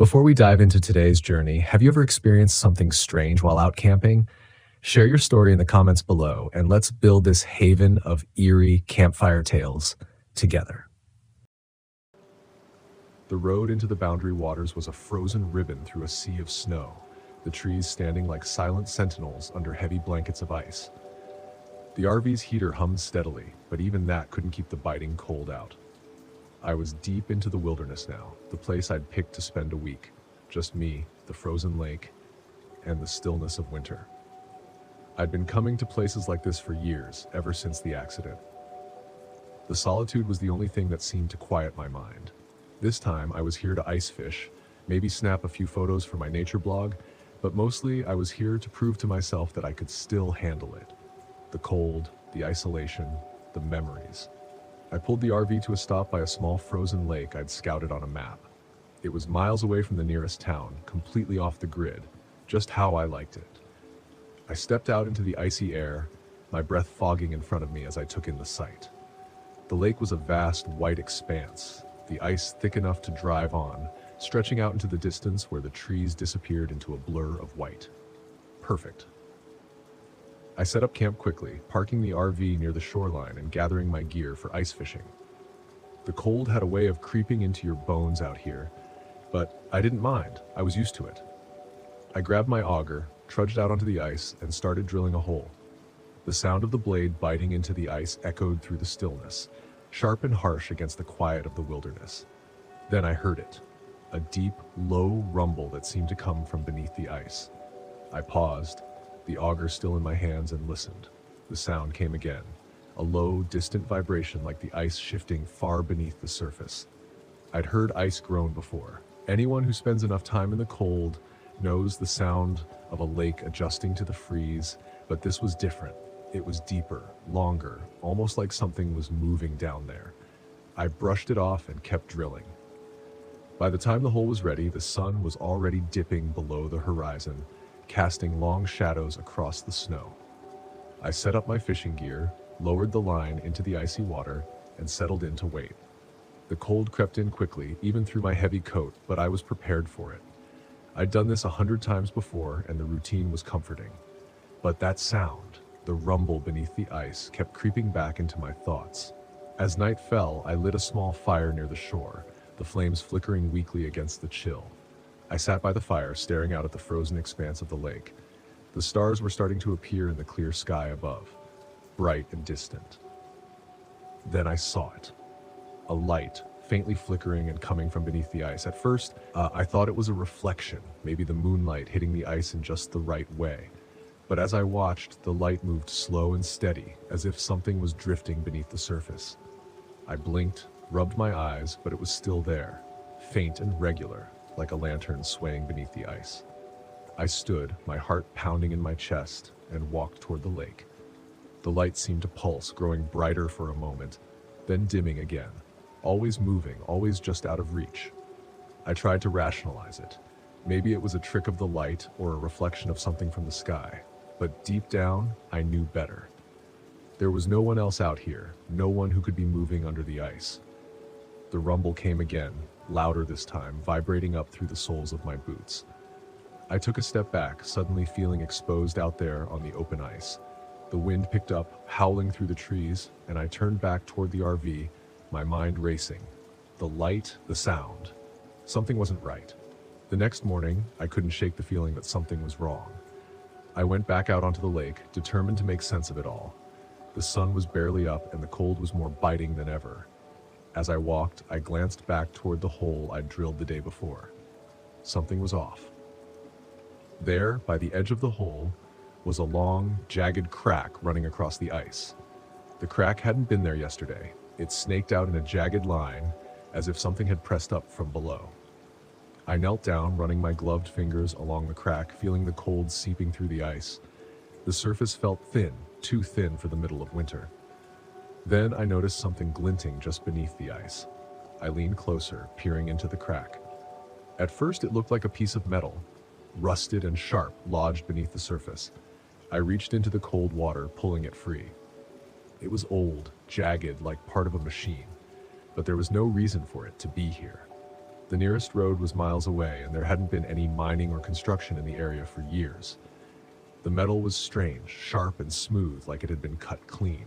Before we dive into today's journey, have you ever experienced something strange while out camping? Share your story in the comments below, and let's build this haven of eerie campfire tales together. The road into the Boundary Waters was a frozen ribbon through a sea of snow, the trees standing like silent sentinels under heavy blankets of ice. The RV's heater hummed steadily, but even that couldn't keep the biting cold out. I was deep into the wilderness now, the place I'd picked to spend a week. Just me, the frozen lake, and the stillness of winter. I'd been coming to places like this for years, ever since the accident. The solitude was the only thing that seemed to quiet my mind. This time, I was here to ice fish, maybe snap a few photos for my nature blog, but mostly I was here to prove to myself that I could still handle it. The cold, the isolation, the memories. I pulled the RV to a stop by a small frozen lake I'd scouted on a map. It was miles away from the nearest town, completely off the grid, just how I liked it. I stepped out into the icy air, my breath fogging in front of me as I took in the sight. The lake was a vast, white expanse, the ice thick enough to drive on, stretching out into the distance where the trees disappeared into a blur of white. Perfect. I set up camp quickly, parking the RV near the shoreline and gathering my gear for ice fishing. The cold had a way of creeping into your bones out here, but I didn't mind. I was used to it. I grabbed my auger, trudged out onto the ice, and started drilling a hole. The sound of the blade biting into the ice echoed through the stillness, sharp and harsh against the quiet of the wilderness. Then I heard it, a deep, low rumble that seemed to come from beneath the ice. I paused, the auger still in my hands, and listened. The sound came again, a low, distant vibration like the ice shifting far beneath the surface. I'd heard ice groan before. Anyone who spends enough time in the cold knows the sound of a lake adjusting to the freeze, but this was different. It was deeper, longer, almost like something was moving down there. I brushed it off and kept drilling. By the time the hole was ready, the sun was already dipping below the horizon, casting long shadows across the snow. I set up my fishing gear, lowered the line into the icy water, and settled in to wait. The cold crept in quickly, even through my heavy coat, but I was prepared for it. I'd done this 100 times before, and the routine was comforting. But that sound, the rumble beneath the ice, kept creeping back into my thoughts. As night fell, I lit a small fire near the shore, the flames flickering weakly against the chill. I sat by the fire, staring out at the frozen expanse of the lake. The stars were starting to appear in the clear sky above, bright and distant. Then I saw it. A light, faintly flickering and coming from beneath the ice. At first, I thought it was a reflection, maybe the moonlight hitting the ice in just the right way. But as I watched, the light moved slow and steady, as if something was drifting beneath the surface. I blinked, rubbed my eyes, but it was still there, faint and regular, like a lantern swaying beneath the ice. I stood, my heart pounding in my chest, and walked toward the lake. The light seemed to pulse, growing brighter for a moment, then dimming again, always moving, always just out of reach. I tried to rationalize it. Maybe it was a trick of the light or a reflection of something from the sky, but deep down, I knew better. There was no one else out here, no one who could be moving under the ice. The rumble came again, louder this time, vibrating up through the soles of my boots. I took a step back, suddenly feeling exposed out there on the open ice. The wind picked up, howling through the trees, and I turned back toward the RV, my mind racing. The light, the sound. Something wasn't right. The next morning, I couldn't shake the feeling that something was wrong. I went back out onto the lake, determined to make sense of it all. The sun was barely up, and the cold was more biting than ever. As I walked, I glanced back toward the hole I'd drilled the day before. Something was off. There, by the edge of the hole, was a long, jagged crack running across the ice. The crack hadn't been there yesterday. It snaked out in a jagged line, as if something had pressed up from below. I knelt down, running my gloved fingers along the crack, feeling the cold seeping through the ice. The surface felt thin, too thin for the middle of winter. Then I noticed something glinting just beneath the ice. I leaned closer, peering into the crack. At first it looked like a piece of metal, rusted and sharp, lodged beneath the surface. I reached into the cold water, pulling it free. It was old, jagged, like part of a machine, but there was no reason for it to be here. The nearest road was miles away, and there hadn't been any mining or construction in the area for years. The metal was strange, sharp and smooth, like it had been cut clean.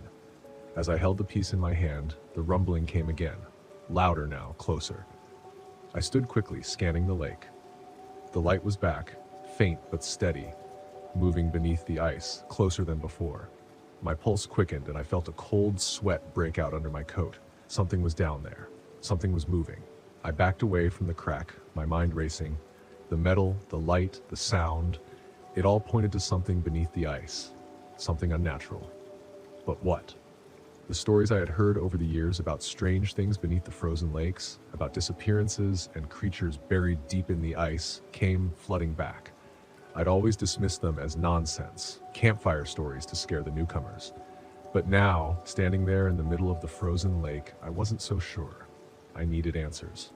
As I held the piece in my hand, the rumbling came again, louder now, closer. I stood quickly, scanning the lake. The light was back, faint but steady, moving beneath the ice, closer than before. My pulse quickened, and I felt a cold sweat break out under my coat. Something was down there. Something was moving. I backed away from the crack, my mind racing. The metal, the light, the sound, it all pointed to something beneath the ice, something unnatural. But what? The stories I had heard over the years about strange things beneath the frozen lakes, about disappearances and creatures buried deep in the ice, came flooding back. I'd always dismissed them as nonsense, campfire stories to scare the newcomers. But now, standing there in the middle of the frozen lake, I wasn't so sure. I needed answers.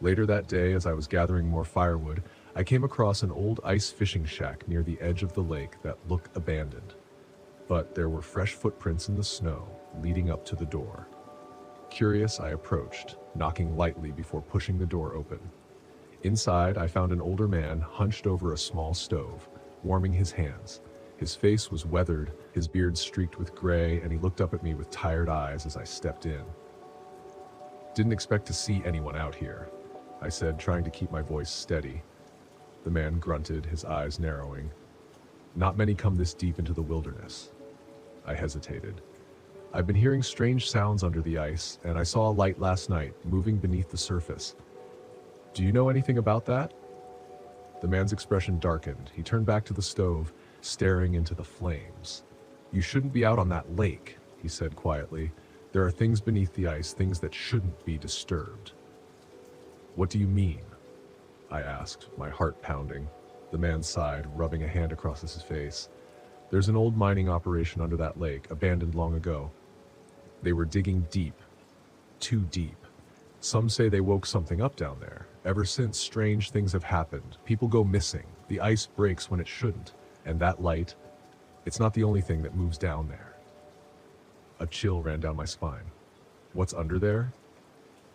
Later that day, as I was gathering more firewood, I came across an old ice fishing shack near the edge of the lake that looked abandoned. But there were fresh footprints in the snow, leading up to the door. Curious, I approached, knocking lightly before pushing the door open. Inside, I found an older man hunched over a small stove, warming his hands. His face was weathered, his beard streaked with gray, and he looked up at me with tired eyes as I stepped in. "Didn't expect to see anyone out here," I said, trying to keep my voice steady. The man grunted, his eyes narrowing. "Not many come this deep into the wilderness." I hesitated. "I've been hearing strange sounds under the ice, and I saw a light last night, moving beneath the surface. Do you know anything about that?" The man's expression darkened. He turned back to the stove, staring into the flames. "You shouldn't be out on that lake," he said quietly. "There are things beneath the ice, things that shouldn't be disturbed." "What do you mean?" I asked, my heart pounding. The man sighed, rubbing a hand across his face. "There's an old mining operation under that lake, abandoned long ago. They were digging deep, too deep. Some say they woke something up down there. Ever since, strange things have happened. People go missing. The ice breaks when it shouldn't. And that light, it's not the only thing that moves down there." A chill ran down my spine. "What's under there?"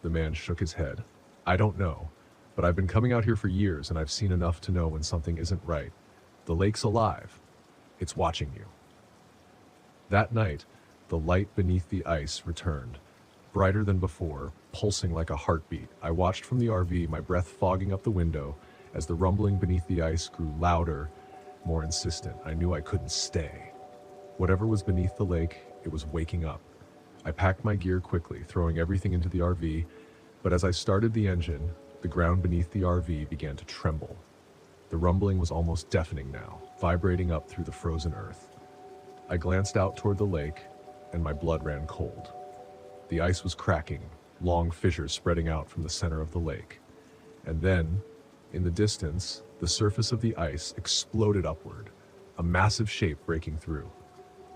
The man shook his head. "I don't know. But I've been coming out here for years, and I've seen enough to know when something isn't right. The lake's alive. It's watching you." That night, the light beneath the ice returned, brighter than before, pulsing like a heartbeat. I watched from the RV, my breath fogging up the window, as the rumbling beneath the ice grew louder, more insistent. I knew I couldn't stay. Whatever was beneath the lake, it was waking up. I packed my gear quickly, throwing everything into the RV, but as I started the engine, the ground beneath the RV began to tremble. The rumbling was almost deafening now, vibrating up through the frozen earth. I glanced out toward the lake, and my blood ran cold. The ice was cracking, long fissures spreading out from the center of the lake. And then, in the distance, the surface of the ice exploded upward, a massive shape breaking through.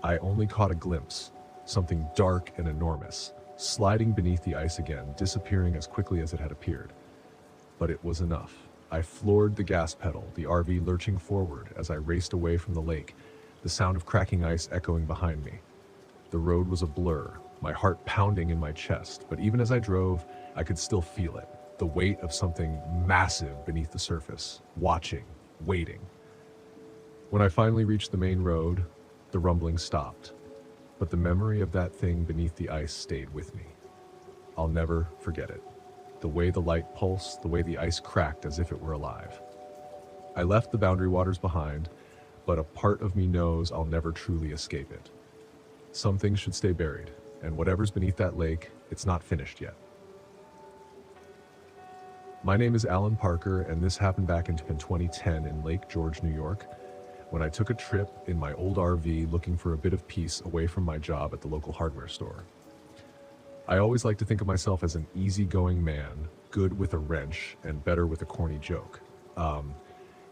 I only caught a glimpse, something dark and enormous, sliding beneath the ice again, disappearing as quickly as it had appeared. But it was enough. I floored the gas pedal, the RV lurching forward as I raced away from the lake, the sound of cracking ice echoing behind me. The road was a blur, my heart pounding in my chest, but even as I drove, I could still feel it, the weight of something massive beneath the surface, watching, waiting. When I finally reached the main road, the rumbling stopped, but the memory of that thing beneath the ice stayed with me. I'll never forget it. The way the light pulsed, the way the ice cracked as if it were alive. I left the boundary waters behind, but a part of me knows I'll never truly escape it. Some things should stay buried, and whatever's beneath that lake, it's not finished yet. My name is Alan Parker, and this happened back in 2010 in Lake George, New York, when I took a trip in my old RV looking for a bit of peace away from my job at the local hardware store. I always like to think of myself as an easygoing man, good with a wrench, and better with a corny joke.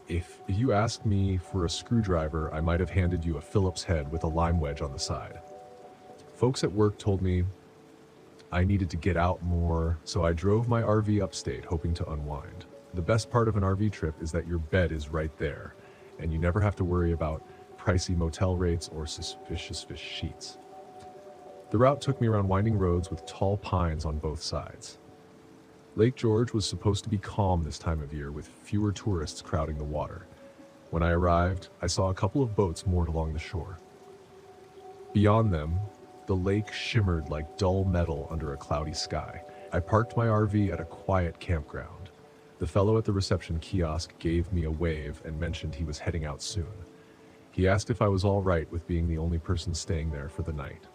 If you asked me for a screwdriver, I might have handed you a Phillips head with a lime wedge on the side. Folks at work told me I needed to get out more, so I drove my RV upstate, hoping to unwind. The best part of an RV trip is that your bed is right there, and you never have to worry about pricey motel rates or suspicious fish sheets. The route took me around winding roads with tall pines on both sides. Lake George was supposed to be calm this time of year with fewer tourists crowding the water. When I arrived, I saw a couple of boats moored along the shore. Beyond them, the lake shimmered like dull metal under a cloudy sky. I parked my RV at a quiet campground. The fellow at the reception kiosk gave me a wave and mentioned he was heading out soon. He asked if I was all right with being the only person staying there for the night.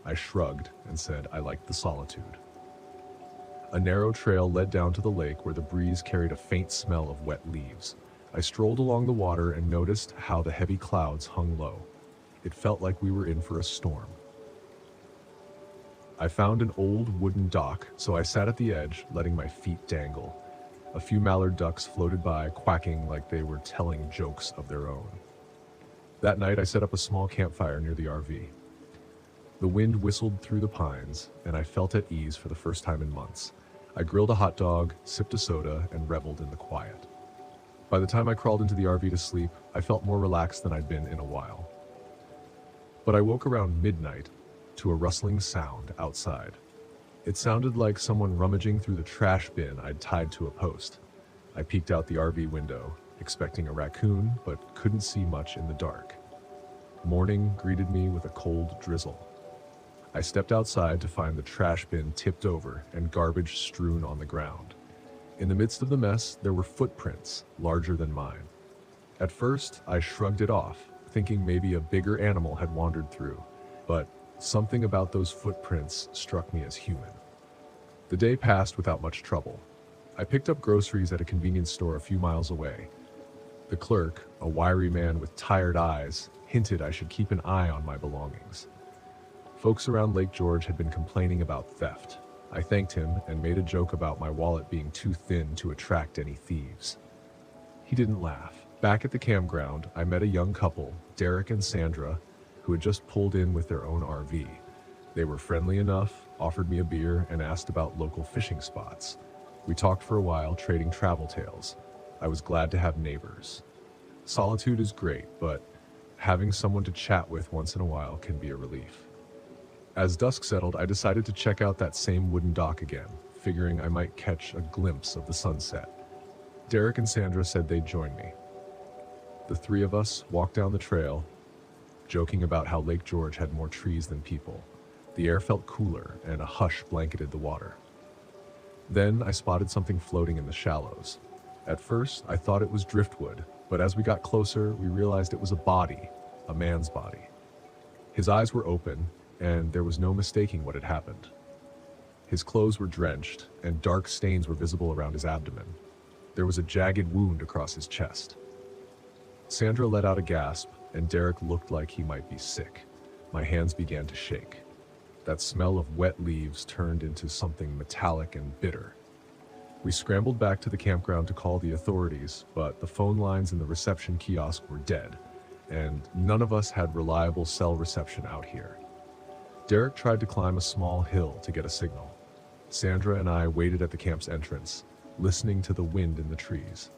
I shrugged and said I liked the solitude. A narrow trail led down to the lake where the breeze carried a faint smell of wet leaves. I strolled along the water and noticed how the heavy clouds hung low. It felt like we were in for a storm. I found an old wooden dock, so I sat at the edge, letting my feet dangle. A few mallard ducks floated by, quacking like they were telling jokes of their own. That night, I set up a small campfire near the RV. The wind whistled through the pines, and I felt at ease for the first time in months. I grilled a hot dog, sipped a soda, and reveled in the quiet. By the time I crawled into the RV to sleep, I felt more relaxed than I'd been in a while. But I woke around midnight to a rustling sound outside. It sounded like someone rummaging through the trash bin I'd tied to a post. I peeked out the RV window, expecting a raccoon, but couldn't see much in the dark. Morning greeted me with a cold drizzle. I stepped outside to find the trash bin tipped over and garbage strewn on the ground. In the midst of the mess, there were footprints, larger than mine. At first, I shrugged it off, thinking maybe a bigger animal had wandered through, but something about those footprints struck me as human. The day passed without much trouble. I picked up groceries at a convenience store a few miles away. The clerk, a wiry man with tired eyes, hinted I should keep an eye on my belongings. Folks around Lake George had been complaining about theft. I thanked him and made a joke about my wallet being too thin to attract any thieves. He didn't laugh. Back at the campground, I met a young couple, Derek and Sandra, who had just pulled in with their own RV. They were friendly enough, offered me a beer, and asked about local fishing spots. We talked for a while, trading travel tales. I was glad to have neighbors. Solitude is great, but having someone to chat with once in a while can be a relief. As dusk settled, I decided to check out that same wooden dock again, figuring I might catch a glimpse of the sunset. Derek and Sandra said they'd join me. The three of us walked down the trail, joking about how Lake George had more trees than people. The air felt cooler, and a hush blanketed the water. Then I spotted something floating in the shallows. At first, I thought it was driftwood, but as we got closer, we realized it was a body, a man's body. His eyes were open, and there was no mistaking what had happened. His clothes were drenched, and dark stains were visible around his abdomen. There was a jagged wound across his chest. Sandra let out a gasp, and Derek looked like he might be sick. My hands began to shake. That smell of wet leaves turned into something metallic and bitter. We scrambled back to the campground to call the authorities, but the phone lines in the reception kiosk were dead, and none of us had reliable cell reception out here. Derek tried to climb a small hill to get a signal. Sandra and I waited at the camp's entrance, listening to the wind in the trees.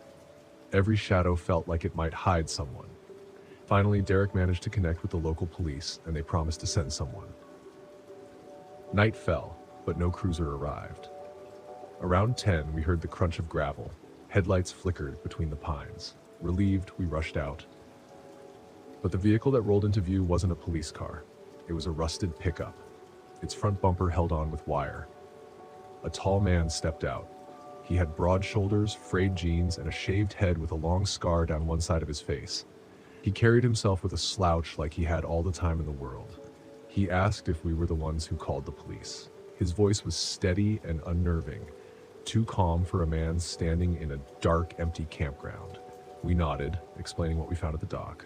Every shadow felt like it might hide someone. Finally, Derek managed to connect with the local police, and they promised to send someone. Night fell, but no cruiser arrived. Around 10, we heard the crunch of gravel. Headlights flickered between the pines. Relieved, we rushed out. But the vehicle that rolled into view wasn't a police car. It was a rusted pickup. Its front bumper held on with wire. A tall man stepped out. He had broad shoulders, frayed jeans, and a shaved head with a long scar down one side of his face. He carried himself with a slouch like he had all the time in the world. He asked if we were the ones who called the police. His voice was steady and unnerving, too calm for a man standing in a dark, empty campground. We nodded, explaining what we found at the dock.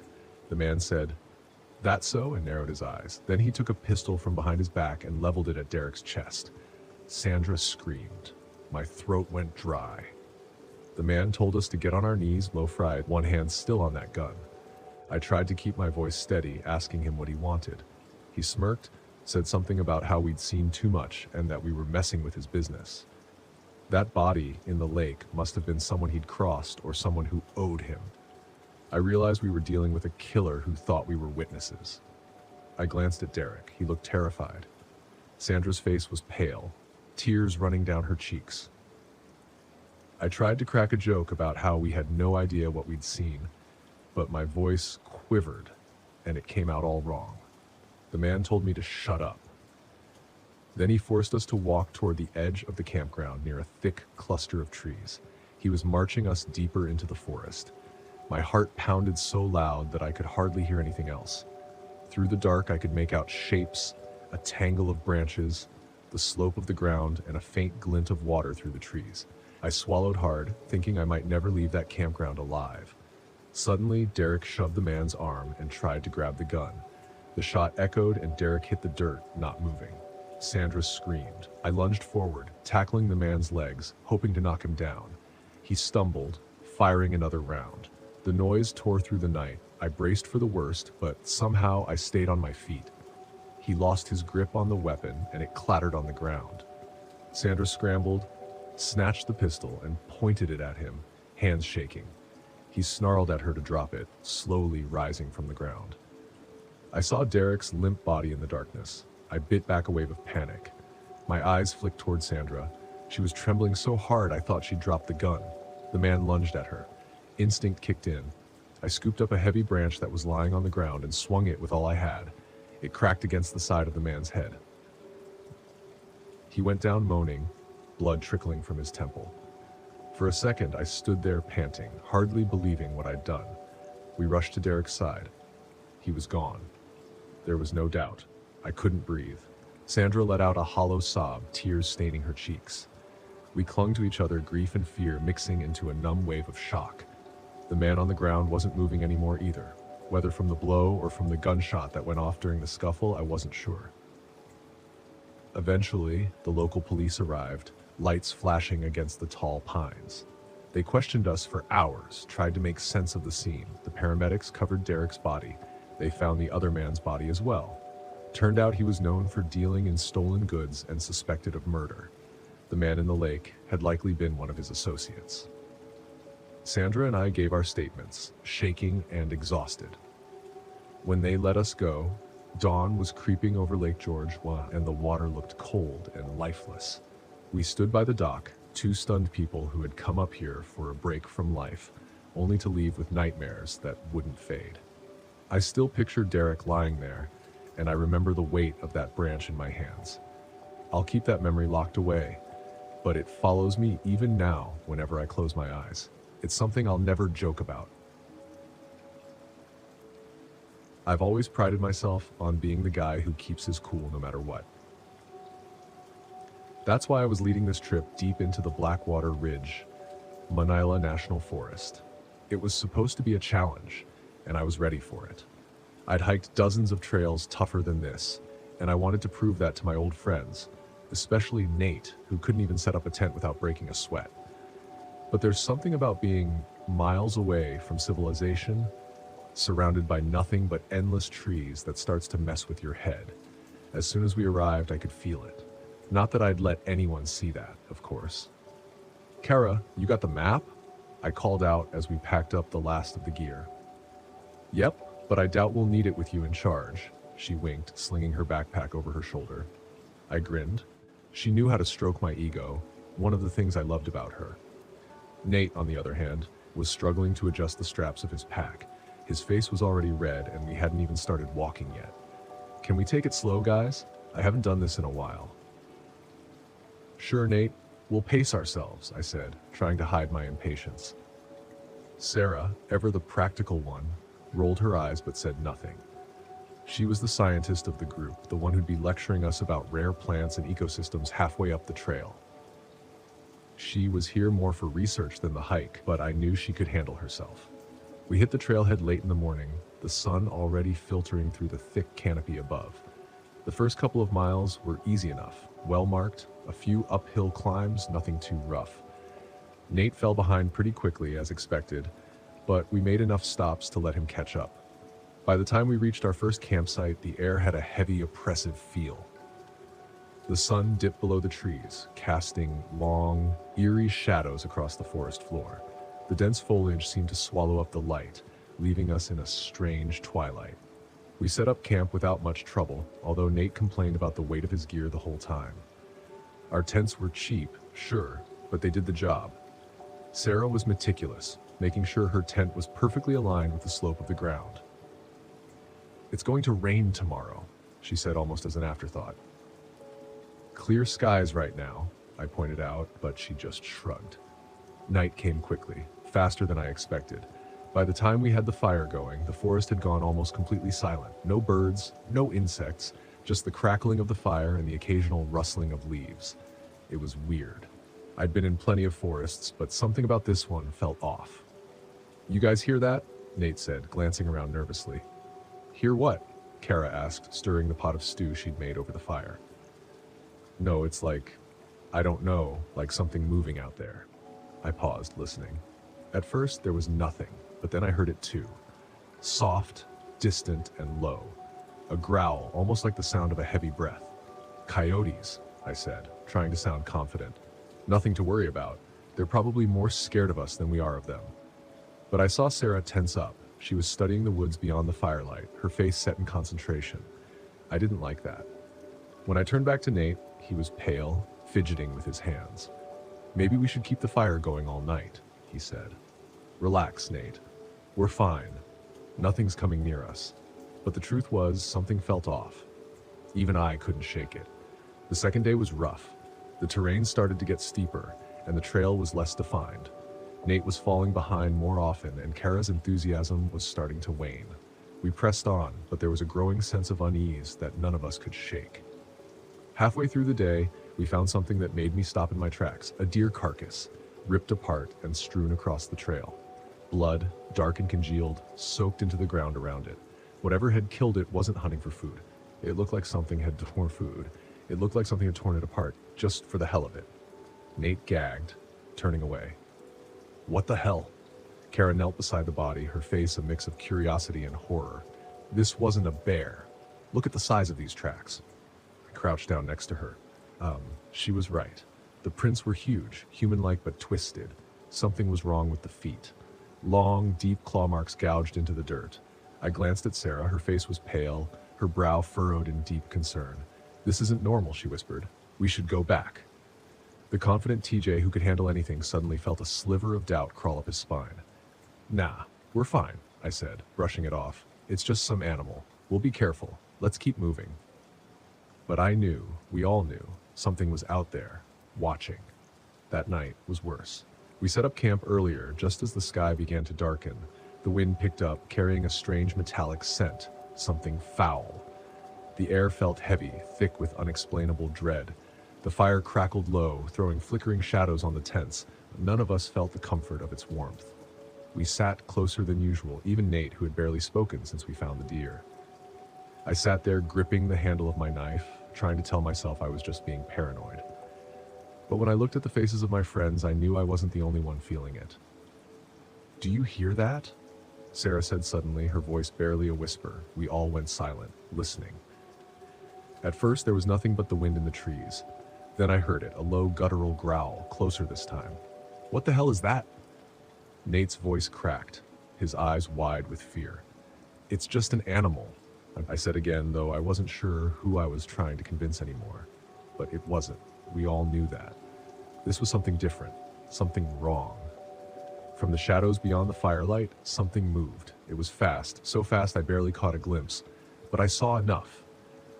The man said, "That so?" and narrowed his eyes. Then he took a pistol from behind his back and leveled it at Derek's chest. Sandra screamed. My throat went dry. The man told us to get on our knees, low-fried, one hand still on that gun. I tried to keep my voice steady, asking him what he wanted. He smirked, said something about how we'd seen too much and that we were messing with his business. That body in the lake must have been someone he'd crossed or someone who owed him. I realized we were dealing with a killer who thought we were witnesses. I glanced at Derek. He looked terrified. Sandra's face was pale, tears running down her cheeks. I tried to crack a joke about how we had no idea what we'd seen, but my voice quivered, and it came out all wrong. The man told me to shut up. Then he forced us to walk toward the edge of the campground near a thick cluster of trees. He was marching us deeper into the forest. My heart pounded so loud that I could hardly hear anything else. Through the dark, I could make out shapes, a tangle of branches, the slope of the ground, and a faint glint of water through the trees. I swallowed hard, thinking I might never leave that campground alive. Suddenly, Derek shoved the man's arm and tried to grab the gun. The shot echoed and Derek hit the dirt, not moving. Sandra screamed. I lunged forward, tackling the man's legs, hoping to knock him down. He stumbled, firing another round. The noise tore through the night. I braced for the worst, but somehow I stayed on my feet. He lost his grip on the weapon and it clattered on the ground. Sandra scrambled, snatched the pistol, and pointed it at him, hands shaking. He snarled at her to drop it, slowly rising from the ground. I saw Derek's limp body in the darkness. I bit back a wave of panic. My eyes flicked toward Sandra. She was trembling so hard I thought she'd dropped the gun. The man lunged at her. Instinct kicked in. I scooped up a heavy branch that was lying on the ground and swung it with all I had. It cracked against the side of the man's head. He went down moaning, blood trickling from his temple. For a second, I stood there panting, hardly believing what I'd done. We rushed to Derek's side. He was gone. There was no doubt. I couldn't breathe. Sandra let out a hollow sob, tears staining her cheeks. We clung to each other, grief and fear mixing into a numb wave of shock. The man on the ground wasn't moving anymore either. Whether from the blow or from the gunshot that went off during the scuffle, I wasn't sure. Eventually, the local police arrived, lights flashing against the tall pines. They questioned us for hours, tried to make sense of the scene. The paramedics covered Derek's body. They found the other man's body as well. Turned out he was known for dealing in stolen goods and suspected of murder. The man in the lake had likely been one of his associates. Sandra and I gave our statements, shaking and exhausted. When they let us go, dawn was creeping over Lake George, and the water looked cold and lifeless. We stood by the dock, two stunned people who had come up here for a break from life, only to leave with nightmares that wouldn't fade. I still picture Derek lying there, and I remember the weight of that branch in my hands. I'll keep that memory locked away, but it follows me even now whenever I close my eyes. It's something I'll never joke about. I've always prided myself on being the guy who keeps his cool no matter what. That's why I was leading this trip deep into the Blackwater Ridge, Manila National Forest. It was supposed to be a challenge, and I was ready for it. I'd hiked dozens of trails tougher than this, and I wanted to prove that to my old friends, especially Nate, who couldn't even set up a tent without breaking a sweat. But there's something about being miles away from civilization, surrounded by nothing but endless trees, that starts to mess with your head. As soon as we arrived, I could feel it. Not that I'd let anyone see that, of course. "Kara, you got the map?" I called out as we packed up the last of the gear. "Yep, but I doubt we'll need it with you in charge," she winked, slinging her backpack over her shoulder. I grinned. She knew how to stroke my ego, one of the things I loved about her. Nate, on the other hand, was struggling to adjust the straps of his pack. His face was already red, and we hadn't even started walking yet. "Can we take it slow, guys? I haven't done this in a while." "Sure, Nate. We'll pace ourselves," I said, trying to hide my impatience. Sarah, ever the practical one, rolled her eyes but said nothing. She was the scientist of the group, the one who'd be lecturing us about rare plants and ecosystems halfway up the trail. She was here more for research than the hike, but I knew she could handle herself. We hit the trailhead late in the morning, the sun already filtering through the thick canopy above. The first couple of miles were easy enough, well marked, a few uphill climbs, nothing too rough. Nate fell behind pretty quickly, as expected, but we made enough stops to let him catch up. By the time we reached our first campsite, the air had a heavy, oppressive feel. The sun dipped below the trees, casting long, eerie shadows across the forest floor. The dense foliage seemed to swallow up the light, leaving us in a strange twilight. We set up camp without much trouble, although Nate complained about the weight of his gear the whole time. Our tents were cheap, sure, but they did the job. Sarah was meticulous, making sure her tent was perfectly aligned with the slope of the ground. "It's going to rain tomorrow," she said almost as an afterthought. "Clear skies right now," I pointed out, but she just shrugged. Night came quickly, faster than I expected. By the time we had the fire going, the forest had gone almost completely silent. No birds, no insects, just the crackling of the fire and the occasional rustling of leaves. It was weird. I'd been in plenty of forests, but something about this one felt off. "You guys hear that?" Nate said, glancing around nervously. "Hear what?" Kara asked, stirring the pot of stew she'd made over the fire. "No, it's like, I don't know, like something moving out there." I paused, listening. At first, there was nothing, but then I heard it too. Soft, distant, and low. A growl, almost like the sound of a heavy breath. "Coyotes," I said, trying to sound confident. "Nothing to worry about. They're probably more scared of us than we are of them." But I saw Sarah tense up. She was studying the woods beyond the firelight, her face set in concentration. I didn't like that. When I turned back to Nate, he was pale, fidgeting with his hands. "Maybe we should keep the fire going all night," he said. "Relax, Nate. We're fine. Nothing's coming near us." But the truth was, something felt off. Even I couldn't shake it. The second day was rough. The terrain started to get steeper, and the trail was less defined. Nate was falling behind more often, and Kara's enthusiasm was starting to wane. We pressed on, but there was a growing sense of unease that none of us could shake. Halfway through the day, we found something that made me stop in my tracks, a deer carcass, ripped apart and strewn across the trail. Blood, dark and congealed, soaked into the ground around it. Whatever had killed it wasn't hunting for food. It looked like something had torn food. It looked like something had torn it apart, just for the hell of it. Nate gagged, turning away. "What the hell?" Kara knelt beside the body, her face a mix of curiosity and horror. "This wasn't a bear. Look at the size of these tracks." I crouched down next to her. She was right. The prints were huge, human-like but twisted. Something was wrong with the feet. Long, deep claw marks gouged into the dirt. I glanced at Sarah. Her face was pale, her brow furrowed in deep concern. "This isn't normal," she whispered. "We should go back." The confident TJ, who could handle anything, suddenly felt a sliver of doubt crawl up his spine. "Nah, we're fine," I said, brushing it off. "It's just some animal. We'll be careful. Let's keep moving." But I knew, we all knew, something was out there, watching. That night was worse. We set up camp earlier, just as the sky began to darken. The wind picked up, carrying a strange metallic scent, something foul. The air felt heavy, thick with unexplainable dread. The fire crackled low, throwing flickering shadows on the tents, but none of us felt the comfort of its warmth. We sat closer than usual, even Nate, who had barely spoken since we found the deer. I sat there gripping the handle of my knife, trying to tell myself I was just being paranoid. But when I looked at the faces of my friends, I knew I wasn't the only one feeling it. "Do you hear that?" Sarah said suddenly, her voice barely a whisper. We all went silent, listening. At first, there was nothing but the wind in the trees. Then I heard it, a low guttural growl, closer this time. "What the hell is that?" Nate's voice cracked, his eyes wide with fear. "It's just an animal," I said again, though I wasn't sure who I was trying to convince anymore. But it wasn't. We all knew that. This was something different, something wrong. From the shadows beyond the firelight, something moved. It was fast, so fast I barely caught a glimpse. But I saw enough.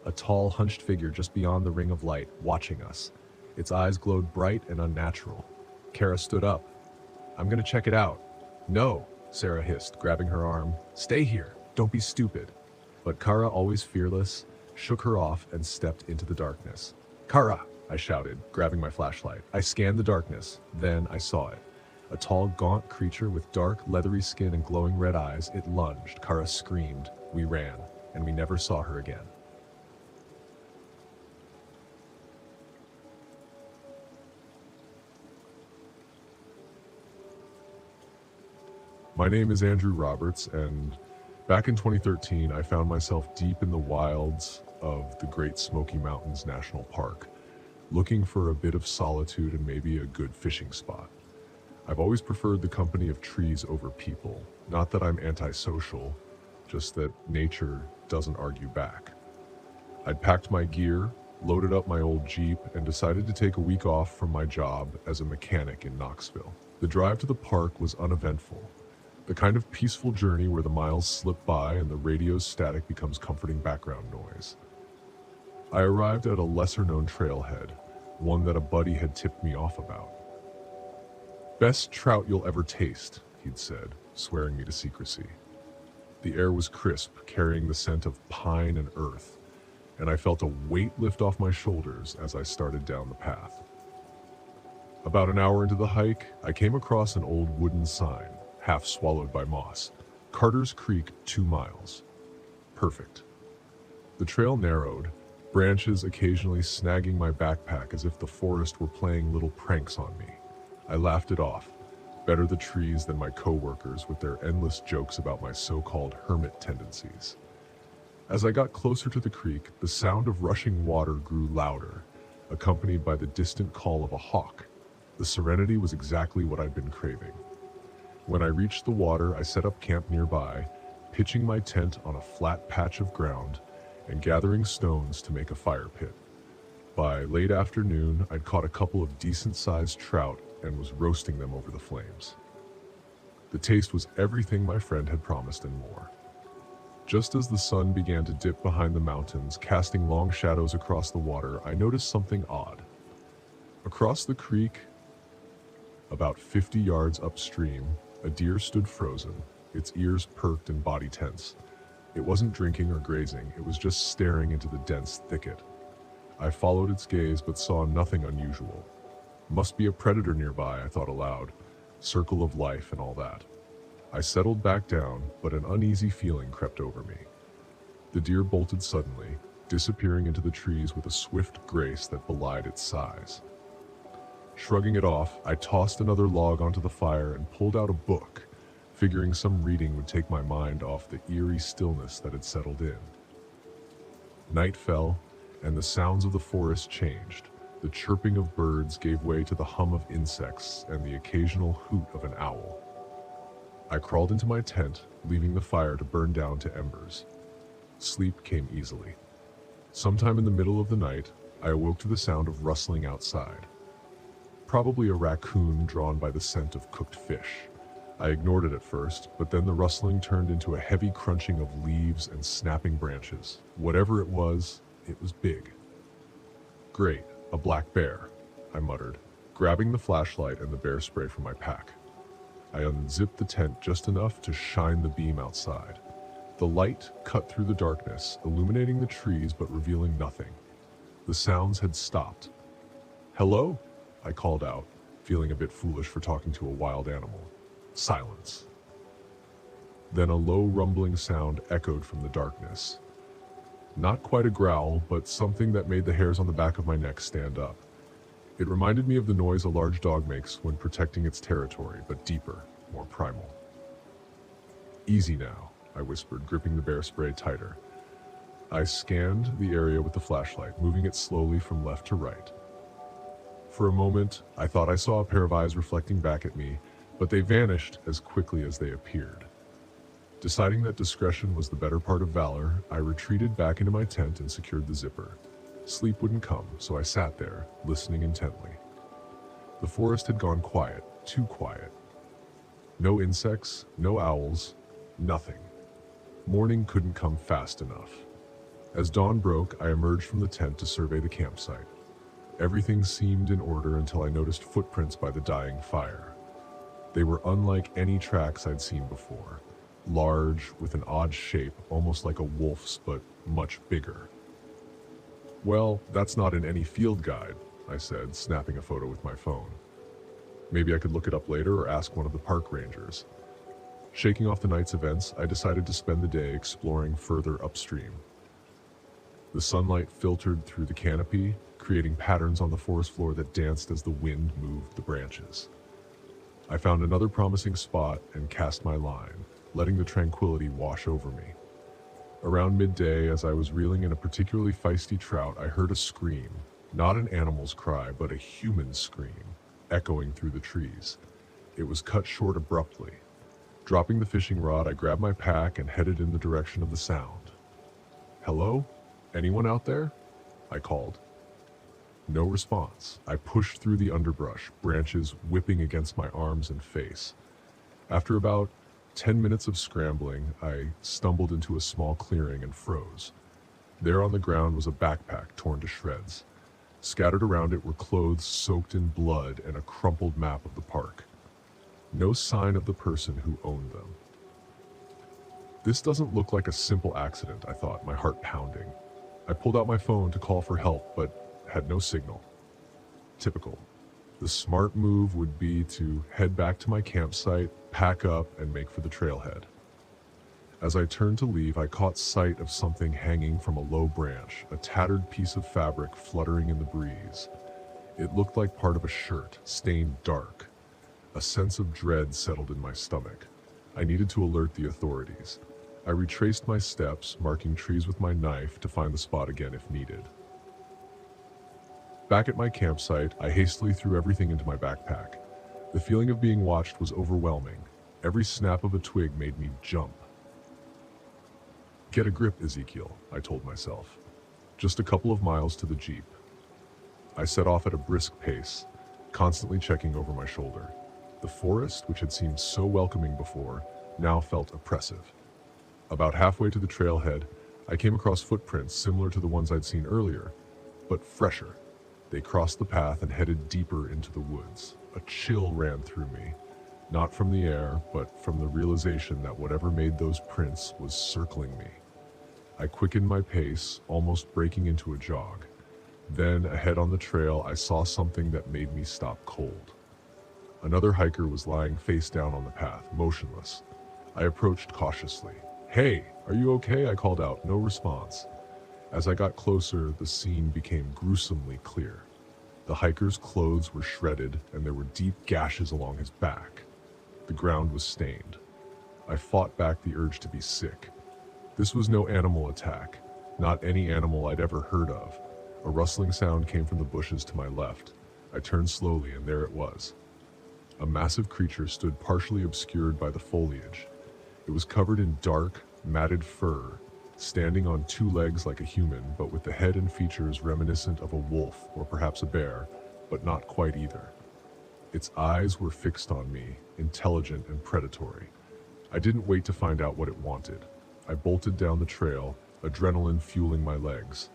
A tall, hunched figure just beyond the ring of light, watching us. Its eyes glowed bright and unnatural. Kara stood up. "I'm gonna check it out." "No," Sarah hissed, grabbing her arm. "Stay here. Don't be stupid." But Kara, always fearless, shook her off and stepped into the darkness. "Kara!" I shouted, grabbing my flashlight. I scanned the darkness. Then I saw it. A tall, gaunt creature with dark, leathery skin and glowing red eyes. It lunged. Kara screamed. We ran, and we never saw her again. My name is Andrew Roberts, and back in 2013, I found myself deep in the wilds of the Great Smoky Mountains National Park, looking for a bit of solitude and maybe a good fishing spot. I've always preferred the company of trees over people. Not that I'm antisocial, just that nature doesn't argue back. I'd packed my gear, loaded up my old Jeep, and decided to take a week off from my job as a mechanic in Knoxville. The drive to the park was uneventful, the kind of peaceful journey where the miles slip by and the radio's static becomes comforting background noise. I arrived at a lesser-known trailhead, one that a buddy had tipped me off about. "Best trout you'll ever taste," he'd said, swearing me to secrecy. The air was crisp, carrying the scent of pine and earth, and I felt a weight lift off my shoulders as I started down the path. About an hour into the hike, I came across an old wooden sign, half swallowed by moss. "Carter's Creek, 2 miles. Perfect. The trail narrowed, branches occasionally snagging my backpack as if the forest were playing little pranks on me. I laughed it off. Better the trees than my coworkers with their endless jokes about my so-called hermit tendencies. As I got closer to the creek, the sound of rushing water grew louder, accompanied by the distant call of a hawk. The serenity was exactly what I'd been craving. When I reached the water, I set up camp nearby, pitching my tent on a flat patch of ground and gathering stones to make a fire pit. By late afternoon, I'd caught a couple of decent-sized trout and was roasting them over the flames. The taste was everything my friend had promised and more. Just as the sun began to dip behind the mountains, casting long shadows across the water, I noticed something odd. Across the creek, about 50 yards upstream, a deer stood frozen, its ears perked and body tense. It wasn't drinking or grazing, it was just staring into the dense thicket. I followed its gaze but saw nothing unusual. Must be a predator nearby, I thought aloud. Circle of life and all that. I settled back down, but an uneasy feeling crept over me. The deer bolted suddenly, disappearing into the trees with a swift grace that belied its size. Shrugging it off, I tossed another log onto the fire and pulled out a book, figuring some reading would take my mind off the eerie stillness that had settled in. Night fell, and the sounds of the forest changed. The chirping of birds gave way to the hum of insects and the occasional hoot of an owl. I crawled into my tent, leaving the fire to burn down to embers. Sleep came easily. Sometime in the middle of the night, I awoke to the sound of rustling outside. Probably a raccoon drawn by the scent of cooked fish. I ignored it at first, but then the rustling turned into a heavy crunching of leaves and snapping branches. Whatever it was big. "Great, a black bear," I muttered, grabbing the flashlight and the bear spray from my pack. I unzipped the tent just enough to shine the beam outside. The light cut through the darkness, illuminating the trees but revealing nothing. The sounds had stopped. "Hello?" I called out, feeling a bit foolish for talking to a wild animal. Silence. Then a low rumbling sound echoed from the darkness. Not quite a growl, but something that made the hairs on the back of my neck stand up. It reminded me of the noise a large dog makes when protecting its territory, but deeper, more primal. "Easy now," I whispered, gripping the bear spray tighter. I scanned the area with the flashlight, moving it slowly from left to right. For a moment, I thought I saw a pair of eyes reflecting back at me, but they vanished as quickly as they appeared. Deciding that discretion was the better part of valor, I retreated back into my tent and secured the zipper. Sleep wouldn't come, so I sat there, listening intently. The forest had gone quiet, too quiet. No insects, no owls, nothing. Morning couldn't come fast enough. As dawn broke, I emerged from the tent to survey the campsite. Everything seemed in order until I noticed footprints by the dying fire. They were unlike any tracks I'd seen before. Large, with an odd shape, almost like a wolf's, but much bigger. "Well, that's not in any field guide," I said, snapping a photo with my phone. Maybe I could look it up later or ask one of the park rangers. Shaking off the night's events, I decided to spend the day exploring further upstream. The sunlight filtered through the canopy, creating patterns on the forest floor that danced as the wind moved the branches. I found another promising spot and cast my line, letting the tranquility wash over me. Around midday, as I was reeling in a particularly feisty trout, I heard a scream, not an animal's cry, but a human scream, echoing through the trees. It was cut short abruptly. Dropping the fishing rod, I grabbed my pack and headed in the direction of the sound. "Hello? Anyone out there?" I called. No response. I pushed through the underbrush, branches whipping against my arms and face. After about 10 minutes of scrambling, I stumbled into a small clearing and froze. There on the ground was a backpack torn to shreds. Scattered around it were clothes soaked in blood and a crumpled map of the park. No sign of the person who owned them. This doesn't look like a simple accident, I thought, my heart pounding. I pulled out my phone to call for help, but had no signal. Typical. The smart move would be to head back to my campsite, pack up, and make for the trailhead. As I turned to leave, I caught sight of something hanging from a low branch, a tattered piece of fabric fluttering in the breeze. It looked like part of a shirt, stained dark. A sense of dread settled in my stomach. I needed to alert the authorities. I retraced my steps, marking trees with my knife to find the spot again if needed. Back at my campsite, I hastily threw everything into my backpack. The feeling of being watched was overwhelming. Every snap of a twig made me jump. Get a grip, Ezekiel, I told myself. Just a couple of miles to the Jeep. I set off at a brisk pace, constantly checking over my shoulder. The forest, which had seemed so welcoming before, now felt oppressive. About halfway to the trailhead, I came across footprints similar to the ones I'd seen earlier, but fresher. They crossed the path and headed deeper into the woods. A chill ran through me, not from the air, but from the realization that whatever made those prints was circling me. I quickened my pace, almost breaking into a jog. Then, ahead on the trail, I saw something that made me stop cold. Another hiker was lying face down on the path, motionless. I approached cautiously. "Hey, are you okay?" I called out. No response. As I got closer, the scene became gruesomely clear. The hiker's clothes were shredded, and there were deep gashes along his back. The ground was stained. I fought back the urge to be sick. This was no animal attack, not any animal I'd ever heard of. A rustling sound came from the bushes to my left. I turned slowly, and there it was. A massive creature stood partially obscured by the foliage. It was covered in dark, matted fur, standing on two legs like a human, but with the head and features reminiscent of a wolf or perhaps a bear, but not quite either. Its eyes were fixed on me, intelligent and predatory. I didn't wait to find out what it wanted. I bolted down the trail, adrenaline fueling my legs.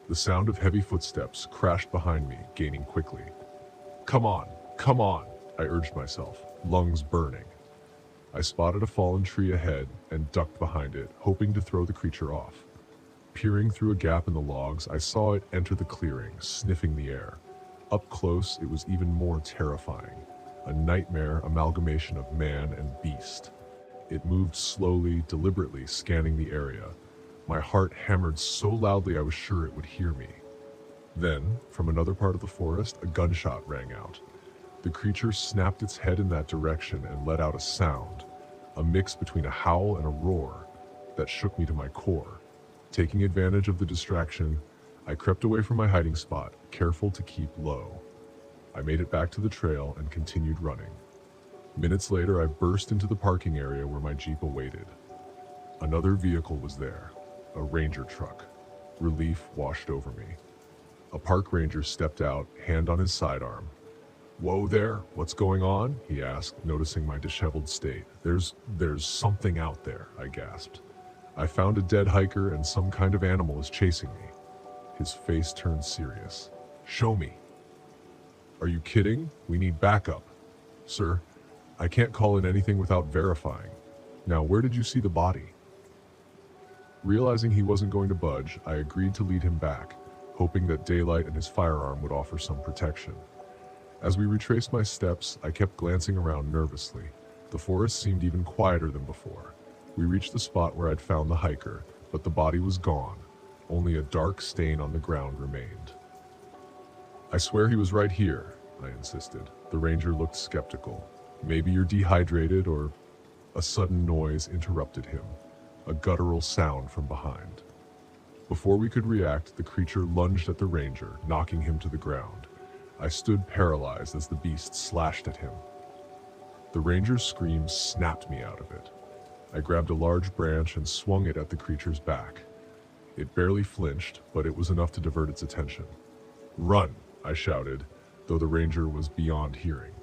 The sound of heavy footsteps crashed behind me, gaining quickly. Come on, I urged myself, lungs burning. I spotted a fallen tree ahead and ducked behind it, hoping to throw the creature off. Peering through a gap in the logs, I saw it enter the clearing, sniffing the air. Up close, it was even more terrifying, a nightmare amalgamation of man and beast. It moved slowly, deliberately, scanning the area. My heart hammered so loudly I was sure it would hear me. Then, from another part of the forest, a gunshot rang out. The creature snapped its head in that direction and let out a sound, a mix between a howl and a roar, that shook me to my core. Taking advantage of the distraction, I crept away from my hiding spot, careful to keep low. I made it back to the trail and continued running. Minutes later, I burst into the parking area where my Jeep awaited. Another vehicle was there, a ranger truck. Relief washed over me. A park ranger stepped out, hand on his sidearm. "Whoa there, what's going on?" he asked, noticing my disheveled state. There's something out there," I gasped. "I found a dead hiker and some kind of animal is chasing me." His face turned serious. "Show me." "Are you kidding? We need backup." "Sir, I can't call in anything without verifying. Now, where did you see the body?" Realizing he wasn't going to budge, I agreed to lead him back, hoping that daylight and his firearm would offer some protection. As we retraced my steps, I kept glancing around nervously. The forest seemed even quieter than before. We reached the spot where I'd found the hiker, but the body was gone. Only a dark stain on the ground remained. "I swear he was right here," I insisted. The ranger looked skeptical. "Maybe you're dehydrated," or... A sudden noise interrupted him, a guttural sound from behind. Before we could react, the creature lunged at the ranger, knocking him to the ground. I stood paralyzed as the beast slashed at him. The ranger's scream snapped me out of it. I grabbed a large branch and swung it at the creature's back. It barely flinched, but it was enough to divert its attention. "Run!" I shouted, though the ranger was beyond hearing.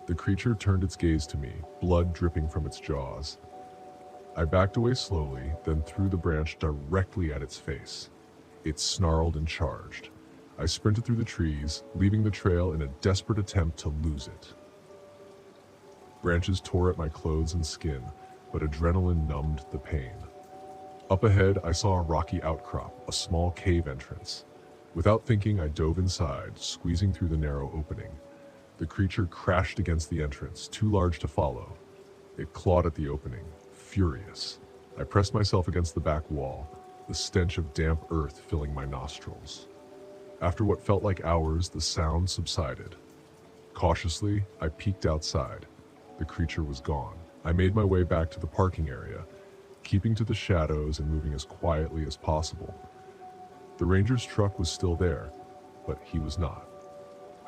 The creature turned its gaze to me, blood dripping from its jaws. I backed away slowly, then threw the branch directly at its face. It snarled and charged. I sprinted through the trees, leaving the trail in a desperate attempt to lose it. Branches tore at my clothes and skin, but adrenaline numbed the pain. Up ahead, I saw a rocky outcrop, a small cave entrance. Without thinking, I dove inside, squeezing through the narrow opening. The creature crashed against the entrance, too large to follow. It clawed at the opening, furious. I pressed myself against the back wall, the stench of damp earth filling my nostrils. After what felt like hours, the sound subsided. Cautiously, I peeked outside. The creature was gone. I made my way back to the parking area, keeping to the shadows and moving as quietly as possible. The ranger's truck was still there, but he was not.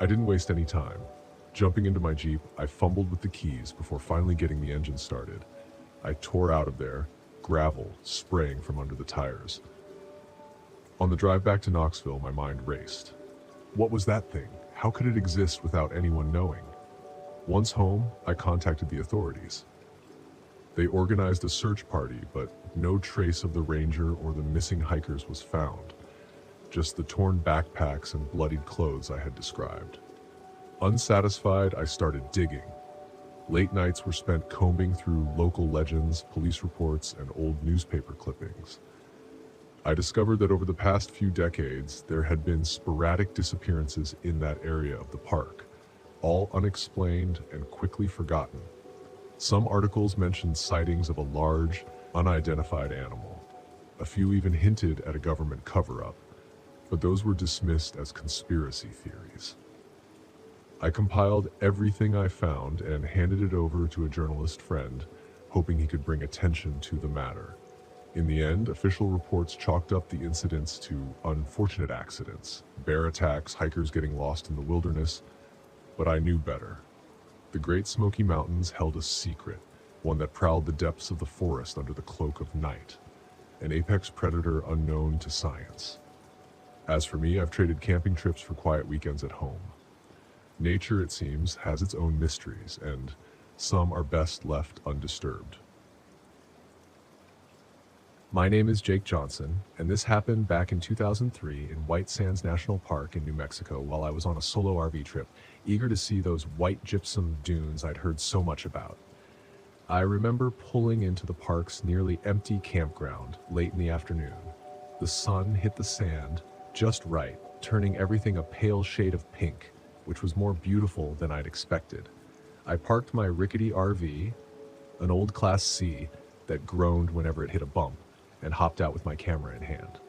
I didn't waste any time. Jumping into my Jeep, I fumbled with the keys before finally getting the engine started. I tore out of there, gravel spraying from under the tires. On the drive back to Knoxville, my mind raced. What was that thing? How could it exist without anyone knowing? Once home, I contacted the authorities. They organized a search party, but no trace of the ranger or the missing hikers was found. Just the torn backpacks and bloodied clothes I had described. Unsatisfied, I started digging. Late nights were spent combing through local legends, police reports, and old newspaper clippings. I discovered that over the past few decades, there had been sporadic disappearances in that area of the park, all unexplained and quickly forgotten. Some articles mentioned sightings of a large, unidentified animal. A few even hinted at a government cover-up, but those were dismissed as conspiracy theories. I compiled everything I found and handed it over to a journalist friend, hoping he could bring attention to the matter. In the end, official reports chalked up the incidents to unfortunate accidents, bear attacks, hikers getting lost in the wilderness, but I knew better. The Great Smoky Mountains held a secret, one that prowled the depths of the forest under the cloak of night, an apex predator unknown to science. As for me, I've traded camping trips for quiet weekends at home. Nature, it seems, has its own mysteries, and some are best left undisturbed. My name is Jake Johnson, and this happened back in 2003 in White Sands National Park in New Mexico while I was on a solo RV trip, eager to see those white gypsum dunes I'd heard so much about. I remember pulling into the park's nearly empty campground late in the afternoon. The sun hit the sand just right, turning everything a pale shade of pink, which was more beautiful than I'd expected. I parked my rickety RV, an old Class C that groaned whenever it hit a bump, and hopped out with my camera in hand.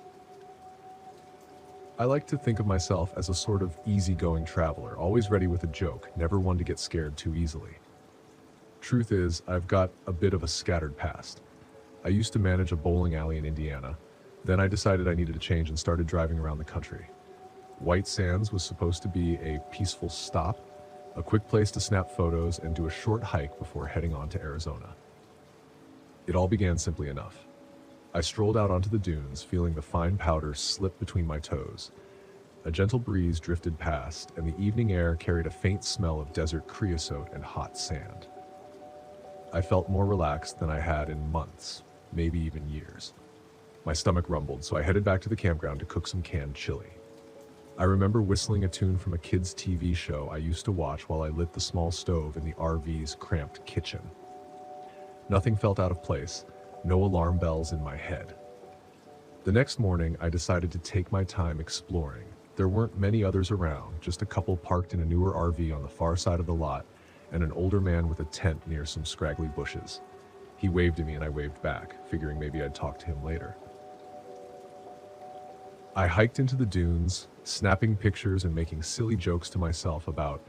I like to think of myself as a sort of easygoing traveler, always ready with a joke, never one to get scared too easily. Truth is, I've got a bit of a scattered past. I used to manage a bowling alley in Indiana. Then I decided I needed a change and started driving around the country. White Sands was supposed to be a peaceful stop, a quick place to snap photos and do a short hike before heading on to Arizona. It all began simply enough. I strolled out onto the dunes, feeling the fine powder slip between my toes. A gentle breeze drifted past, and the evening air carried a faint smell of desert creosote and hot sand. I felt more relaxed than I had in months, maybe even years. My stomach rumbled, so I headed back to the campground to cook some canned chili. I remember whistling a tune from a kids' TV show I used to watch while I lit the small stove in the RV's cramped kitchen. Nothing felt out of place, no alarm bells in my head. The next morning, I decided to take my time exploring. There weren't many others around, just a couple parked in a newer RV on the far side of the lot, and an older man with a tent near some scraggly bushes. He waved at me and I waved back, figuring maybe I'd talk to him later. I hiked into the dunes, snapping pictures and making silly jokes to myself about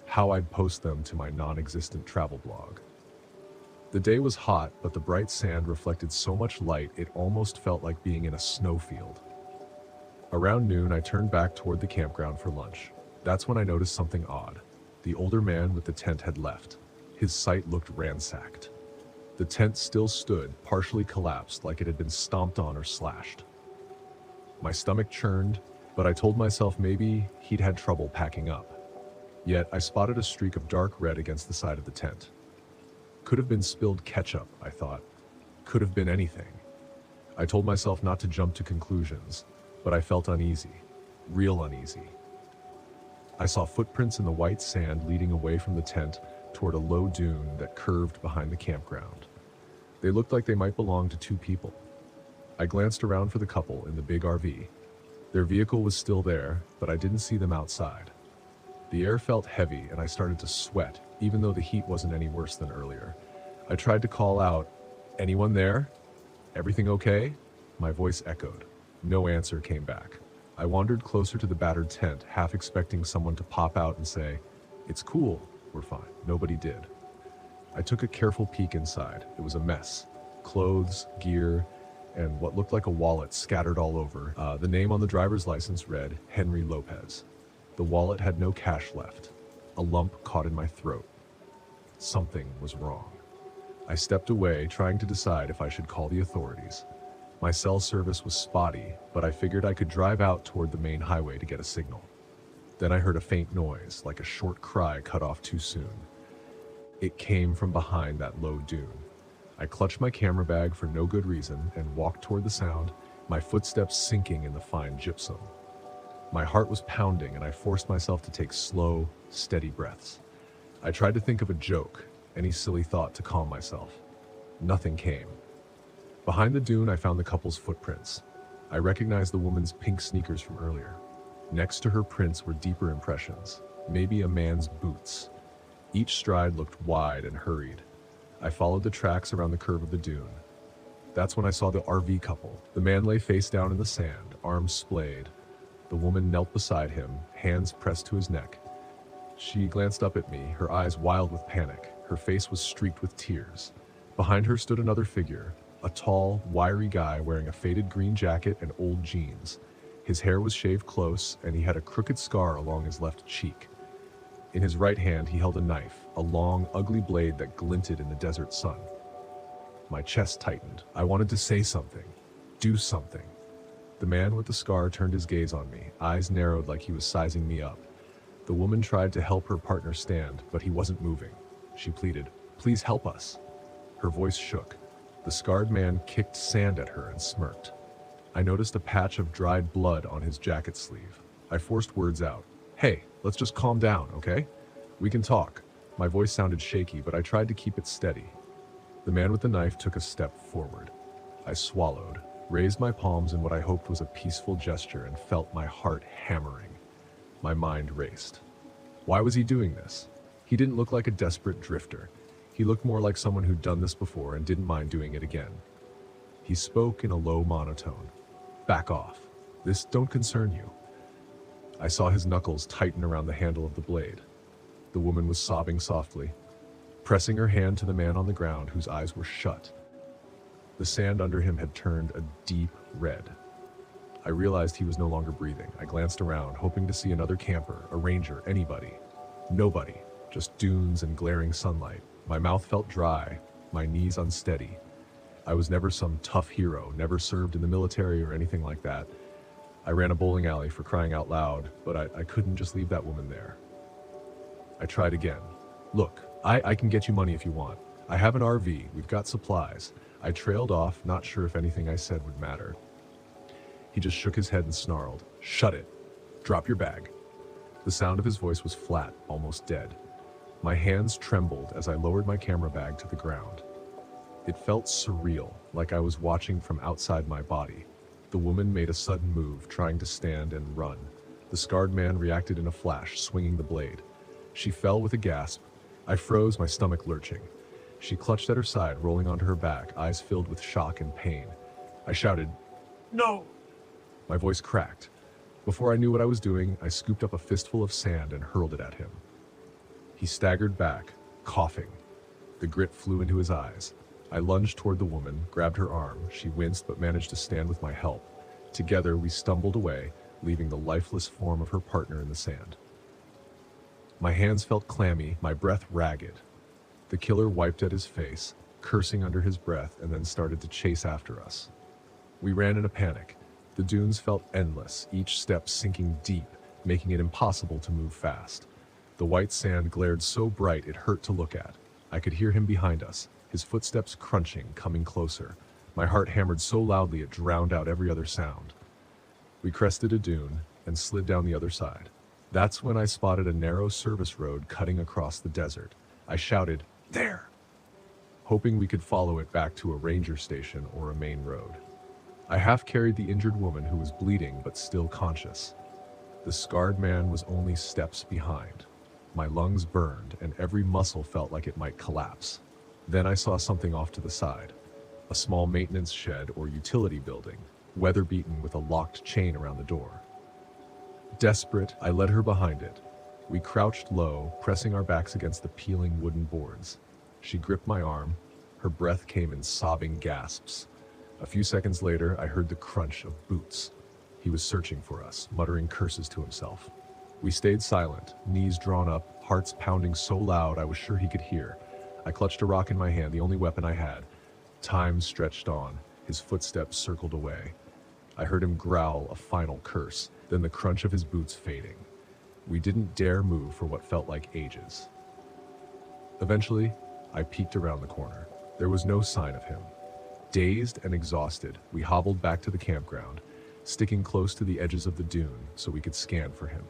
how I'd post them to my non-existent travel blog. The day was hot, but the bright sand reflected so much light it almost felt like being in a snowfield. Around noon, I turned back toward the campground for lunch. That's when I noticed something odd. The older man with the tent had left. His site looked ransacked. The tent still stood, partially collapsed, like it had been stomped on or slashed. My stomach churned, but I told myself maybe he'd had trouble packing up. Yet I spotted a streak of dark red against the side of the tent. Could have been spilled ketchup, I thought. Could have been anything. I told myself not to jump to conclusions, but I felt uneasy. Real uneasy. I saw footprints in the white sand leading away from the tent toward a low dune that curved behind the campground. They looked like they might belong to two people. I glanced around for the couple in the big RV. Their vehicle was still there, but I didn't see them outside. The air felt heavy and I started to sweat, even though the heat wasn't any worse than earlier. I tried to call out, "Anyone there? Everything okay?" My voice echoed. No answer came back. I wandered closer to the battered tent, half expecting someone to pop out and say, "It's cool, we're fine." Nobody did. I took a careful peek inside. It was a mess. Clothes, gear, and what looked like a wallet scattered all over. The name on the driver's license read Henry Lopez. The wallet had no cash left. A lump caught in my throat. Something was wrong. I stepped away, trying to decide if I should call the authorities. My cell service was spotty, but I figured I could drive out toward the main highway to get a signal. Then I heard a faint noise, like a short cry cut off too soon. It came from behind that low dune. I clutched my camera bag for no good reason and walked toward the sound, my footsteps sinking in the fine gypsum. My heart was pounding and I forced myself to take slow, steady breaths. I tried to think of a joke, any silly thought to calm myself. Nothing came. Behind the dune, I found the couple's footprints. I recognized the woman's pink sneakers from earlier. Next to her prints were deeper impressions, maybe a man's boots. Each stride looked wide and hurried. I followed the tracks around the curve of the dune. That's when I saw the RV couple. The man lay face down in the sand, arms splayed. The woman knelt beside him, hands pressed to his neck. She glanced up at me, her eyes wild with panic. Her face was streaked with tears. Behind her stood another figure, a tall, wiry guy wearing a faded green jacket and old jeans. His hair was shaved close, and he had a crooked scar along his left cheek. In his right hand, he held a knife, a long, ugly blade that glinted in the desert sun. My chest tightened. I wanted to say something, do something. The man with the scar turned his gaze on me, eyes narrowed like he was sizing me up. The woman tried to help her partner stand, but he wasn't moving. She pleaded, "Please help us." Her voice shook. The scarred man kicked sand at her and smirked. I noticed a patch of dried blood on his jacket sleeve. I forced words out. "Hey, let's just calm down, okay? We can talk." My voice sounded shaky, but I tried to keep it steady. The man with the knife took a step forward. I swallowed, raised my palms in what I hoped was a peaceful gesture, and felt my heart hammering. My mind raced. Why was he doing this? He didn't look like a desperate drifter. He looked more like someone who'd done this before and didn't mind doing it again. He spoke in a low monotone. "Back off. This don't concern you." I saw his knuckles tighten around the handle of the blade. The woman was sobbing softly, pressing her hand to the man on the ground whose eyes were shut. The sand under him had turned a deep red. I realized he was no longer breathing. I glanced around, hoping to see another camper, a ranger, anybody. Nobody, just dunes and glaring sunlight. My mouth felt dry, my knees unsteady. I was never some tough hero, never served in the military or anything like that. I ran a bowling alley, for crying out loud, but I couldn't just leave that woman there. I tried again. "Look, I can get you money if you want. I have an RV, we've got supplies." I trailed off, not sure if anything I said would matter. He just shook his head and snarled, "Shut it. Drop your bag." The sound of his voice was flat, almost dead. My hands trembled as I lowered my camera bag to the ground. It felt surreal, like I was watching from outside my body. The woman made a sudden move, trying to stand and run. The scarred man reacted in a flash, swinging the blade. She fell with a gasp. I froze, my stomach lurching. She clutched at her side, rolling onto her back, eyes filled with shock and pain. I shouted, "No!" My voice cracked. Before I knew what I was doing, I scooped up a fistful of sand and hurled it at him. He staggered back, coughing. The grit flew into his eyes. I lunged toward the woman, grabbed her arm. She winced but managed to stand with my help. Together, we stumbled away, leaving the lifeless form of her partner in the sand. My hands felt clammy, my breath ragged. The killer wiped at his face, cursing under his breath, and then started to chase after us. We ran in a panic. The dunes felt endless, each step sinking deep, making it impossible to move fast. The white sand glared so bright it hurt to look at. I could hear him behind us, his footsteps crunching, coming closer. My heart hammered so loudly it drowned out every other sound. We crested a dune and slid down the other side. That's when I spotted a narrow service road cutting across the desert. I shouted, "There!" hoping we could follow it back to a ranger station or a main road. I half carried the injured woman who was bleeding but still conscious. The scarred man was only steps behind. My lungs burned and every muscle felt like it might collapse. Then I saw something off to the side. A small maintenance shed or utility building, weather-beaten with a locked chain around the door. Desperate, I led her behind it. We crouched low, pressing our backs against the peeling wooden boards. She gripped my arm. Her breath came in sobbing gasps. A few seconds later, I heard the crunch of boots. He was searching for us, muttering curses to himself. We stayed silent, knees drawn up, hearts pounding so loud I was sure he could hear. I clutched a rock in my hand, the only weapon I had. Time stretched on. His footsteps circled away. I heard him growl a final curse, then the crunch of his boots fading. We didn't dare move for what felt like ages. Eventually, I peeked around the corner. There was no sign of him. Dazed and exhausted, we hobbled back to the campground, sticking close to the edges of the dune so we could scan for him.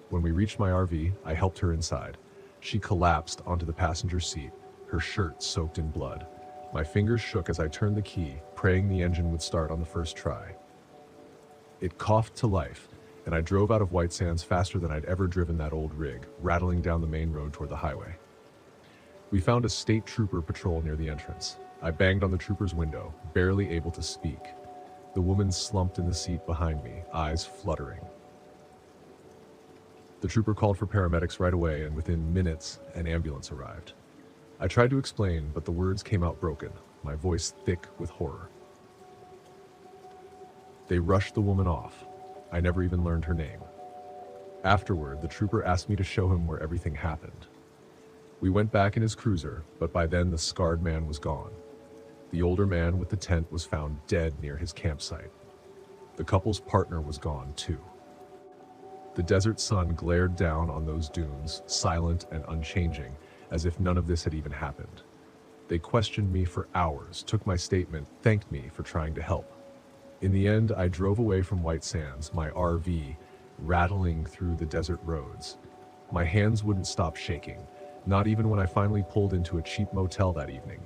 When we reached my RV, I helped her inside. She collapsed onto the passenger seat, her shirt soaked in blood. My fingers shook as I turned the key, praying the engine would start on the first try. It coughed to life, and I drove out of White Sands faster than I'd ever driven that old rig, rattling down the main road toward the highway. We found a state trooper patrol near the entrance. I banged on the trooper's window, barely able to speak. The woman slumped in the seat behind me, eyes fluttering. The trooper called for paramedics right away, and within minutes, an ambulance arrived. I tried to explain, but the words came out broken, my voice thick with horror. They rushed the woman off. I never even learned her name. Afterward, the trooper asked me to show him where everything happened. We went back in his cruiser, but by then the scarred man was gone. The older man with the tent was found dead near his campsite. The couple's partner was gone too. The desert sun glared down on those dunes, silent and unchanging, as if none of this had even happened. They questioned me for hours, took my statement, thanked me for trying to help. In the end, I drove away from White Sands, my RV, rattling through the desert roads. My hands wouldn't stop shaking, not even when I finally pulled into a cheap motel that evening.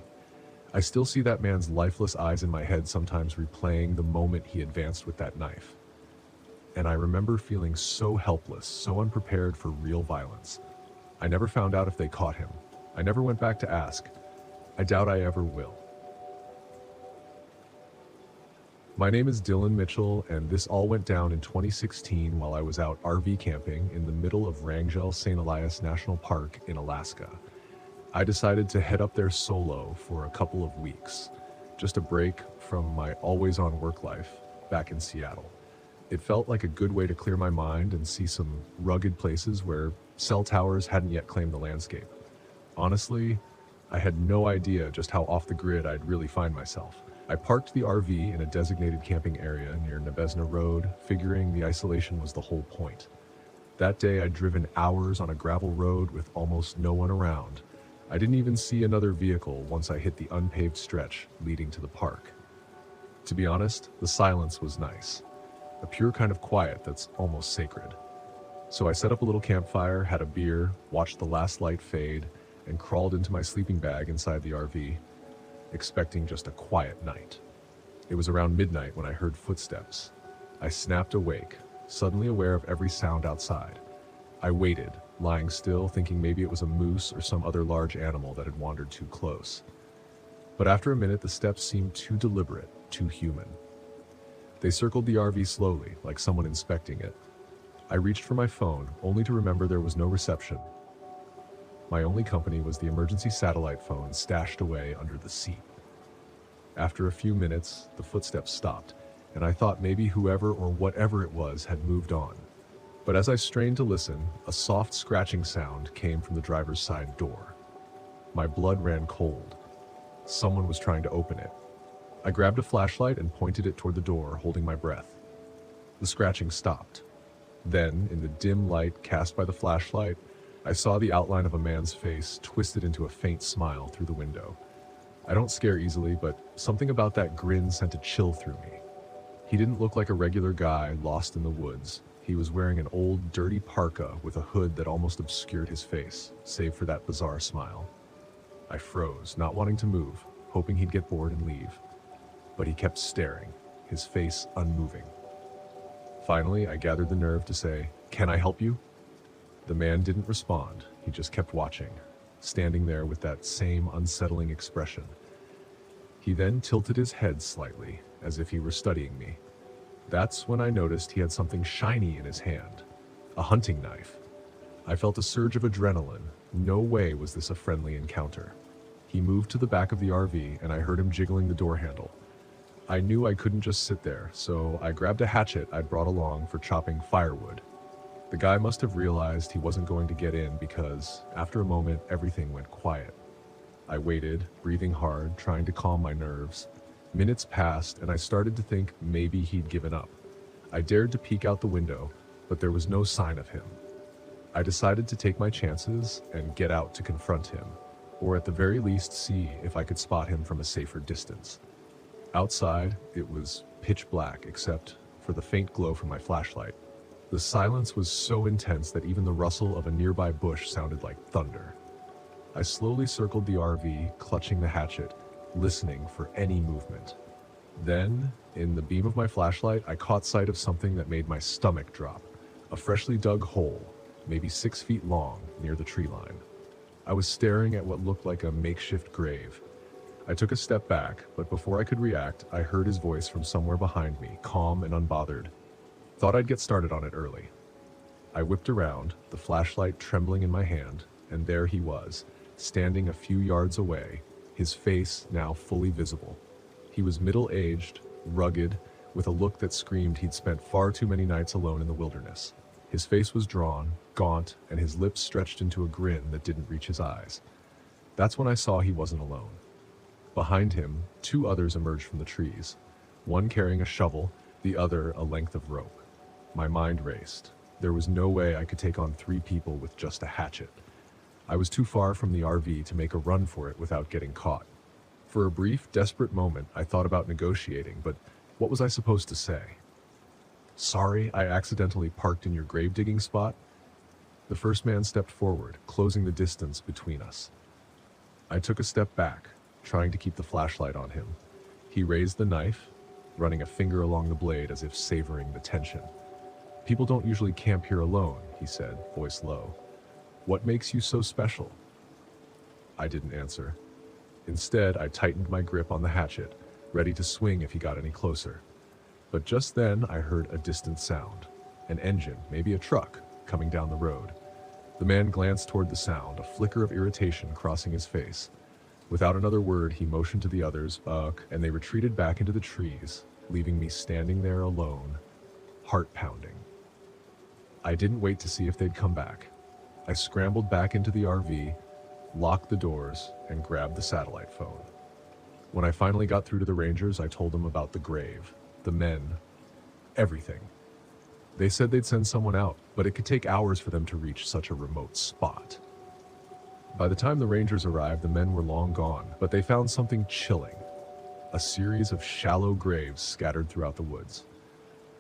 I still see that man's lifeless eyes in my head, sometimes replaying the moment he advanced with that knife. And I remember feeling so helpless, so unprepared for real violence. I never found out if they caught him. I never went back to ask. I doubt I ever will. My name is Dylan Mitchell, and this all went down in 2016 while I was out RV camping in the middle of Wrangell St. Elias National Park in Alaska. I decided to head up there solo for a couple of weeks, just a break from my always-on work life back in Seattle. It felt like a good way to clear my mind and see some rugged places where cell towers hadn't yet claimed the landscape. Honestly, I had no idea just how off the grid I'd really find myself. I parked the RV in a designated camping area near Nebezna Road, figuring the isolation was the whole point. That day I'd driven hours on a gravel road with almost no one around. I didn't even see another vehicle once I hit the unpaved stretch leading to the park. To be honest, the silence was nice. A pure kind of quiet that's almost sacred. So I set up a little campfire, had a beer, watched the last light fade, and crawled into my sleeping bag inside the RV, expecting just a quiet night. It was around midnight when I heard footsteps. I snapped awake, suddenly aware of every sound outside. I waited, lying still, thinking maybe it was a moose or some other large animal that had wandered too close. But after a minute, the steps seemed too deliberate, too human. They circled the RV slowly, like someone inspecting it. I reached for my phone, only to remember there was no reception. My only company was the emergency satellite phone stashed away under the seat. After a few minutes, the footsteps stopped, and I thought maybe whoever or whatever it was had moved on. But as I strained to listen, a soft scratching sound came from the driver's side door. My blood ran cold. Someone was trying to open it. I grabbed a flashlight and pointed it toward the door, holding my breath. The scratching stopped. Then, in the dim light cast by the flashlight, I saw the outline of a man's face twisted into a faint smile through the window. I don't scare easily, but something about that grin sent a chill through me. He didn't look like a regular guy lost in the woods. He was wearing an old, dirty parka with a hood that almost obscured his face, save for that bizarre smile. I froze, not wanting to move, hoping he'd get bored and leave. But he kept staring, his face unmoving. Finally, I gathered the nerve to say, "Can I help you?" The man didn't respond. He just kept watching, standing there with that same unsettling expression. He then tilted his head slightly, as if he were studying me. That's when I noticed he had something shiny in his hand, a hunting knife. I felt a surge of adrenaline. No way was this a friendly encounter. He moved to the back of the RV, and I heard him jiggling the door handle. I knew I couldn't just sit there, so I grabbed a hatchet I'd brought along for chopping firewood. The guy must have realized he wasn't going to get in because, after a moment, everything went quiet. I waited, breathing hard, trying to calm my nerves. Minutes passed, and I started to think maybe he'd given up. I dared to peek out the window, but there was no sign of him. I decided to take my chances and get out to confront him, or at the very least see if I could spot him from a safer distance. Outside, it was pitch black except for the faint glow from my flashlight. The silence was so intense that even the rustle of a nearby bush sounded like thunder. I slowly circled the RV, clutching the hatchet, listening for any movement. Then, in the beam of my flashlight, I caught sight of something that made my stomach drop. A freshly dug hole, maybe 6 feet long, near the tree line. I was staring at what looked like a makeshift grave. I took a step back, but before I could react, I heard his voice from somewhere behind me, calm and unbothered. Thought I'd get started on it early. I whipped around, the flashlight trembling in my hand, and there he was, standing a few yards away, his face now fully visible. He was middle-aged, rugged, with a look that screamed he'd spent far too many nights alone in the wilderness. His face was drawn, gaunt, and his lips stretched into a grin that didn't reach his eyes. That's when I saw he wasn't alone. Behind him, 2 others emerged from the trees, one carrying a shovel, the other a length of rope. My mind raced. There was no way I could take on 3 people with just a hatchet. I was too far from the RV to make a run for it without getting caught. For a brief, desperate moment, I thought about negotiating, but what was I supposed to say? "Sorry, I accidentally parked in your grave digging spot." The first man stepped forward, closing the distance between us. I took a step back, trying to keep the flashlight on him. He raised the knife, running a finger along the blade as if savoring the tension. "People don't usually camp here alone," he said, voice low. "What makes you so special?" I didn't answer. Instead, I tightened my grip on the hatchet, ready to swing if he got any closer. But just then, I heard a distant sound. An engine, maybe a truck, coming down the road. The man glanced toward the sound, a flicker of irritation crossing his face. Without another word, he motioned to the others, and they retreated back into the trees, leaving me standing there alone, heart pounding. I didn't wait to see if they'd come back. I scrambled back into the RV, locked the doors, and grabbed the satellite phone. When I finally got through to the Rangers, I told them about the grave, the men, everything. They said they'd send someone out, but it could take hours for them to reach such a remote spot. By the time the Rangers arrived, the men were long gone, but they found something chilling. A series of shallow graves scattered throughout the woods.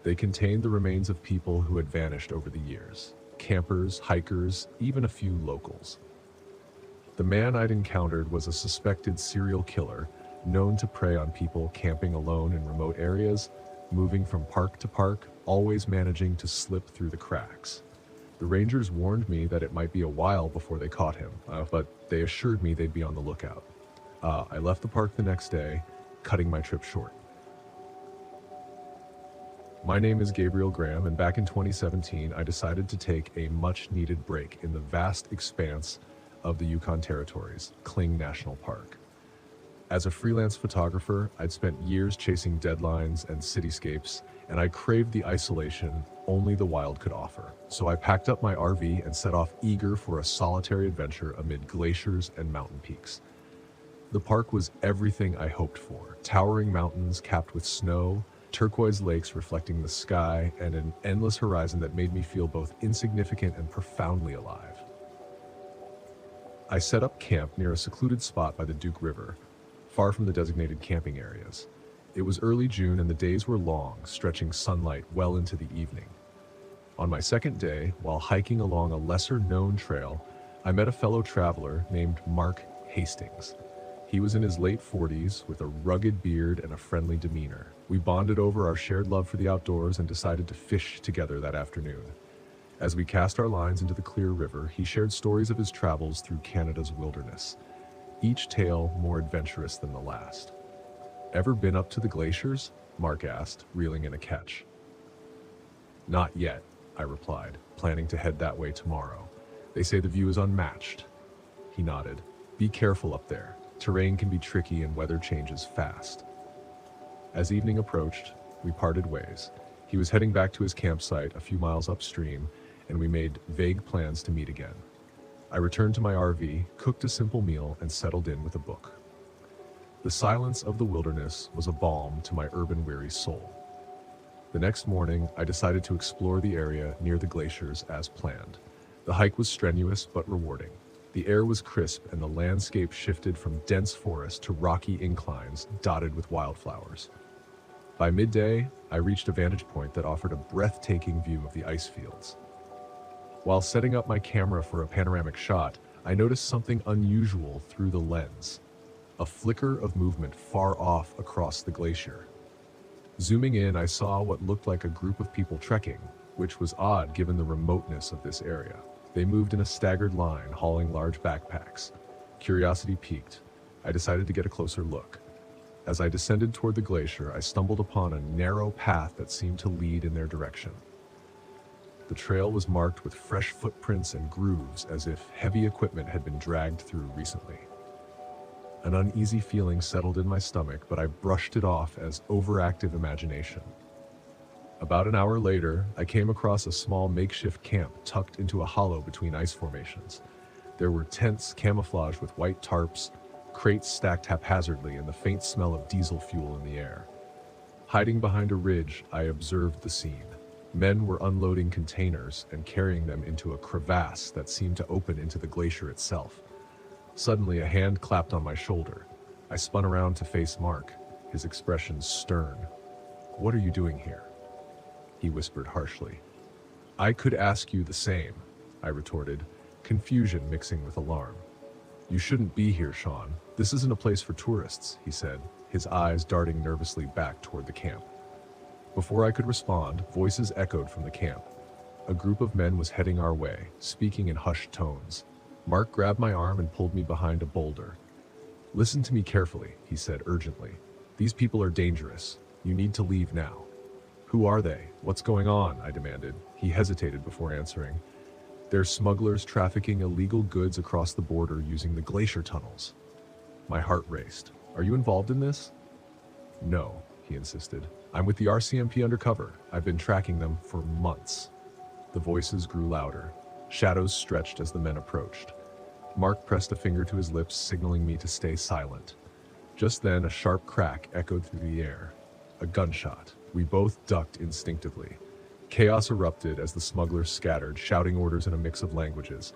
They contained the remains of people who had vanished over the years. Campers, hikers, even a few locals. The man I'd encountered was a suspected serial killer, known to prey on people camping alone in remote areas, moving from park to park, always managing to slip through the cracks. The Rangers warned me that it might be a while before they caught him, but they assured me they'd be on the lookout. I left the park the next day, cutting my trip short. My name is Gabriel Graham, and back in 2017, I decided to take a much-needed break in the vast expanse of the Yukon Territories, Kling National Park. As a freelance photographer, I'd spent years chasing deadlines and cityscapes, and I craved the isolation only the wild could offer. So I packed up my RV and set off eager for a solitary adventure amid glaciers and mountain peaks. The park was everything I hoped for: towering mountains capped with snow, turquoise lakes reflecting the sky, and an endless horizon that made me feel both insignificant and profoundly alive. I set up camp near a secluded spot by the Duke River, far from the designated camping areas. It was early June and the days were long, stretching sunlight well into the evening. On my second day, while hiking along a lesser-known trail, I met a fellow traveler named Mark Hastings. He was in his late 40s with a rugged beard and a friendly demeanor. We bonded over our shared love for the outdoors and decided to fish together that afternoon. As we cast our lines into the clear river, he shared stories of his travels through Canada's wilderness, each tale more adventurous than the last. "Ever been up to the glaciers?" Mark asked, reeling in a catch. "Not yet," I replied, planning to head that way tomorrow. "They say the view is unmatched." He nodded. "Be careful up there. Terrain can be tricky and weather changes fast." As evening approached, we parted ways. He was heading back to his campsite a few miles upstream, and we made vague plans to meet again. I returned to my RV, cooked a simple meal, and settled in with a book. The silence of the wilderness was a balm to my urban-weary soul. The next morning, I decided to explore the area near the glaciers as planned. The hike was strenuous but rewarding. The air was crisp and the landscape shifted from dense forest to rocky inclines dotted with wildflowers. By midday, I reached a vantage point that offered a breathtaking view of the ice fields. While setting up my camera for a panoramic shot, I noticed something unusual through the lens. A flicker of movement far off across the glacier. Zooming in, I saw what looked like a group of people trekking, which was odd given the remoteness of this area. They moved in a staggered line, hauling large backpacks. Curiosity piqued. I decided to get a closer look. As I descended toward the glacier, I stumbled upon a narrow path that seemed to lead in their direction. The trail was marked with fresh footprints and grooves, as if heavy equipment had been dragged through recently. An uneasy feeling settled in my stomach, but I brushed it off as overactive imagination. About an hour later, I came across a small makeshift camp tucked into a hollow between ice formations. There were tents camouflaged with white tarps, crates stacked haphazardly, and the faint smell of diesel fuel in the air. Hiding behind a ridge, I observed the scene. Men were unloading containers and carrying them into a crevasse that seemed to open into the glacier itself. Suddenly, a hand clapped on my shoulder. I spun around to face Mark, his expression stern. "What are you doing here?" he whispered harshly. "I could ask you the same," I retorted, confusion mixing with alarm. "You shouldn't be here, Sean. This isn't a place for tourists," he said, his eyes darting nervously back toward the camp. Before I could respond, voices echoed from the camp. A group of men was heading our way, speaking in hushed tones. Mark grabbed my arm and pulled me behind a boulder. "Listen to me carefully," he said urgently. "These people are dangerous. You need to leave now." "Who are they? What's going on?" I demanded. He hesitated before answering. "They're smugglers trafficking illegal goods across the border using the glacier tunnels." My heart raced. "Are you involved in this?" "No," he insisted. "I'm with the RCMP undercover. I've been tracking them for months." The voices grew louder. Shadows stretched as the men approached. Mark pressed a finger to his lips, signaling me to stay silent. Just then, a sharp crack echoed through the air. A gunshot. We both ducked instinctively. Chaos erupted as the smugglers scattered, shouting orders in a mix of languages.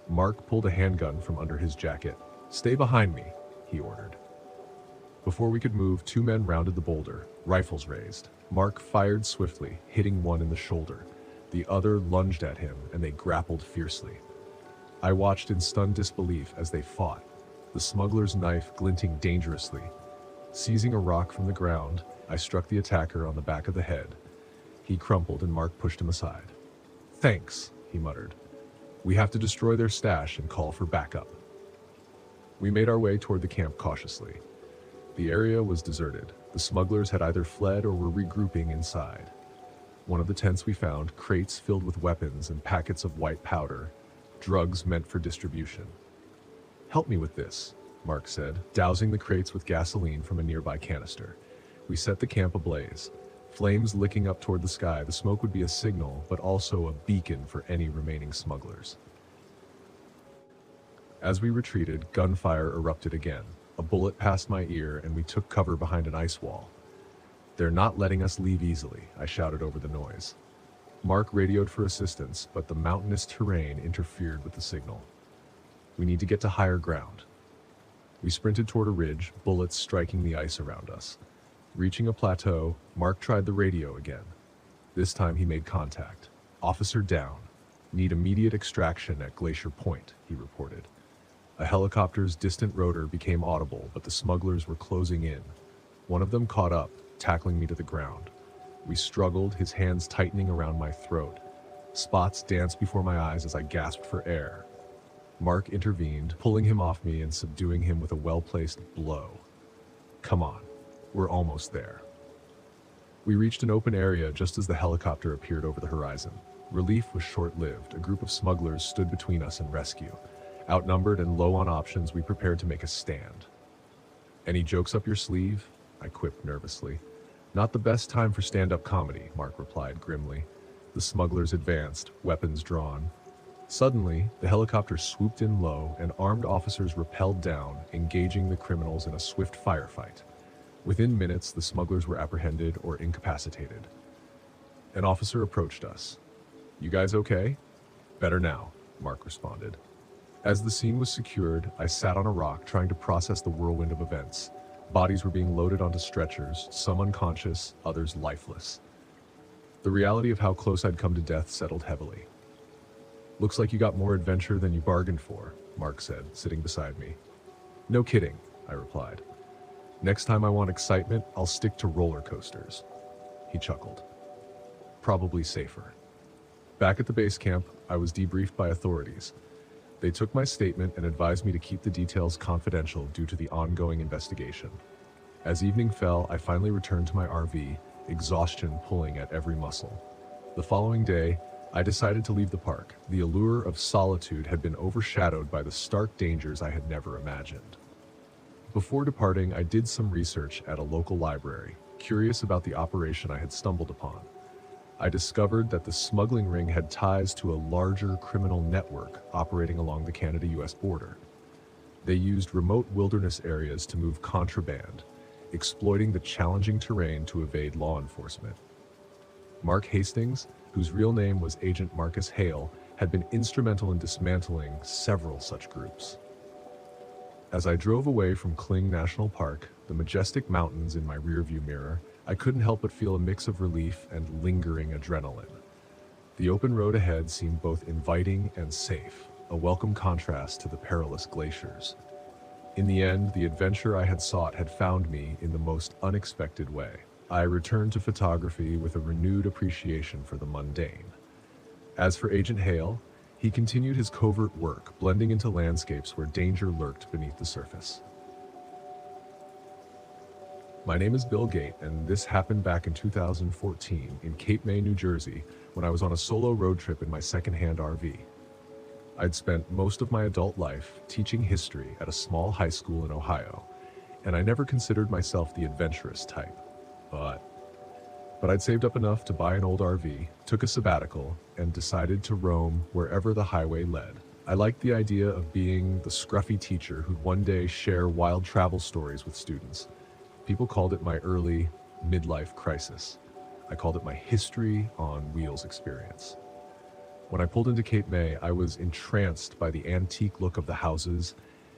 Mark pulled a handgun from under his jacket. "Stay behind me," he ordered. Before we could move, two men rounded the boulder, rifles raised. Mark fired swiftly, hitting one in the shoulder. The other lunged at him, and they grappled fiercely. I watched in stunned disbelief as they fought, the smuggler's knife glinting dangerously. Seizing a rock from the ground, I struck the attacker on the back of the head. He crumpled and Mark pushed him aside. "Thanks," he muttered. "We have to destroy their stash and call for backup." We made our way toward the camp cautiously. The area was deserted. The smugglers had either fled or were regrouping inside. One of the tents we found, crates filled with weapons and packets of white powder, drugs meant for distribution. "Help me with this," Mark said, dousing the crates with gasoline from a nearby canister. We set the camp ablaze. Flames licking up toward the sky, the smoke would be a signal, but also a beacon for any remaining smugglers. As we retreated, gunfire erupted again. A bullet passed my ear, and we took cover behind an ice wall. "They're not letting us leave easily," I shouted over the noise. Mark radioed for assistance, but the mountainous terrain interfered with the signal. "We need to get to higher ground." We sprinted toward a ridge, bullets striking the ice around us. Reaching a plateau, Mark tried the radio again. This time he made contact. "Officer down. Need immediate extraction at Glacier Point," he reported. A helicopter's distant rotor became audible, but the smugglers were closing in. One of them caught up, tackling me to the ground. We struggled, his hands tightening around my throat. Spots danced before my eyes as I gasped for air. Mark intervened, pulling him off me and subduing him with a well-placed blow. "Come on, we're almost there." We reached an open area just as the helicopter appeared over the horizon. Relief was short-lived. A group of smugglers stood between us and rescue. Outnumbered and low on options, we prepared to make a stand. "Any jokes up your sleeve?" I quipped nervously. "Not the best time for stand-up comedy," Mark replied grimly. The smugglers advanced, weapons drawn. Suddenly, the helicopter swooped in low, and armed officers rappelled down, engaging the criminals in a swift firefight. Within minutes, the smugglers were apprehended or incapacitated. An officer approached us. "You guys okay?" "Better now," Mark responded. As the scene was secured, I sat on a rock trying to process the whirlwind of events. Bodies were being loaded onto stretchers, some unconscious, others lifeless. The reality of how close I'd come to death settled heavily. "Looks like you got more adventure than you bargained for," Mark said, sitting beside me. "No kidding," I replied. "Next time I want excitement, I'll stick to roller coasters." He chuckled. "Probably safer." Back at the base camp, I was debriefed by authorities. They took my statement and advised me to keep the details confidential due to the ongoing investigation. As evening fell, I finally returned to my RV, exhaustion pulling at every muscle. The following day, I decided to leave the park. The allure of solitude had been overshadowed by the stark dangers I had never imagined. Before departing, I did some research at a local library, curious about the operation I had stumbled upon. I discovered that the smuggling ring had ties to a larger criminal network operating along the Canada-US border. They used remote wilderness areas to move contraband, exploiting the challenging terrain to evade law enforcement. Mark Hastings, whose real name was Agent Marcus Hale, had been instrumental in dismantling several such groups. As I drove away from Kling National Park, the majestic mountains in my rearview mirror, I couldn't help but feel a mix of relief and lingering adrenaline. The open road ahead seemed both inviting and safe, a welcome contrast to the perilous glaciers. In the end, the adventure I had sought had found me in the most unexpected way. I returned to photography with a renewed appreciation for the mundane. As for Agent Hale, he continued his covert work, blending into landscapes where danger lurked beneath the surface. My name is Bill Gate, and this happened back in 2014 in Cape May, New Jersey, when I was on a solo road trip in my second-hand RV. I'd spent most of my adult life teaching history at a small high school in Ohio, and I never considered myself the adventurous type. But I'd saved up enough to buy an old RV, took a sabbatical, and decided to roam wherever the highway led. I liked the idea of being the scruffy teacher who'd one day share wild travel stories with students. People called it my early midlife crisis. I called it my history on wheels experience. When I pulled into Cape May, I was entranced by the antique look of the houses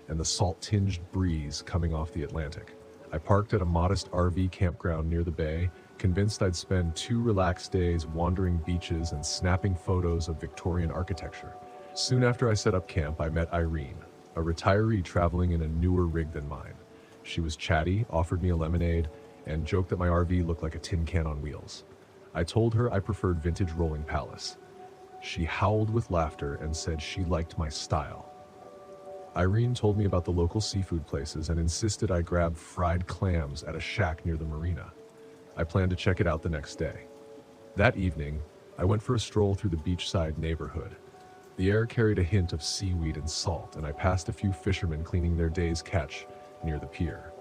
and the salt-tinged breeze coming off the Atlantic. I parked at a modest RV campground near the bay, convinced I'd spend 2 relaxed days wandering beaches and snapping photos of Victorian architecture. Soon after I set up camp, I met Irene, a retiree traveling in a newer rig than mine. She was chatty, offered me a lemonade, and joked that my RV looked like a tin can on wheels. I told her I preferred vintage rolling palace. She howled with laughter and said she liked my style. Irene told me about the local seafood places and insisted I grab fried clams at a shack near the marina. I planned to check it out the next day. That evening, I went for a stroll through the beachside neighborhood. The air carried a hint of seaweed and salt, and I passed a few fishermen cleaning their day's catch near the pier.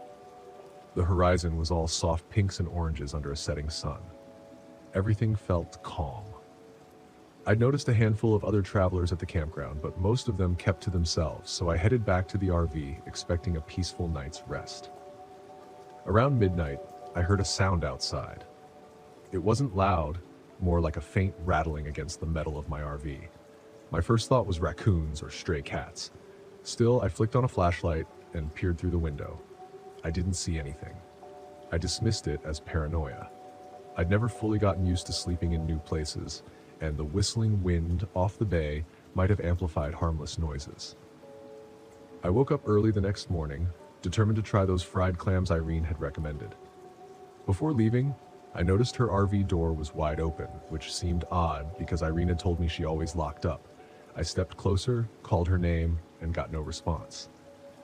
The horizon was all soft pinks and oranges under a setting sun. Everything felt calm. I'd noticed a handful of other travelers at the campground, but most of them kept to themselves, so I headed back to the RV, expecting a peaceful night's rest. Around midnight, I heard a sound outside. It wasn't loud, more like a faint rattling against the metal of my RV. My first thought was raccoons or stray cats. Still, I flicked on a flashlight and peered through the window. I didn't see anything. I dismissed it as paranoia. I'd never fully gotten used to sleeping in new places, and the whistling wind off the bay might have amplified harmless noises. I woke up early the next morning, determined to try those fried clams Irene had recommended. Before leaving, I noticed her RV door was wide open, which seemed odd because Irene had told me she always locked up. I stepped closer, called her name, and got no response.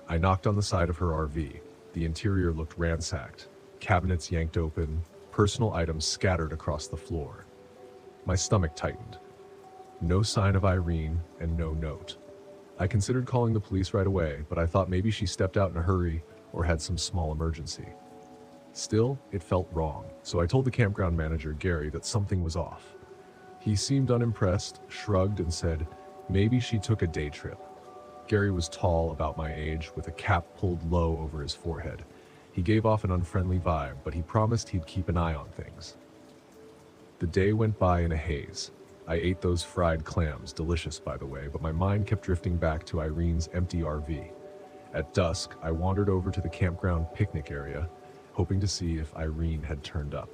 I knocked on the side of her RV. The interior looked ransacked, cabinets yanked open, personal items scattered across the floor. My stomach tightened. No sign of Irene and no note. I considered calling the police right away, but I thought maybe she stepped out in a hurry or had some small emergency. Still, it felt wrong, so I told the campground manager, Gary, that something was off. He seemed unimpressed, shrugged, and said, maybe she took a day trip. Gary was tall, about my age, with a cap pulled low over his forehead. He gave off an unfriendly vibe, but he promised he'd keep an eye on things. The day went by in a haze. I ate those fried clams, delicious by the way, but my mind kept drifting back to Irene's empty RV. At dusk, I wandered over to the campground picnic area, hoping to see if Irene had turned up.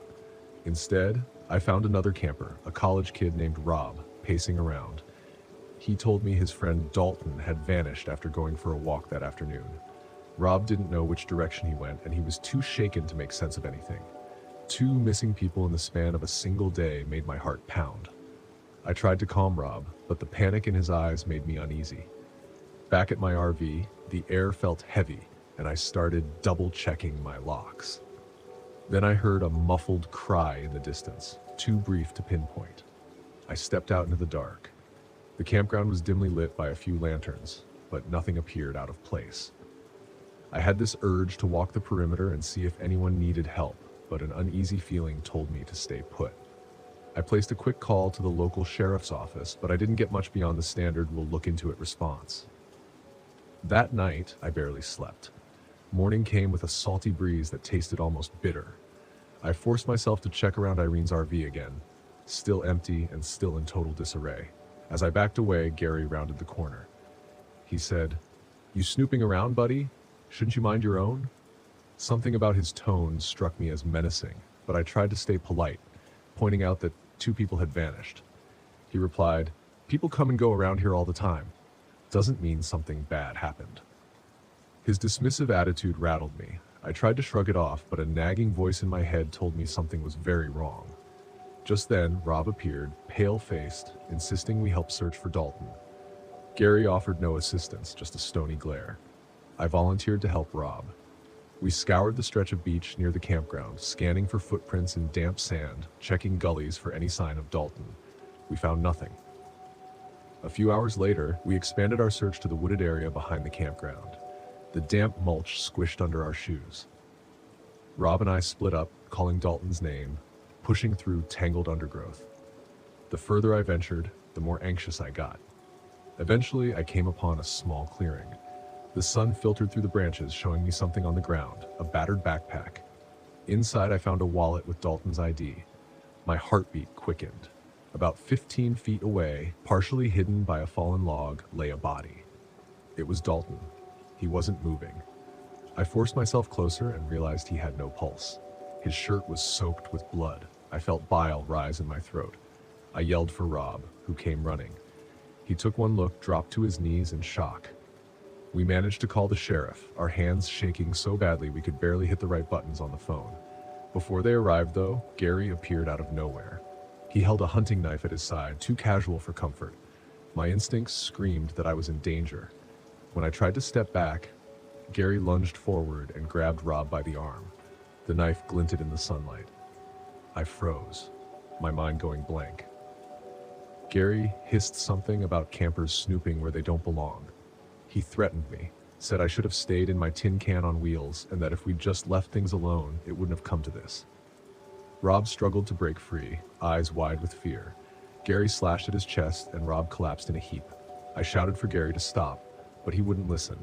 Instead, I found another camper, a college kid named Rob, pacing around. He told me his friend Dalton had vanished after going for a walk that afternoon. Rob didn't know which direction he went, and he was too shaken to make sense of anything. 2 missing people in the span of a single day made my heart pound. I tried to calm Rob, but the panic in his eyes made me uneasy. Back at my RV, the air felt heavy, and I started double-checking my locks. Then I heard a muffled cry in the distance, too brief to pinpoint. I stepped out into the dark. The campground was dimly lit by a few lanterns, but nothing appeared out of place. I had this urge to walk the perimeter and see if anyone needed help, but an uneasy feeling told me to stay put. I placed a quick call to the local sheriff's office, but I didn't get much beyond the standard "we'll look into it" response. That night, I barely slept. Morning came with a salty breeze that tasted almost bitter. I forced myself to check around Irene's RV again, still empty and still in total disarray. As I backed away, Gary rounded the corner. He said, "You snooping around, buddy? Shouldn't you mind your own?" Something about his tone struck me as menacing, but I tried to stay polite, pointing out that 2 people had vanished. He replied, "People come and go around here all the time. Doesn't mean something bad happened." His dismissive attitude rattled me. I tried to shrug it off, but a nagging voice in my head told me something was very wrong. Just then, Rob appeared, pale-faced, insisting we help search for Dalton. Gary offered no assistance, just a stony glare. I volunteered to help Rob. We scoured the stretch of beach near the campground, scanning for footprints in damp sand, checking gullies for any sign of Dalton. We found nothing. A few hours later, we expanded our search to the wooded area behind the campground. The damp mulch squished under our shoes. Rob and I split up, calling Dalton's name, pushing through tangled undergrowth. The further I ventured, the more anxious I got. Eventually, I came upon a small clearing. The sun filtered through the branches, showing me something on the ground, a battered backpack. Inside, I found a wallet with Dalton's ID. My heartbeat quickened. About 15 feet away, partially hidden by a fallen log, lay a body. It was Dalton. He wasn't moving. I forced myself closer and realized he had no pulse. His shirt was soaked with blood. I felt bile rise in my throat. I yelled for Rob, who came running. He took one look, dropped to his knees in shock. We managed to call the sheriff, our hands shaking so badly we could barely hit the right buttons on the phone. Before they arrived, though, Gary appeared out of nowhere. He held a hunting knife at his side, too casual for comfort. My instincts screamed that I was in danger. When I tried to step back, Gary lunged forward and grabbed Rob by the arm. The knife glinted in the sunlight. I froze, my mind going blank. Gary hissed something about campers snooping where they don't belong. He threatened me, said I should have stayed in my tin can on wheels, and that if we'd just left things alone, it wouldn't have come to this. Rob struggled to break free, eyes wide with fear. Gary slashed at his chest, and Rob collapsed in a heap. I shouted for Gary to stop, but he wouldn't listen.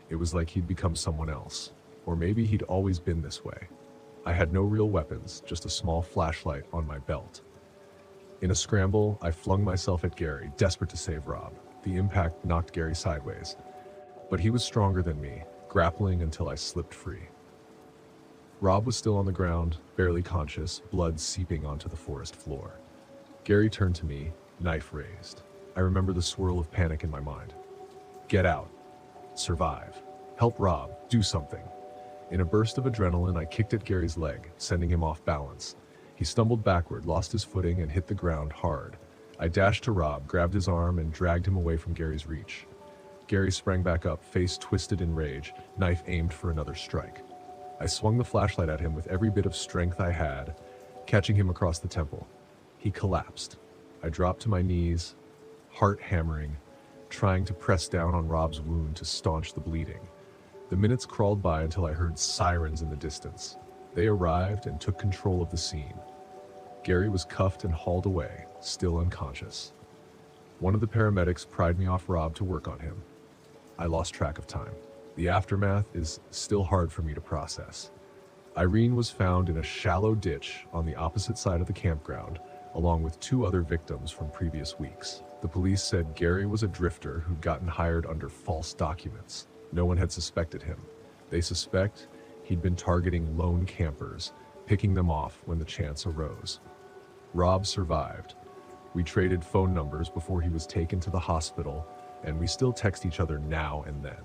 It was like he'd become someone else, or maybe he'd always been this way. I had no real weapons, just a small flashlight on my belt. In a scramble, I flung myself at Gary, desperate to save Rob. The impact knocked Gary sideways, but he was stronger than me, grappling until I slipped free. Rob was still on the ground, barely conscious, blood seeping onto the forest floor. Gary turned to me, knife raised. I remember the swirl of panic in my mind. Get out. Survive. Help Rob. Do something. In a burst of adrenaline, I kicked at Gary's leg, sending him off balance. He stumbled backward, lost his footing, and hit the ground hard. I dashed to Rob, grabbed his arm, and dragged him away from Gary's reach. Gary sprang back up, face twisted in rage, knife aimed for another strike. I swung the flashlight at him with every bit of strength I had, catching him across the temple. He collapsed. I dropped to my knees, heart hammering, trying to press down on Rob's wound to staunch the bleeding. The minutes crawled by until I heard sirens in the distance. They arrived and took control of the scene. Gary was cuffed and hauled away, still unconscious. One of the paramedics pried me off Rob to work on him. I lost track of time. The aftermath is still hard for me to process. Irene was found in a shallow ditch on the opposite side of the campground, along with 2 other victims from previous weeks. The police said Gary was a drifter who'd gotten hired under false documents. No one had suspected him. They suspect he'd been targeting lone campers, picking them off when the chance arose. Rob survived. We traded phone numbers before he was taken to the hospital, and we still text each other now and then.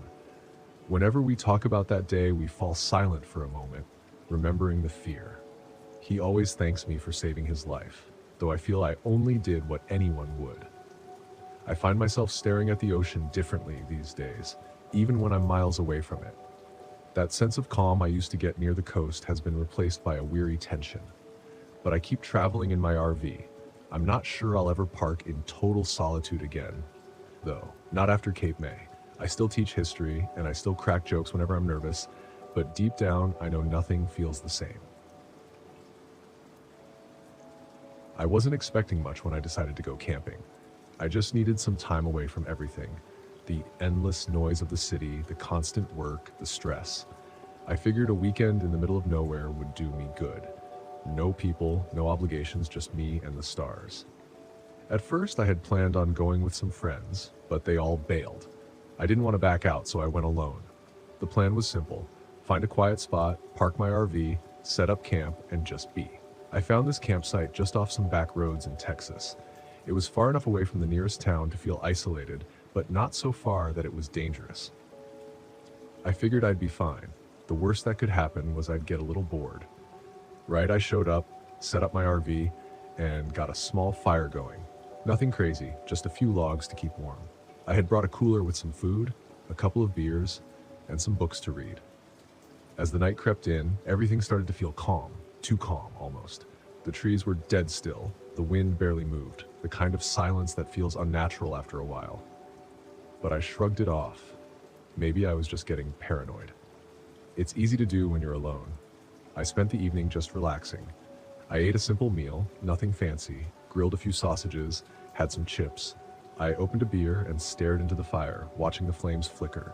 Whenever we talk about that day, we fall silent for a moment, remembering the fear. He always thanks me for saving his life, though I feel I only did what anyone would. I find myself staring at the ocean differently these days, even when I'm miles away from it. That sense of calm I used to get near the coast has been replaced by a weary tension. But I keep traveling in my RV. I'm not sure I'll ever park in total solitude again, though, not after Cape May. I still teach history, and I still crack jokes whenever I'm nervous, but deep down, I know nothing feels the same. I wasn't expecting much when I decided to go camping. I just needed some time away from everything. The endless noise of the city, the constant work, the stress. I figured a weekend in the middle of nowhere would do me good. No people, no obligations, just me and the stars. At first, I had planned on going with some friends, but they all bailed. I didn't want to back out, so I went alone. The plan was simple: find a quiet spot, park my RV, set up camp, and just be. I found this campsite just off some back roads in Texas. It was far enough away from the nearest town to feel isolated, but not so far that it was dangerous. I figured I'd be fine. The worst that could happen was I'd get a little bored. Right, I showed up, set up my RV, and got a small fire going. Nothing crazy, just a few logs to keep warm. I had brought a cooler with some food, a couple of beers, and some books to read. As the night crept in, everything started to feel calm, too calm almost. The trees were dead still, the wind barely moved, the kind of silence that feels unnatural after a while. But I shrugged it off. Maybe I was just getting paranoid. It's easy to do when you're alone. I spent the evening just relaxing. I ate a simple meal, nothing fancy, grilled a few sausages, had some chips. I opened a beer and stared into the fire, watching the flames flicker.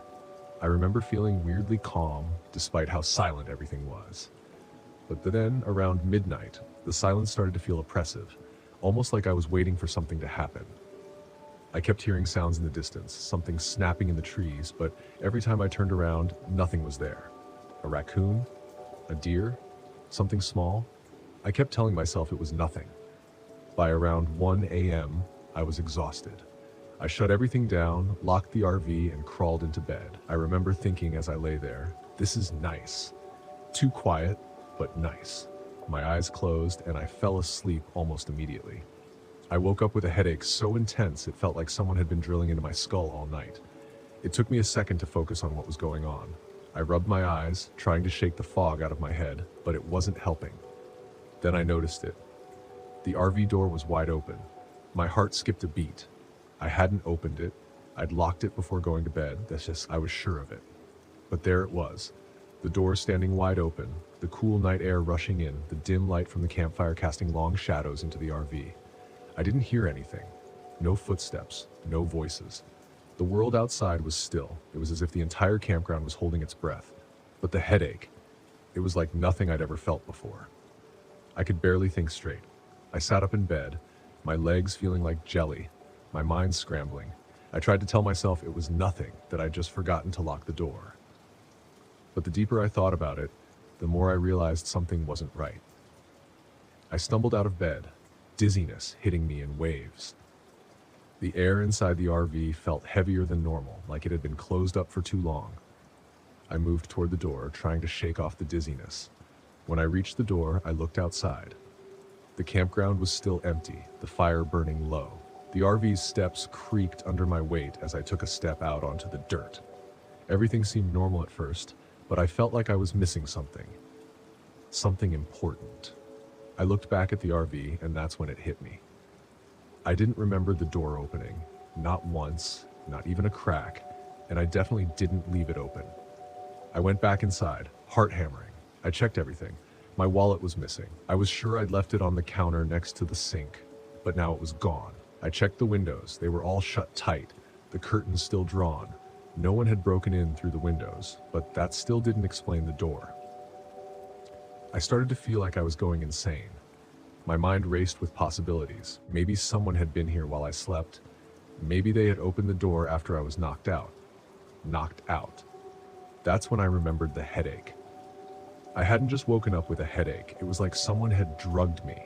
I remember feeling weirdly calm, despite how silent everything was. But then, around midnight, the silence started to feel oppressive, almost like I was waiting for something to happen. I kept hearing sounds in the distance, something snapping in the trees, but every time I turned around, nothing was there. A raccoon? A deer? Something small? I kept telling myself it was nothing. By around 1 a.m., I was exhausted. I shut everything down, locked the RV, and crawled into bed. I remember thinking as I lay there, this is nice. Too quiet, but nice. My eyes closed, and I fell asleep almost immediately. I woke up with a headache so intense it felt like someone had been drilling into my skull all night. It took me a second to focus on what was going on. I rubbed my eyes, trying to shake the fog out of my head, but it wasn't helping. Then I noticed it. The RV door was wide open. My heart skipped a beat. I hadn't opened it. I'd locked it before going to bed. I was sure of it. But there it was. The door standing wide open, the cool night air rushing in, the dim light from the campfire casting long shadows into the RV. I didn't hear anything. No footsteps, no voices. The world outside was still. It was as if the entire campground was holding its breath. But the headache, It was like nothing I'd ever felt before. I could barely think straight. I sat up in bed, my legs feeling like jelly, my mind scrambling. I tried to tell myself it was nothing, that I'd just forgotten to lock the door. But the deeper I thought about it, the more I realized something wasn't right. I stumbled out of bed, dizziness hitting me in waves. The air inside the RV felt heavier than normal, like it had been closed up for too long. I moved toward the door, trying to shake off the dizziness. When I reached the door, I looked outside. The campground was still empty, the fire burning low. The RV's steps creaked under my weight as I took a step out onto the dirt. Everything seemed normal at first, but I felt like I was missing something. Something important. I looked back at the RV, and that's when it hit me. I didn't remember the door opening, not once, not even a crack, and I definitely didn't leave it open. I went back inside, heart hammering. I checked everything. My wallet was missing. I was sure I'd left it on the counter next to the sink, but now it was gone. I checked the windows. They were all shut tight, the curtains still drawn. No one had broken in through the windows, but that still didn't explain the door. I started to feel like I was going insane. My mind raced with possibilities. Maybe someone had been here while I slept. Maybe they had opened the door after I was knocked out. Knocked out. That's when I remembered the headache. I hadn't just woken up with a headache. It was like someone had drugged me.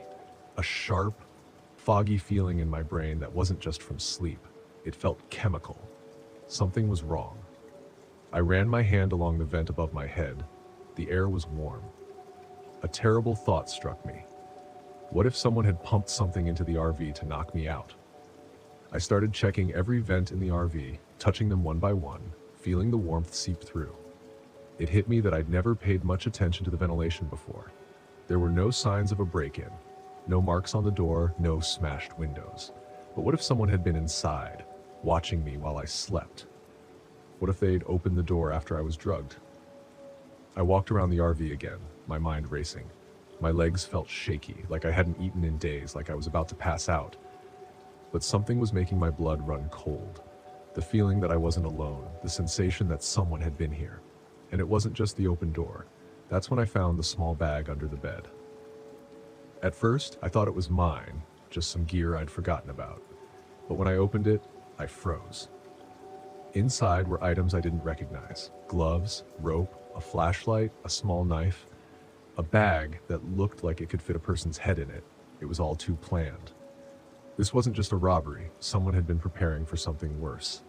A sharp, foggy feeling in my brain that wasn't just from sleep. It felt chemical. Something was wrong. I ran my hand along the vent above my head. The air was warm. A terrible thought struck me. What if someone had pumped something into the RV to knock me out? I started checking every vent in the RV, touching them one by one, feeling the warmth seep through. It hit me that I'd never paid much attention to the ventilation before. There were no signs of a break-in, no marks on the door, no smashed windows. But what if someone had been inside, watching me while I slept? What if they'd opened the door after I was drugged? I walked around the RV again, my mind racing. My legs felt shaky, like I hadn't eaten in days, like I was about to pass out. But something was making my blood run cold. The feeling that I wasn't alone, the sensation that someone had been here. And it wasn't just the open door. That's when I found the small bag under the bed. At first, I thought it was mine, just some gear I'd forgotten about. But when I opened it, I froze. Inside were items I didn't recognize. Gloves, rope, a flashlight, a small knife. A bag that looked like it could fit a person's head in it. It was all too planned. This wasn't just a robbery. Someone had been preparing for something worse.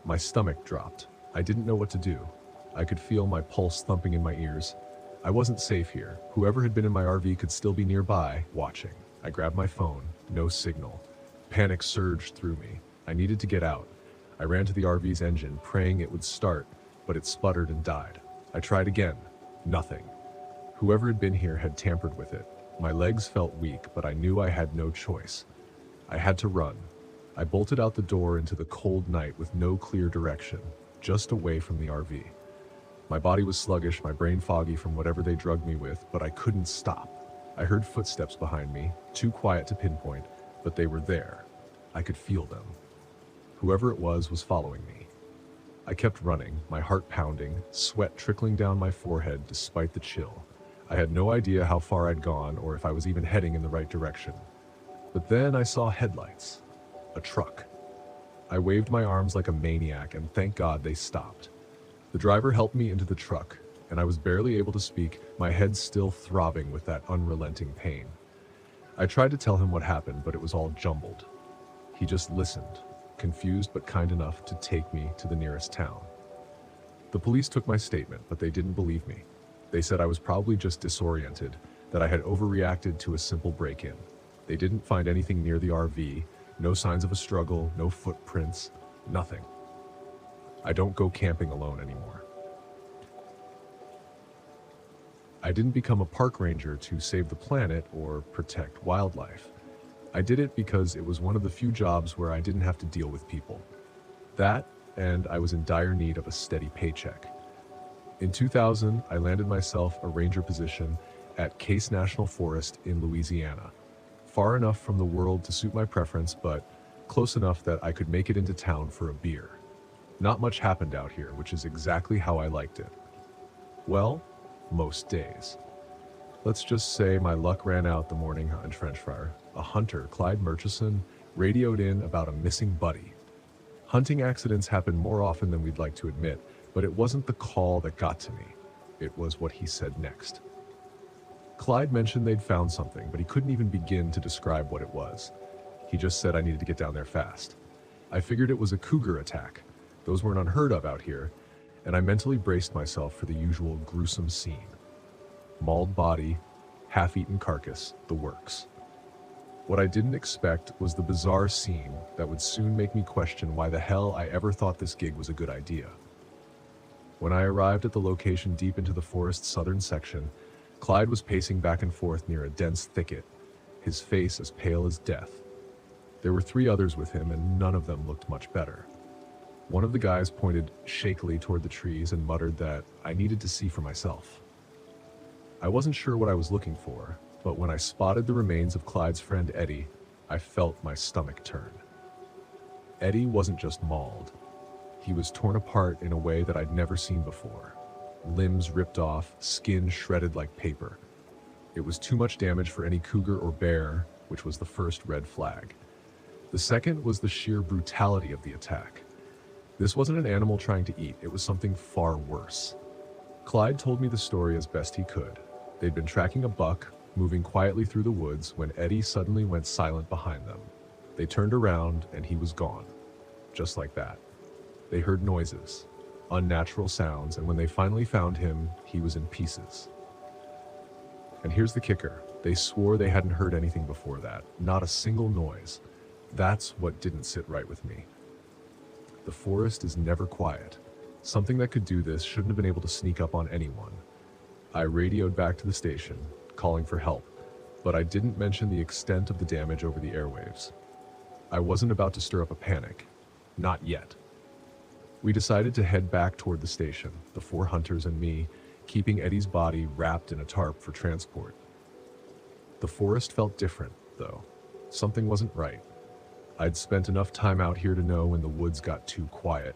My stomach dropped. I didn't know what to do. I could feel my pulse thumping in my ears. I wasn't safe here. Whoever had been in my RV could still be nearby, watching. I grabbed my phone. No signal. Panic surged through me. I needed to get out. I ran to the RV's engine, praying it would start, but it sputtered and died. I tried again. Nothing. Whoever had been here had tampered with it. My legs felt weak, but I knew I had no choice. I had to run. I bolted out the door into the cold night with no clear direction, just away from the RV. My body was sluggish, my brain foggy from whatever they drugged me with, but I couldn't stop. I heard footsteps behind me, too quiet to pinpoint, but they were there. I could feel them. Whoever it was following me. I kept running, my heart pounding, sweat trickling down my forehead despite the chill. I had no idea how far I'd gone or if I was even heading in the right direction. But then I saw headlights. A truck. I waved my arms like a maniac, and thank God they stopped. The driver helped me into the truck, and I was barely able to speak, my head still throbbing with that unrelenting pain. I tried to tell him what happened, but it was all jumbled. He just listened, confused but kind enough to take me to the nearest town. The police took my statement, but they didn't believe me. They said I was probably just disoriented, that I had overreacted to a simple break-in. They didn't find anything near the RV, no signs of a struggle, no footprints, nothing. I don't go camping alone anymore. I didn't become a park ranger to save the planet or protect wildlife. I did it because it was one of the few jobs where I didn't have to deal with people. That, and I was in dire need of a steady paycheck. In 2000, I landed myself a ranger position at Case National Forest in Louisiana. Far enough from the world to suit my preference, but close enough that I could make it into town for a beer. Not much happened out here, which is exactly how I liked it. Well, most days. Let's just say my luck ran out the morning in Trenchfire. A hunter, Clyde Murchison, radioed in about a missing buddy. Hunting accidents happen more often than we'd like to admit, but it wasn't the call that got to me. It was what he said next. Clyde mentioned they'd found something, but he couldn't even begin to describe what it was. He just said I needed to get down there fast. I figured it was a cougar attack. Those weren't unheard of out here, and I mentally braced myself for the usual gruesome scene. Mauled body, half-eaten carcass, the works. What I didn't expect was the bizarre scene that would soon make me question why the hell I ever thought this gig was a good idea. When I arrived at the location deep into the forest's southern section, Clyde was pacing back and forth near a dense thicket, his face as pale as death. There were 3 others with him, and none of them looked much better. One of the guys pointed shakily toward the trees and muttered that I needed to see for myself. I wasn't sure what I was looking for, but when I spotted the remains of Clyde's friend Eddie, I felt my stomach turn. Eddie wasn't just mauled. He was torn apart in a way that I'd never seen before. Limbs ripped off, skin shredded like paper. It was too much damage for any cougar or bear, which was the first red flag. The second was the sheer brutality of the attack. This wasn't an animal trying to eat, it was something far worse. Clyde told me the story as best he could. They'd been tracking a buck, moving quietly through the woods, when Eddie suddenly went silent behind them. They turned around and he was gone. Just like that. They heard noises, unnatural sounds, and when they finally found him, he was in pieces. And here's the kicker. They swore they hadn't heard anything before that. Not a single noise. That's what didn't sit right with me. The forest is never quiet. Something that could do this shouldn't have been able to sneak up on anyone. I radioed back to the station, calling for help, but I didn't mention the extent of the damage over the airwaves. I wasn't about to stir up a panic. Not yet. We decided to head back toward the station, the 4 hunters and me, keeping Eddie's body wrapped in a tarp for transport. The forest felt different, though. Something wasn't right. I'd spent enough time out here to know when the woods got too quiet,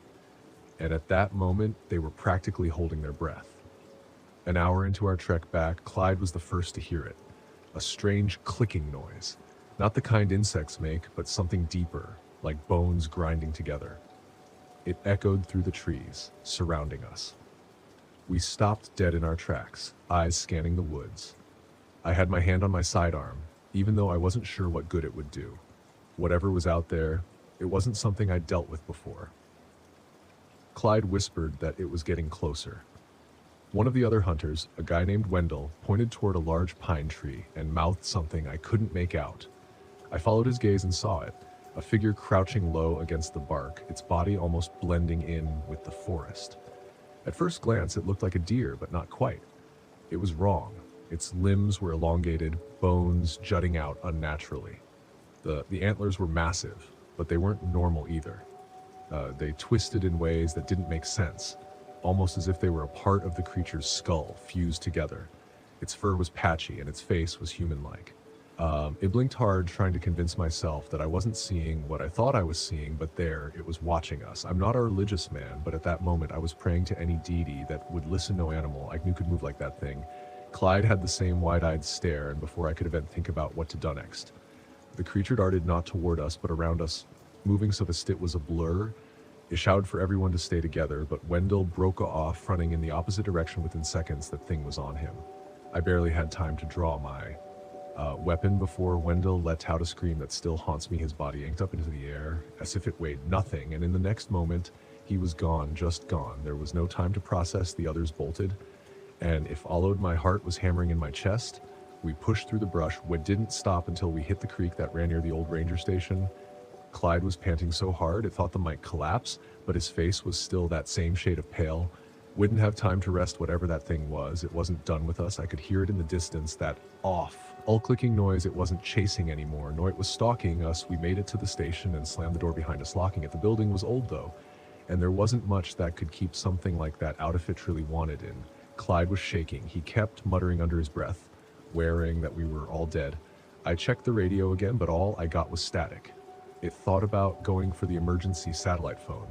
and at that moment, they were practically holding their breath. An hour into our trek back, Clyde was the first to hear it. A strange clicking noise. Not the kind insects make, but something deeper, like bones grinding together. It echoed through the trees, surrounding us. We stopped dead in our tracks, eyes scanning the woods. I had my hand on my sidearm, even though I wasn't sure what good it would do. Whatever was out there, it wasn't something I'd dealt with before. Clyde whispered that it was getting closer. One of the other hunters, a guy named Wendell, pointed toward a large pine tree and mouthed something I couldn't make out. I followed his gaze and saw it, a figure crouching low against the bark, its body almost blending in with the forest. At first glance, it looked like a deer, but not quite. It was wrong. Its limbs were elongated, bones jutting out unnaturally. The antlers were massive, but they weren't normal either. They twisted in ways that didn't make sense, almost as if they were a part of the creature's skull fused together. Its fur was patchy and its face was human-like. It blinked hard, trying to convince myself that I wasn't seeing what I thought I was seeing, but there, it was watching us. I'm not a religious man, but at that moment I was praying to any deity that would listen no animal I knew could move like that thing. Clyde had the same wide-eyed stare, and before I could even think about what to do next. The creature darted not toward us, but around us, moving so the stit was a blur. It shouted for everyone to stay together, but Wendell broke off, running in the opposite direction within seconds. That thing was on him. I barely had time to draw my weapon before Wendell let out a scream that still haunts me. His body yanked up into the air, as if it weighed nothing, and in the next moment, he was gone, just gone. There was no time to process. The others bolted, and if followed, my heart was hammering in my chest. We pushed through the brush. We didn't stop until we hit the creek that ran near the old ranger station. Clyde was panting so hard it thought the mic collapse, but his face was still that same shade of pale. Wouldn't have time to rest whatever that thing was. It wasn't done with us. I could hear it in the distance, that clicking noise. It wasn't chasing anymore, nor it was stalking us. We made it to the station and slammed the door behind us, locking it. The building was old though, and there wasn't much that could keep something like that out if it really wanted in. Clyde was shaking. He kept muttering under his breath, swearing that we were all dead. I checked the radio again, but all I got was static. It thought about going for the emergency satellite phone.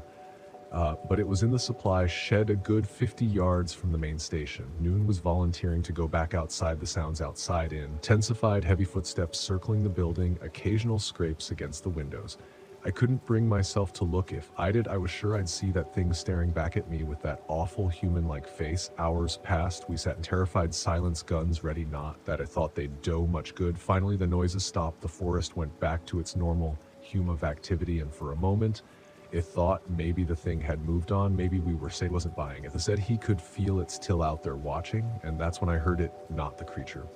but it was in the supply shed a good 50 yards from the main station. Noon was volunteering to go back outside, the sounds outside intensified, heavy footsteps circling the building, occasional scrapes against the windows. I couldn't bring myself to look. If I did, I was sure I'd see that thing staring back at me with that awful human-like face. Hours passed. We sat in terrified silence, guns ready, not that I thought they'd do much good. Finally, the noises stopped. The forest went back to its normal hum of activity, and for a moment, it thought maybe the thing had moved on, maybe we were safe. Wasn't buying it. It said he could feel it still out there watching, and that's when I heard it, not the creature.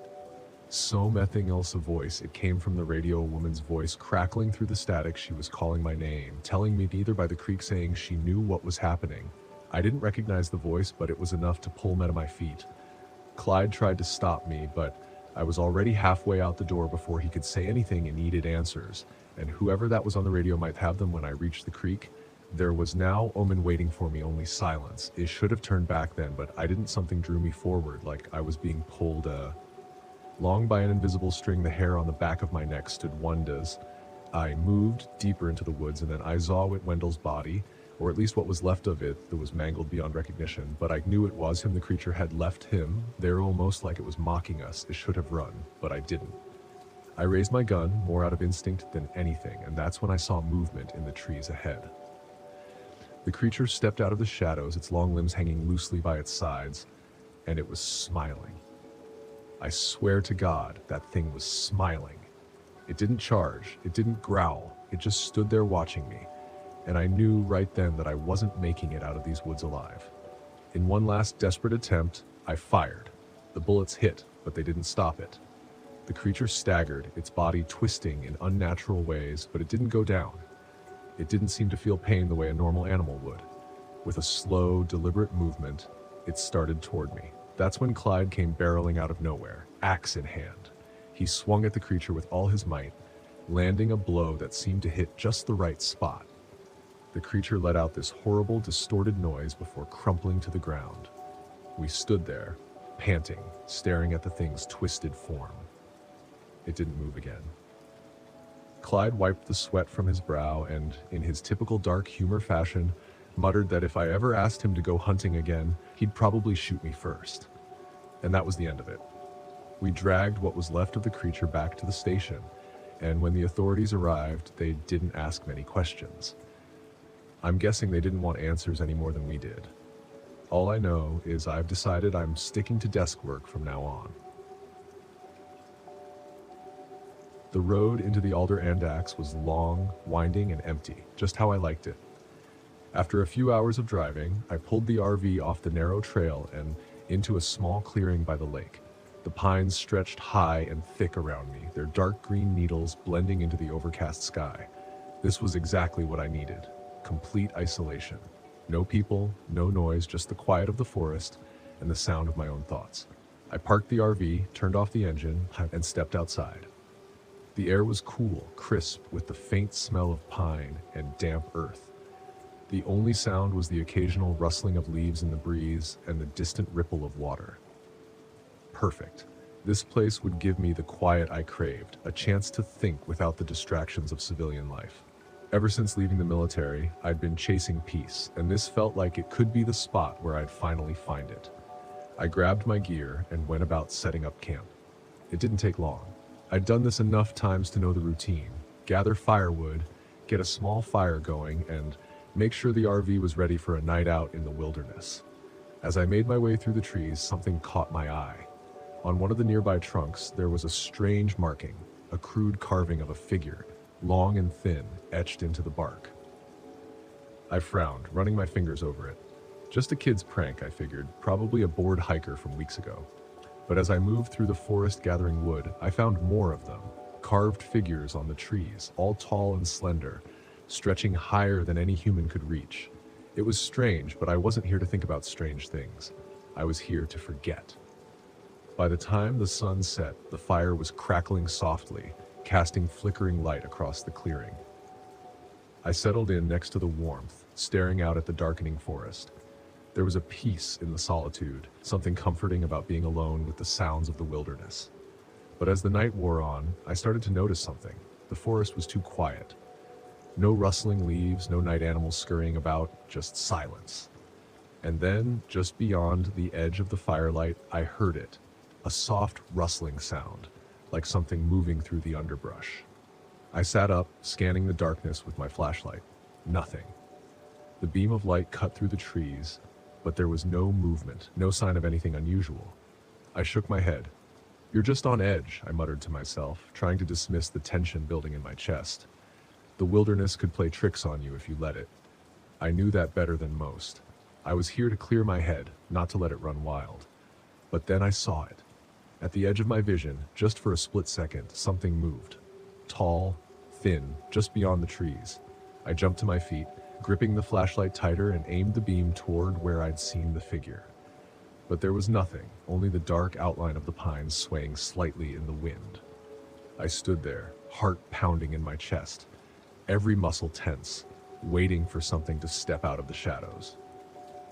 Something else, a voice. It came from the radio, a woman's voice, crackling through the static. She was calling my name, telling me either by the creek, saying she knew what was happening. I didn't recognize the voice, but it was enough to pull me to my feet. Clyde tried to stop me, but I was already halfway out the door before he could say anything and needed answers. And whoever that was on the radio might have them when I reached the creek. There was now omen waiting for me, only silence. It should have turned back then, but I didn't. Something drew me forward, like I was being pulled long by an invisible string. The hair on the back of my neck stood wonders. I moved deeper into the woods, and then I saw Wendell's body, or at least what was left of it, that was mangled beyond recognition. But I knew it was him. The creature had left him there, almost like it was mocking us. It should have run, but I didn't. I raised my gun, more out of instinct than anything, and that's when I saw movement in the trees ahead. The creature stepped out of the shadows, its long limbs hanging loosely by its sides, and it was smiling. I swear to God, that thing was smiling. It didn't charge, it didn't growl, it just stood there watching me, and I knew right then that I wasn't making it out of these woods alive. In one last desperate attempt, I fired. The bullets hit, but they didn't stop it. The creature staggered, its body twisting in unnatural ways, but it didn't go down. It didn't seem to feel pain the way a normal animal would. With a slow, deliberate movement, it started toward me. That's when Clyde came barreling out of nowhere, axe in hand. He swung at the creature with all his might, landing a blow that seemed to hit just the right spot. The creature let out this horrible, distorted noise before crumpling to the ground. We stood there, panting, staring at the thing's twisted form. It didn't move again. Clyde wiped the sweat from his brow and, in his typical dark humor fashion, muttered that if I ever asked him to go hunting again, he'd probably shoot me first. And that was the end of it. We dragged what was left of the creature back to the station, and when the authorities arrived, they didn't ask many questions. I'm guessing they didn't want answers any more than we did. All I know is I've decided I'm sticking to desk work from now on. The road into the Alder Andax was long, winding, and empty, just how I liked it. After a few hours of driving, I pulled the RV off the narrow trail and into a small clearing by the lake. The pines stretched high and thick around me, their dark green needles blending into the overcast sky. This was exactly what I needed. Complete isolation. No people, no noise, just the quiet of the forest and the sound of my own thoughts. I parked the RV, turned off the engine, and stepped outside. The air was cool, crisp, with the faint smell of pine and damp earth. The only sound was the occasional rustling of leaves in the breeze and the distant ripple of water. Perfect. This place would give me the quiet I craved, a chance to think without the distractions of civilian life. Ever since leaving the military, I'd been chasing peace, and this felt like it could be the spot where I'd finally find it. I grabbed my gear and went about setting up camp. It didn't take long. I'd done this enough times to know the routine. Gather firewood, get a small fire going, and make sure the RV was ready for a night out in the wilderness. As I made my way through the trees, something caught my eye. On one of the nearby trunks, there was a strange marking, a crude carving of a figure, long and thin, etched into the bark. I frowned, running my fingers over it. Just a kid's prank, I figured, probably a bored hiker from weeks ago. But as I moved through the forest gathering wood, I found more of them, carved figures on the trees, all tall and slender, stretching higher than any human could reach. It was strange, but I wasn't here to think about strange things. I was here to forget. By the time the sun set, the fire was crackling softly, casting flickering light across the clearing. I settled in next to the warmth, staring out at the darkening forest. There was a peace in the solitude, something comforting about being alone with the sounds of the wilderness. But as the night wore on, I started to notice something. The forest was too quiet. No rustling leaves, no night animals scurrying about, just silence. And then, just beyond the edge of the firelight, I heard it. A soft rustling sound, like something moving through the underbrush. I sat up, scanning the darkness with my flashlight. Nothing. The beam of light cut through the trees, but there was no movement, no sign of anything unusual. I shook my head. "You're just on edge," I muttered to myself, trying to dismiss the tension building in my chest. The wilderness could play tricks on you if you let it. I knew that better than most. I was here to clear my head, not to let it run wild. But then I saw it. At the edge of my vision, just for a split second, something moved. Tall, thin, just beyond the trees. I jumped to my feet, gripping the flashlight tighter, and aimed the beam toward where I'd seen the figure. But there was nothing, only the dark outline of the pines swaying slightly in the wind. I stood there, heart pounding in my chest, every muscle tense, waiting for something to step out of the shadows.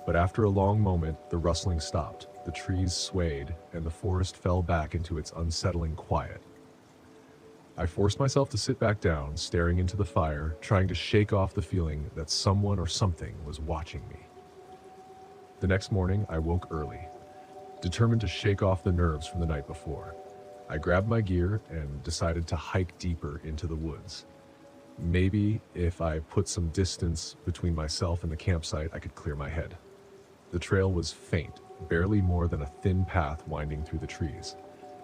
But after a long moment, the rustling stopped, the trees swayed, and the forest fell back into its unsettling quiet. I forced myself to sit back down, staring into the fire, trying to shake off the feeling that someone or something was watching me. The next morning, I woke early, determined to shake off the nerves from the night before. I grabbed my gear and decided to hike deeper into the woods. Maybe if I put some distance between myself and the campsite, I could clear my head. The trail was faint, barely more than a thin path winding through the trees.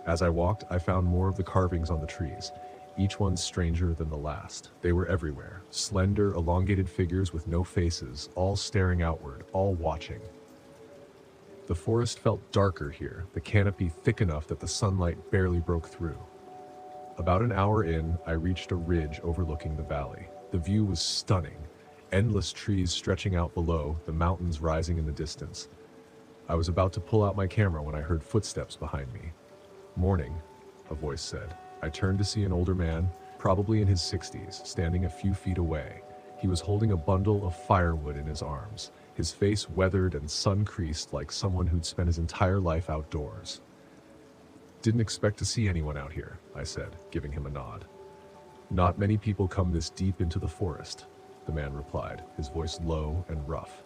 As I walked, I found more of the carvings on the trees, each one stranger than the last. They were everywhere, slender, elongated figures with no faces, all staring outward, all watching. The forest felt darker here, the canopy thick enough that the sunlight barely broke through. About an hour in, I reached a ridge overlooking the valley. The view was stunning. Endless trees stretching out below, the mountains rising in the distance. I was about to pull out my camera when I heard footsteps behind me. "Morning," a voice said. I turned to see an older man, probably in his 60s, standing a few feet away. He was holding a bundle of firewood in his arms, his face weathered and sun-creased like someone who'd spent his entire life outdoors. "Didn't expect to see anyone out here," I said, giving him a nod. "Not many people come this deep into the forest," the man replied, his voice low and rough.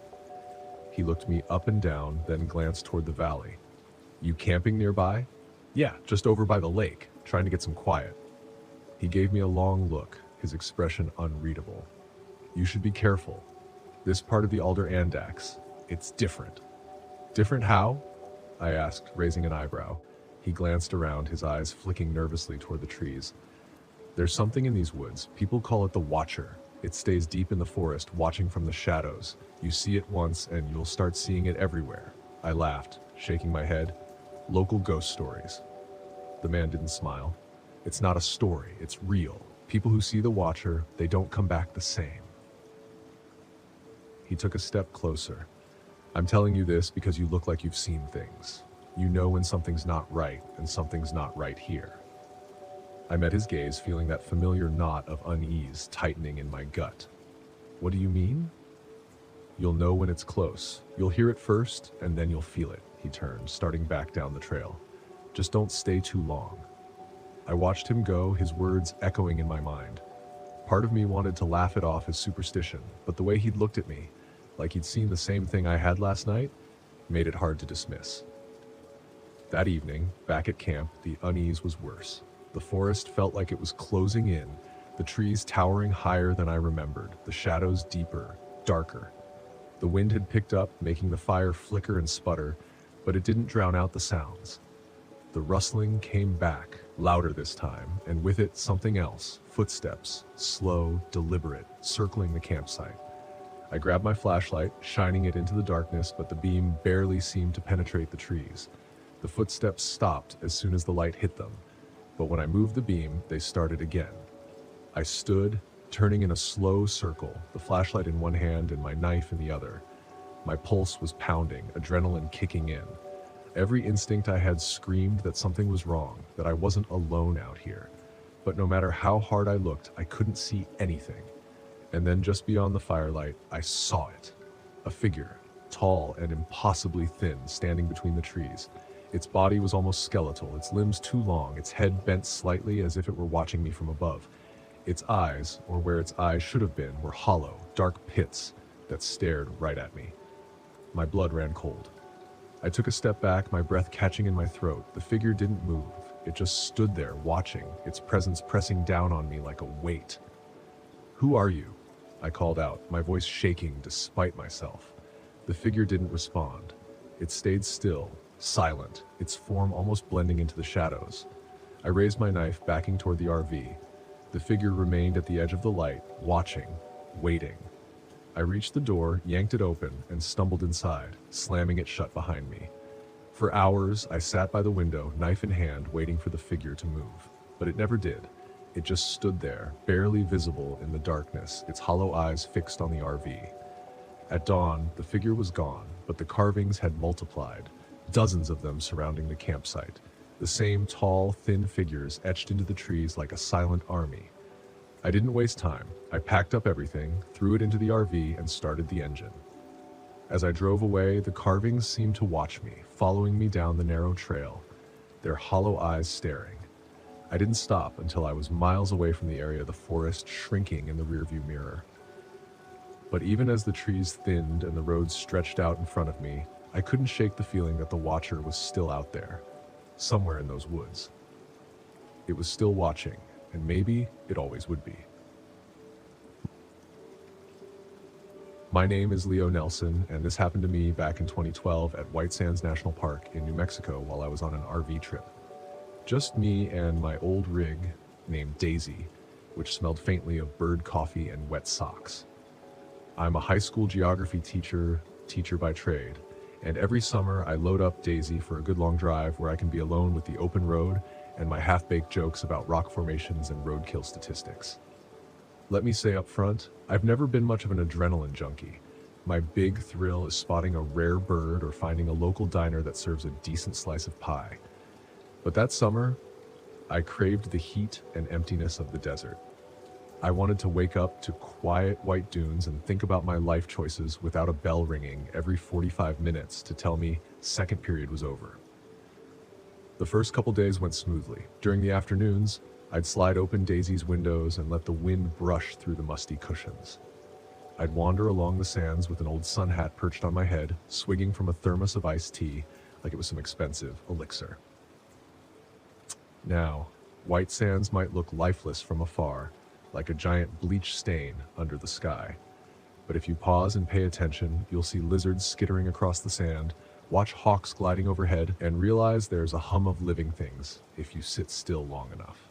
He looked me up and down, then glanced toward the valley. "You camping nearby?" "Yeah, just over by the lake, trying to get some quiet." He gave me a long look, his expression unreadable. "You should be careful. This part of the Alder Andax, it's different." "Different how?" I asked, raising an eyebrow. He glanced around, his eyes flicking nervously toward the trees. "There's something in these woods. People call it the Watcher. It stays deep in the forest, watching from the shadows. You see it once, and you'll start seeing it everywhere." I laughed, shaking my head. "Local ghost stories." The man didn't smile. "It's not a story, it's real. People who see the Watcher, they don't come back the same." He took a step closer. "I'm telling you this because you look like you've seen things. You know when something's not right, and something's not right here." I met his gaze, feeling that familiar knot of unease tightening in my gut. "What do you mean?" "You'll know when it's close. You'll hear it first, and then you'll feel it," he turned, starting back down the trail. "Just don't stay too long." I watched him go, his words echoing in my mind. Part of me wanted to laugh it off as superstition, but the way he'd looked at me, like he'd seen the same thing I had last night, made it hard to dismiss. That evening, back at camp, the unease was worse. The forest felt like it was closing in, the trees towering higher than I remembered, the shadows deeper, darker. The wind had picked up, making the fire flicker and sputter, but it didn't drown out the sounds. The rustling came back, louder this time, and with it something else, footsteps, slow, deliberate, circling the campsite. I grabbed my flashlight, shining it into the darkness, but the beam barely seemed to penetrate the trees. The footsteps stopped as soon as the light hit them, but when I moved the beam, they started again. I stood, turning in a slow circle, the flashlight in one hand and my knife in the other. My pulse was pounding, adrenaline kicking in. Every instinct I had screamed that something was wrong, that I wasn't alone out here. But no matter how hard I looked, I couldn't see anything. And then just beyond the firelight, I saw it. A figure, tall and impossibly thin, standing between the trees. Its body was almost skeletal, its limbs too long, its head bent slightly as if it were watching me from above. Its eyes, or where its eyes should have been, were hollow, dark pits that stared right at me. My blood ran cold. I took a step back, my breath catching in my throat. The figure didn't move. It just stood there, watching, its presence pressing down on me like a weight. "Who are you?" I called out, my voice shaking despite myself. The figure didn't respond. It stayed still, silent, its form almost blending into the shadows. I raised my knife, backing toward the RV. The figure remained at the edge of the light, watching, waiting. I reached the door, yanked it open, and stumbled inside, slamming it shut behind me. For hours, I sat by the window, knife in hand, waiting for the figure to move. But it never did. It just stood there, barely visible in the darkness, its hollow eyes fixed on the RV. At dawn, the figure was gone, but the carvings had multiplied, dozens of them surrounding the campsite. The same tall, thin figures etched into the trees like a silent army. I didn't waste time. I packed up everything, threw it into the RV, and started the engine. As I drove away, the carvings seemed to watch me, following me down the narrow trail, their hollow eyes staring. I didn't stop until I was miles away from the area, the forest shrinking in the rearview mirror. But even as the trees thinned and the road stretched out in front of me, I couldn't shake the feeling that the watcher was still out there, somewhere in those woods. It was still watching, and maybe it always would be. My name is Leo Nelson, and this happened to me back in 2012 at White Sands National Park in New Mexico while I was on an RV trip. Just me and my old rig named Daisy, which smelled faintly of bird coffee and wet socks. I'm a high school geography teacher by trade, and every summer I load up Daisy for a good long drive where I can be alone with the open road and my half-baked jokes about rock formations and roadkill statistics. Let me say up front, I've never been much of an adrenaline junkie. My big thrill is spotting a rare bird or finding a local diner that serves a decent slice of pie. But that summer, I craved the heat and emptiness of the desert. I wanted to wake up to quiet white dunes and think about my life choices without a bell ringing every 45 minutes to tell me second period was over. The first couple days went smoothly. During the afternoons, I'd slide open Daisy's windows and let the wind brush through the musty cushions. I'd wander along the sands with an old sun hat perched on my head, swigging from a thermos of iced tea like it was some expensive elixir. Now, White Sands might look lifeless from afar, like a giant bleach stain under the sky. But if you pause and pay attention, you'll see lizards skittering across the sand, watch hawks gliding overhead, and realize there's a hum of living things if you sit still long enough.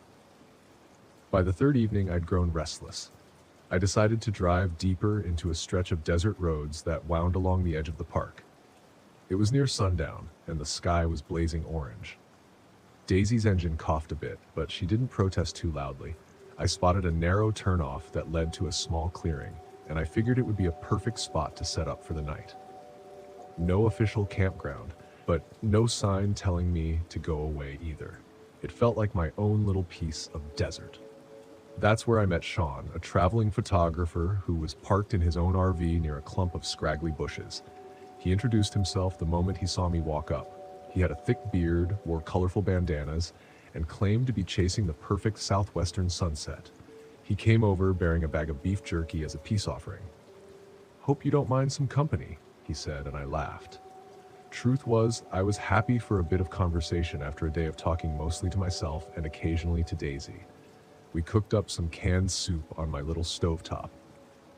By the third evening, I'd grown restless. I decided to drive deeper into a stretch of desert roads that wound along the edge of the park. It was near sundown, and the sky was blazing orange. Daisy's engine coughed a bit, but she didn't protest too loudly. I spotted a narrow turnoff that led to a small clearing, and I figured it would be a perfect spot to set up for the night. No official campground, but no sign telling me to go away either. It felt like my own little piece of desert. That's where I met Sean, a traveling photographer who was parked in his own RV near a clump of scraggly bushes. He introduced himself the moment he saw me walk up. He had a thick beard, wore colorful bandanas, and claimed to be chasing the perfect southwestern sunset. He came over bearing a bag of beef jerky as a peace offering. "Hope you don't mind some company," he said, and I laughed. Truth was, I was happy for a bit of conversation after a day of talking mostly to myself and occasionally to Daisy. We cooked up some canned soup on my little stovetop.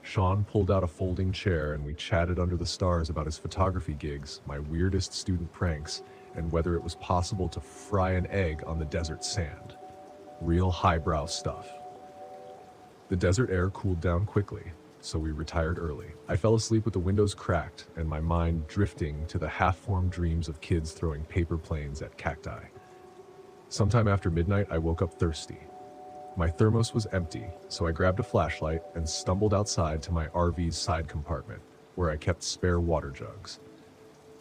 Sean pulled out a folding chair and we chatted under the stars about his photography gigs, my weirdest student pranks, and whether it was possible to fry an egg on the desert sand. Real highbrow stuff. The desert air cooled down quickly, so we retired early. I fell asleep with the windows cracked and my mind drifting to the half-formed dreams of kids throwing paper planes at cacti. Sometime after midnight, I woke up thirsty. My thermos was empty, so I grabbed a flashlight and stumbled outside to my RV's side compartment, where I kept spare water jugs.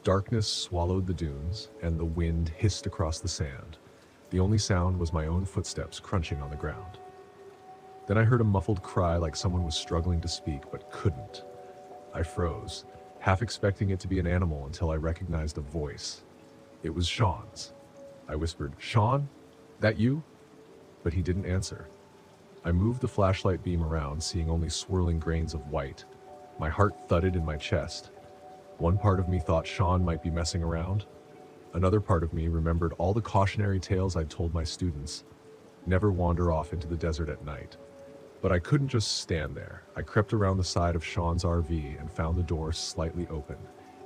Darkness swallowed the dunes, and the wind hissed across the sand. The only sound was my own footsteps crunching on the ground. Then I heard a muffled cry like someone was struggling to speak but couldn't. I froze, half expecting it to be an animal until I recognized a voice. It was Sean's. I whispered, "Sean? That you?" But he didn't answer. I moved the flashlight beam around, seeing only swirling grains of white. My heart thudded in my chest. One part of me thought Sean might be messing around. Another part of me remembered all the cautionary tales I'd told my students. Never wander off into the desert at night. But I couldn't just stand there. I crept around the side of Sean's RV and found the door slightly open.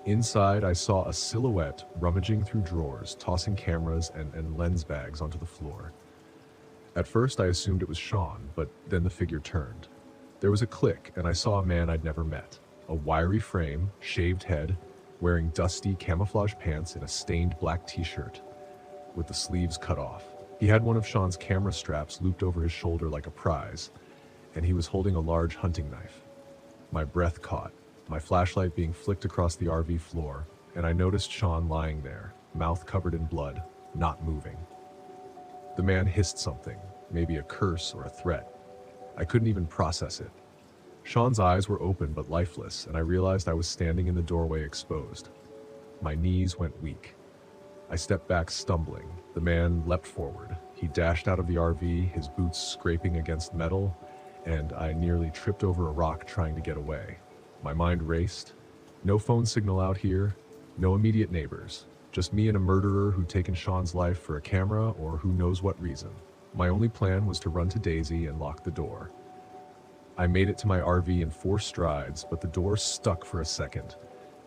Inside, I saw a silhouette rummaging through drawers, tossing cameras and lens bags onto the floor. At first, I assumed it was Sean, but then the figure turned. There was a click, and I saw a man I'd never met. A wiry frame, shaved head, wearing dusty camouflage pants and a stained black t-shirt with the sleeves cut off. He had one of Sean's camera straps looped over his shoulder like a prize, and he was holding a large hunting knife. My breath caught, my flashlight being flicked across the RV floor, and I noticed Sean lying there, mouth covered in blood, not moving. The man hissed something, maybe a curse or a threat. I couldn't even process it. Sean's eyes were open but lifeless, and I realized I was standing in the doorway exposed. My knees went weak. I stepped back stumbling. The man leapt forward. He dashed out of the RV, his boots scraping against metal, and I nearly tripped over a rock trying to get away. My mind raced. No phone signal out here, no immediate neighbors. Just me and a murderer who'd taken Sean's life for a camera or who knows what reason. My only plan was to run to Daisy and lock the door. I made it to my RV in 4 strides, but the door stuck for a second.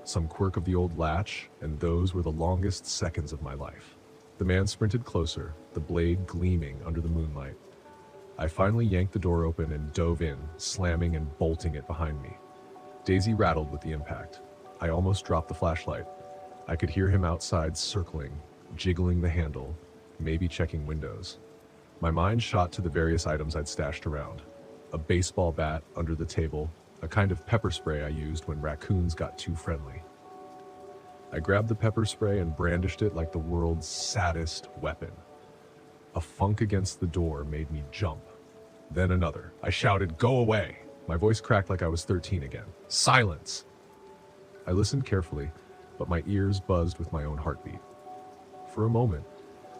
Some quirk of the old latch, and those were the longest seconds of my life. The man sprinted closer, the blade gleaming under the moonlight. I finally yanked the door open and dove in, slamming and bolting it behind me. Daisy rattled with the impact. I almost dropped the flashlight. I could hear him outside circling, jiggling the handle, maybe checking windows. My mind shot to the various items I'd stashed around. A baseball bat under the table, a kind of pepper spray I used when raccoons got too friendly. I grabbed the pepper spray and brandished it like the world's saddest weapon. A funk against the door made me jump. Then another. I shouted, "Go away!" My voice cracked like I was 13 again. "Silence!" I listened carefully, but my ears buzzed with my own heartbeat. For a moment,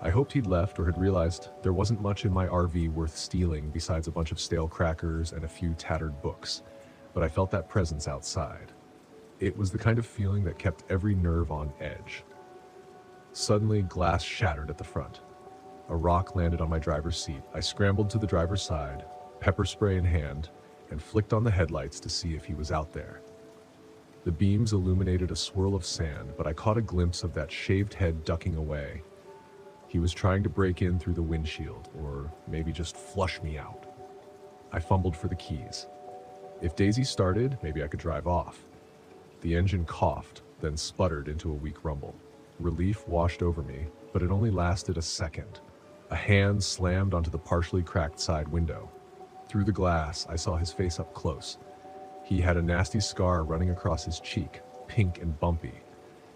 I hoped he'd left or had realized there wasn't much in my RV worth stealing besides a bunch of stale crackers and a few tattered books, but I felt that presence outside. It was the kind of feeling that kept every nerve on edge. Suddenly, glass shattered at the front. A rock landed on my driver's seat. I scrambled to the driver's side, pepper spray in hand, and flicked on the headlights to see if he was out there. The beams illuminated a swirl of sand, but I caught a glimpse of that shaved head ducking away. He was trying to break in through the windshield, or maybe just flush me out. I fumbled for the keys. If Daisy started, maybe I could drive off. The engine coughed, then sputtered into a weak rumble. Relief washed over me, but it only lasted a second. A hand slammed onto the partially cracked side window. Through the glass, I saw his face up close. He had a nasty scar running across his cheek, pink and bumpy.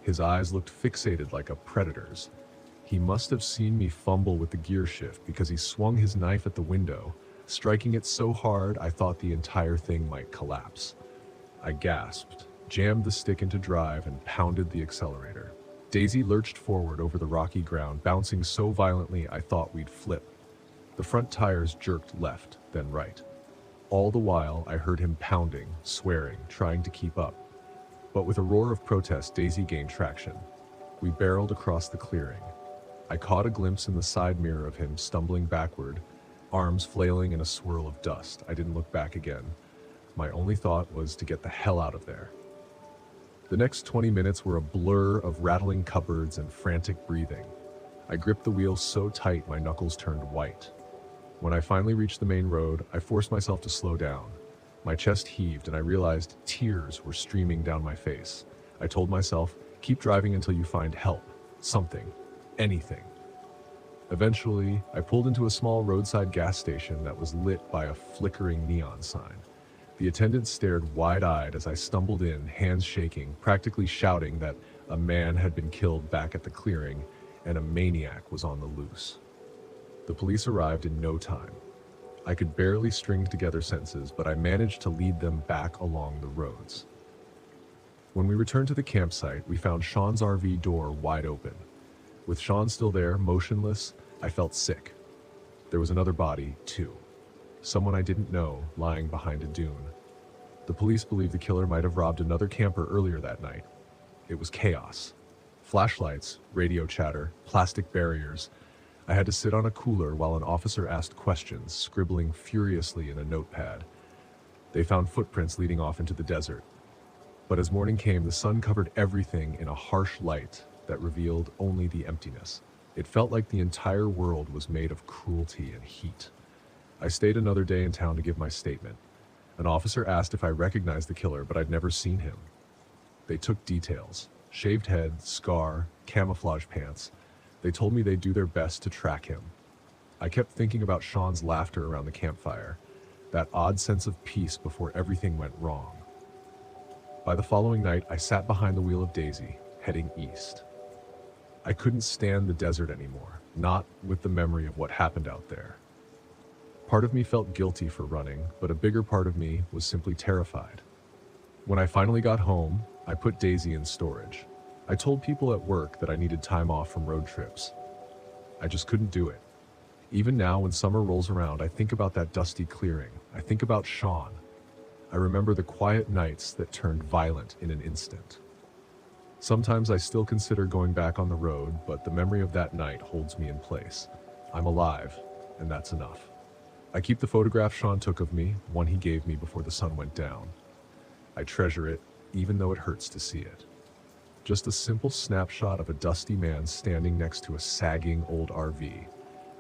His eyes looked fixated like a predator's. He must have seen me fumble with the gear shift because he swung his knife at the window, striking it so hard I thought the entire thing might collapse. I gasped, jammed the stick into drive, and pounded the accelerator. Daisy lurched forward over the rocky ground, bouncing so violently I thought we'd flip. The front tires jerked left, then right. All the while, I heard him pounding, swearing, trying to keep up. But with a roar of protest, Daisy gained traction. We barreled across the clearing. I caught a glimpse in the side mirror of him stumbling backward, arms flailing in a swirl of dust. I didn't look back again. My only thought was to get the hell out of there. The next 20 minutes were a blur of rattling cupboards and frantic breathing. I gripped the wheel so tight my knuckles turned white. When I finally reached the main road, I forced myself to slow down. My chest heaved and I realized tears were streaming down my face. I told myself, keep driving until you find help, something, anything. Eventually, I pulled into a small roadside gas station that was lit by a flickering neon sign. The attendant stared wide-eyed as I stumbled in, hands shaking, practically shouting that a man had been killed back at the clearing and a maniac was on the loose. The police arrived in no time. I could barely string together sentences, but I managed to lead them back along the roads. When we returned to the campsite, we found Sean's RV door wide open. With Sean still there, motionless, I felt sick. There was another body, too. someone I didn't know, lying behind a dune. The police believe the killer might have robbed another camper earlier that night. It was chaos. Flashlights, radio chatter, plastic barriers. I had to sit on a cooler while an officer asked questions, scribbling furiously in a notepad. They found footprints leading off into the desert. But as morning came, the sun covered everything in a harsh light that revealed only the emptiness. It felt like the entire world was made of cruelty and heat. I stayed another day in town to give my statement. An officer asked if I recognized the killer, but I'd never seen him. They took details: shaved head, scar, camouflage pants. They told me they'd do their best to track him. I kept thinking about Sean's laughter around the campfire, that odd sense of peace before everything went wrong. By the following night, I sat behind the wheel of Daisy, heading east. I couldn't stand the desert anymore, not with the memory of what happened out there. Part of me felt guilty for running, but a bigger part of me was simply terrified. When I finally got home, I put Daisy in storage. I told people at work that I needed time off from road trips. I just couldn't do it. Even now, when summer rolls around, I think about that dusty clearing. I think about Sean. I remember the quiet nights that turned violent in an instant. Sometimes I still consider going back on the road, but the memory of that night holds me in place. I'm alive, and that's enough. I keep the photograph Sean took of me, one he gave me before the sun went down. I treasure it, even though it hurts to see it. Just a simple snapshot of a dusty man standing next to a sagging old RV,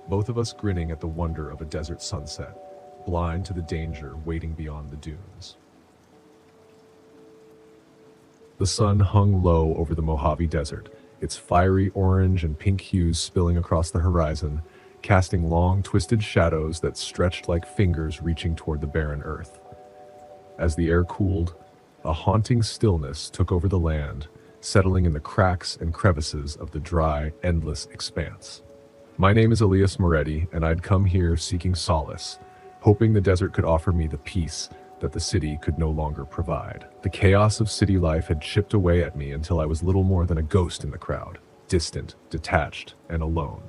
both of us grinning at the wonder of a desert sunset, blind to the danger waiting beyond the dunes. The sun hung low over the Mojave Desert, its fiery orange and pink hues spilling across the horizon, casting long, twisted shadows that stretched like fingers reaching toward the barren earth. As the air cooled, a haunting stillness took over the land, settling in the cracks and crevices of the dry, endless expanse. My name is Elias Moretti, and I'd come here seeking solace, hoping the desert could offer me the peace that the city could no longer provide. The chaos of city life had chipped away at me until I was little more than a ghost in the crowd, distant, detached, and alone.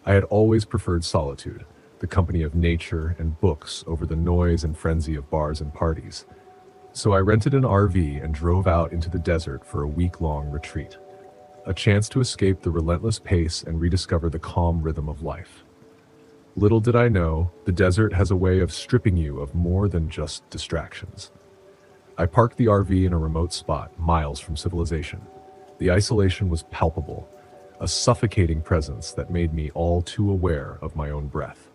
I had always preferred solitude, the company of nature and books over the noise and frenzy of bars and parties. So I rented an RV and drove out into the desert for a week-long retreat, a chance to escape the relentless pace and rediscover the calm rhythm of life. Little did I know, the desert has a way of stripping you of more than just distractions. I parked the RV in a remote spot, miles from civilization. The isolation was palpable, a suffocating presence that made me all too aware of my own breath.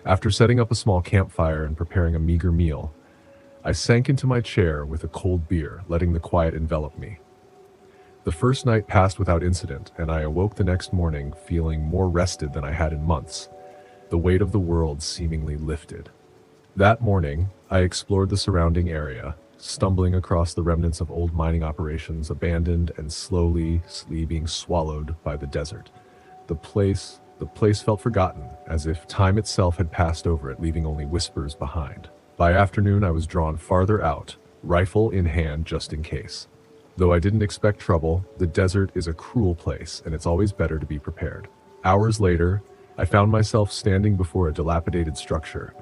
After setting up a small campfire and preparing a meager meal, I sank into my chair with a cold beer, letting the quiet envelop me. The first night passed without incident, and I awoke the next morning feeling more rested than I had in months, the weight of the world seemingly lifted. That morning, I explored the surrounding area, stumbling across the remnants of old mining operations abandoned and slowly being swallowed by the desert. The place felt forgotten, as if time itself had passed over it, leaving only whispers behind. By afternoon, I was drawn farther out, rifle in hand just in case. Though I didn't expect trouble, the desert is a cruel place, and it's always better to be prepared. Hours later, I found myself standing before a dilapidated structure.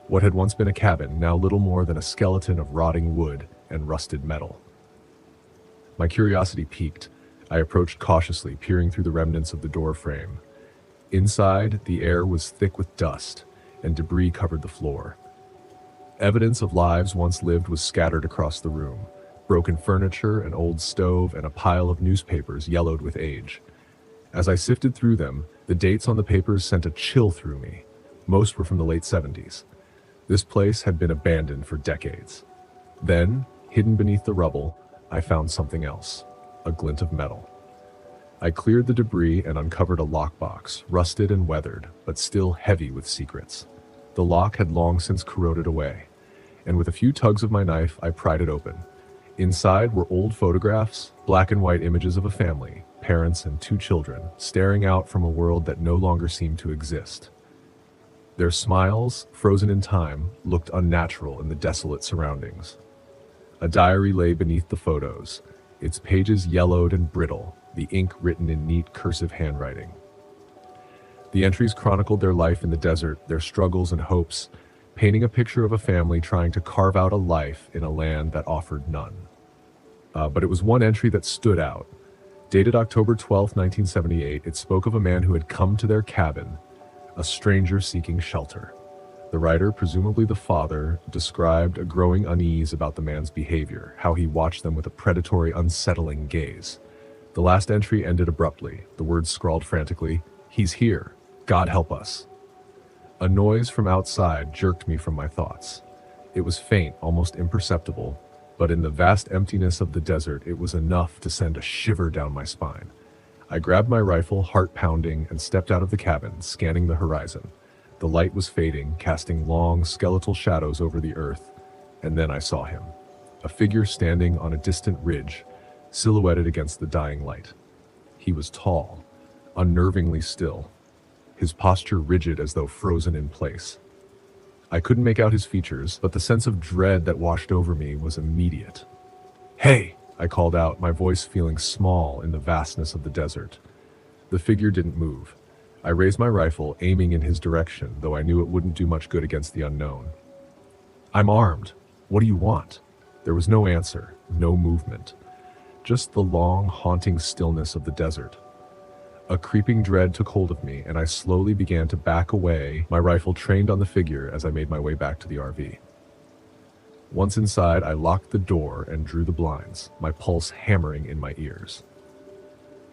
What had once been a cabin, now little more than a skeleton of rotting wood and rusted metal. My curiosity piqued. I approached cautiously, peering through the remnants of the door frame. Inside, the air was thick with dust, and debris covered the floor. Evidence of lives once lived was scattered across the room. Broken furniture, an old stove, and a pile of newspapers yellowed with age. As I sifted through them, the dates on the papers sent a chill through me. Most were from the late 70s. This place had been abandoned for decades. Then, hidden beneath the rubble, I found something else, a glint of metal. I cleared the debris and uncovered a lockbox, rusted and weathered, but still heavy with secrets. The lock had long since corroded away, and with a few tugs of my knife, I pried it open. Inside were old photographs, black and white images of a family, parents and 2 children, staring out from a world that no longer seemed to exist. Their smiles, frozen in time, looked unnatural in the desolate surroundings. A diary lay beneath the photos, its pages yellowed and brittle, the ink written in neat cursive handwriting. The entries chronicled their life in the desert, their struggles and hopes, painting a picture of a family trying to carve out a life in a land that offered none. But it was one entry that stood out. Dated October 12, 1978, it spoke of a man who had come to their cabin, a stranger seeking shelter. The writer, presumably the father, described a growing unease about the man's behavior, how he watched them with a predatory, unsettling gaze. The last entry ended abruptly, the words scrawled frantically, "He's here. God help us." A noise from outside jerked me from my thoughts. It was faint, almost imperceptible, but in the vast emptiness of the desert, it was enough to send a shiver down my spine. I grabbed my rifle, heart pounding, and stepped out of the cabin, scanning the horizon. The light was fading, casting long, skeletal shadows over the earth, and then I saw him. A figure standing on a distant ridge, silhouetted against the dying light. He was tall, unnervingly still, his posture rigid as though frozen in place. I couldn't make out his features, but the sense of dread that washed over me was immediate. "Hey!" I called out, my voice feeling small in the vastness of the desert. The figure didn't move. I raised my rifle, aiming in his direction, though I knew it wouldn't do much good against the unknown. "I'm armed. What do you want?" There was no answer, no movement. Just the long, haunting stillness of the desert. A creeping dread took hold of me, and I slowly began to back away, my rifle trained on the figure as I made my way back to the RV. Once inside, I locked the door and drew the blinds, my pulse hammering in my ears.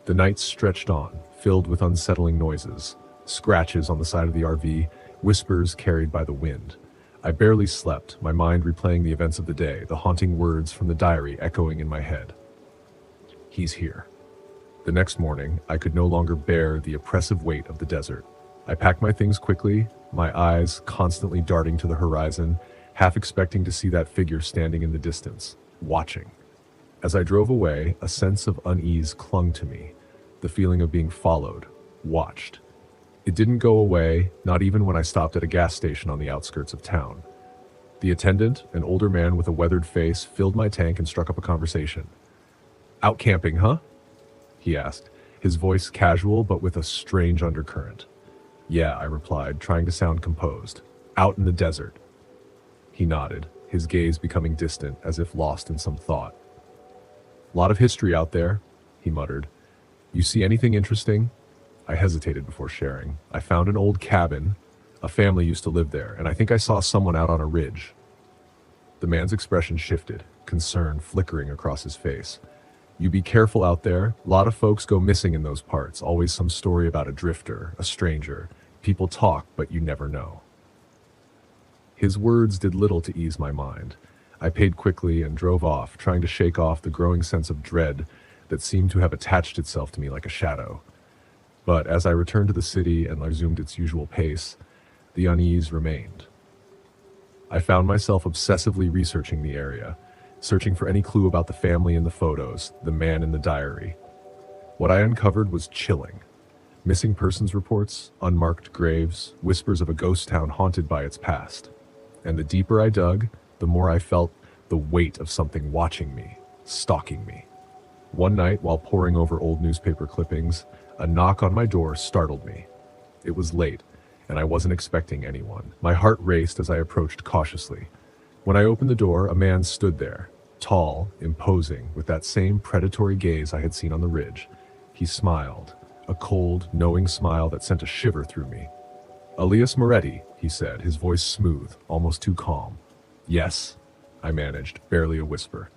The night stretched on, filled with unsettling noises, scratches on the side of the RV, whispers carried by the wind. I barely slept, my mind replaying the events of the day, the haunting words from the diary echoing in my head. "He's here." The next morning, I could no longer bear the oppressive weight of the desert. I packed my things quickly, my eyes constantly darting to the horizon, half expecting to see that figure standing in the distance, watching. As I drove away, a sense of unease clung to me, the feeling of being followed, watched. It didn't go away, not even when I stopped at a gas station on the outskirts of town. The attendant, an older man with a weathered face, filled my tank and struck up a conversation. "Out camping, huh?" he asked, his voice casual but with a strange undercurrent. "Yeah," I replied, trying to sound composed. "Out in the desert." He nodded, his gaze becoming distant, as if lost in some thought. "Lot of history out there," he muttered. "You see anything interesting?" I hesitated before sharing. "I found an old cabin. A family used to live there, and I think I saw someone out on a ridge." The man's expression shifted, concern flickering across his face. "You be careful out there. A lot of folks go missing in those parts. Always some story about a drifter, a stranger. People talk, but you never know." His words did little to ease my mind. I paid quickly and drove off, trying to shake off the growing sense of dread that seemed to have attached itself to me like a shadow. But as I returned to the city and resumed its usual pace, the unease remained. I found myself obsessively researching the area, searching for any clue about the family in the photos, the man in the diary. What I uncovered was chilling. Missing persons reports, unmarked graves, whispers of a ghost town haunted by its past. And the deeper I dug, the more I felt the weight of something watching me, stalking me. One night, while poring over old newspaper clippings, a knock on my door startled me. It was late, and I wasn't expecting anyone. My heart raced as I approached cautiously. When I opened the door, a man stood there, tall, imposing, with that same predatory gaze I had seen on the ridge. He smiled, a cold, knowing smile that sent a shiver through me. "Elias Moretti," he said, his voice smooth, almost too calm. "Yes," I managed, barely a whisper.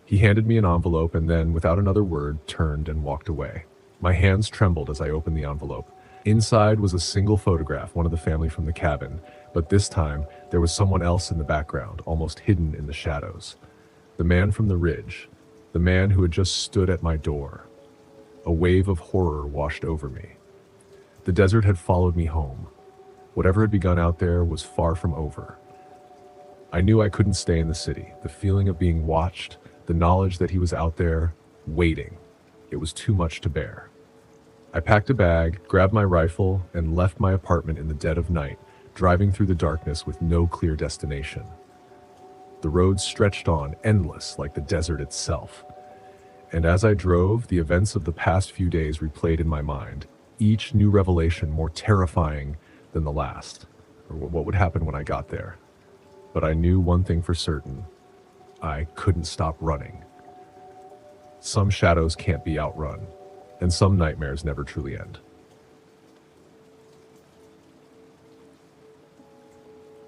He handed me an envelope and then, without another word, turned and walked away. My hands trembled as I opened the envelope. Inside was a single photograph, one of the family from the cabin, but this time there was someone else in the background, almost hidden in the shadows. The man from the ridge, the man who had just stood at my door. A wave of horror washed over me. The desert had followed me home. Whatever had begun out there was far from over. I knew I couldn't stay in the city. The feeling of being watched, the knowledge that he was out there, waiting. It was too much to bear. I packed a bag, grabbed my rifle, and left my apartment in the dead of night, driving through the darkness with no clear destination. The road stretched on, endless, like the desert itself. And as I drove, the events of the past few days replayed in my mind, each new revelation more terrifying than the last, or what would happen when I got there. But I knew one thing for certain: I couldn't stop running. Some shadows can't be outrun, and some nightmares never truly end.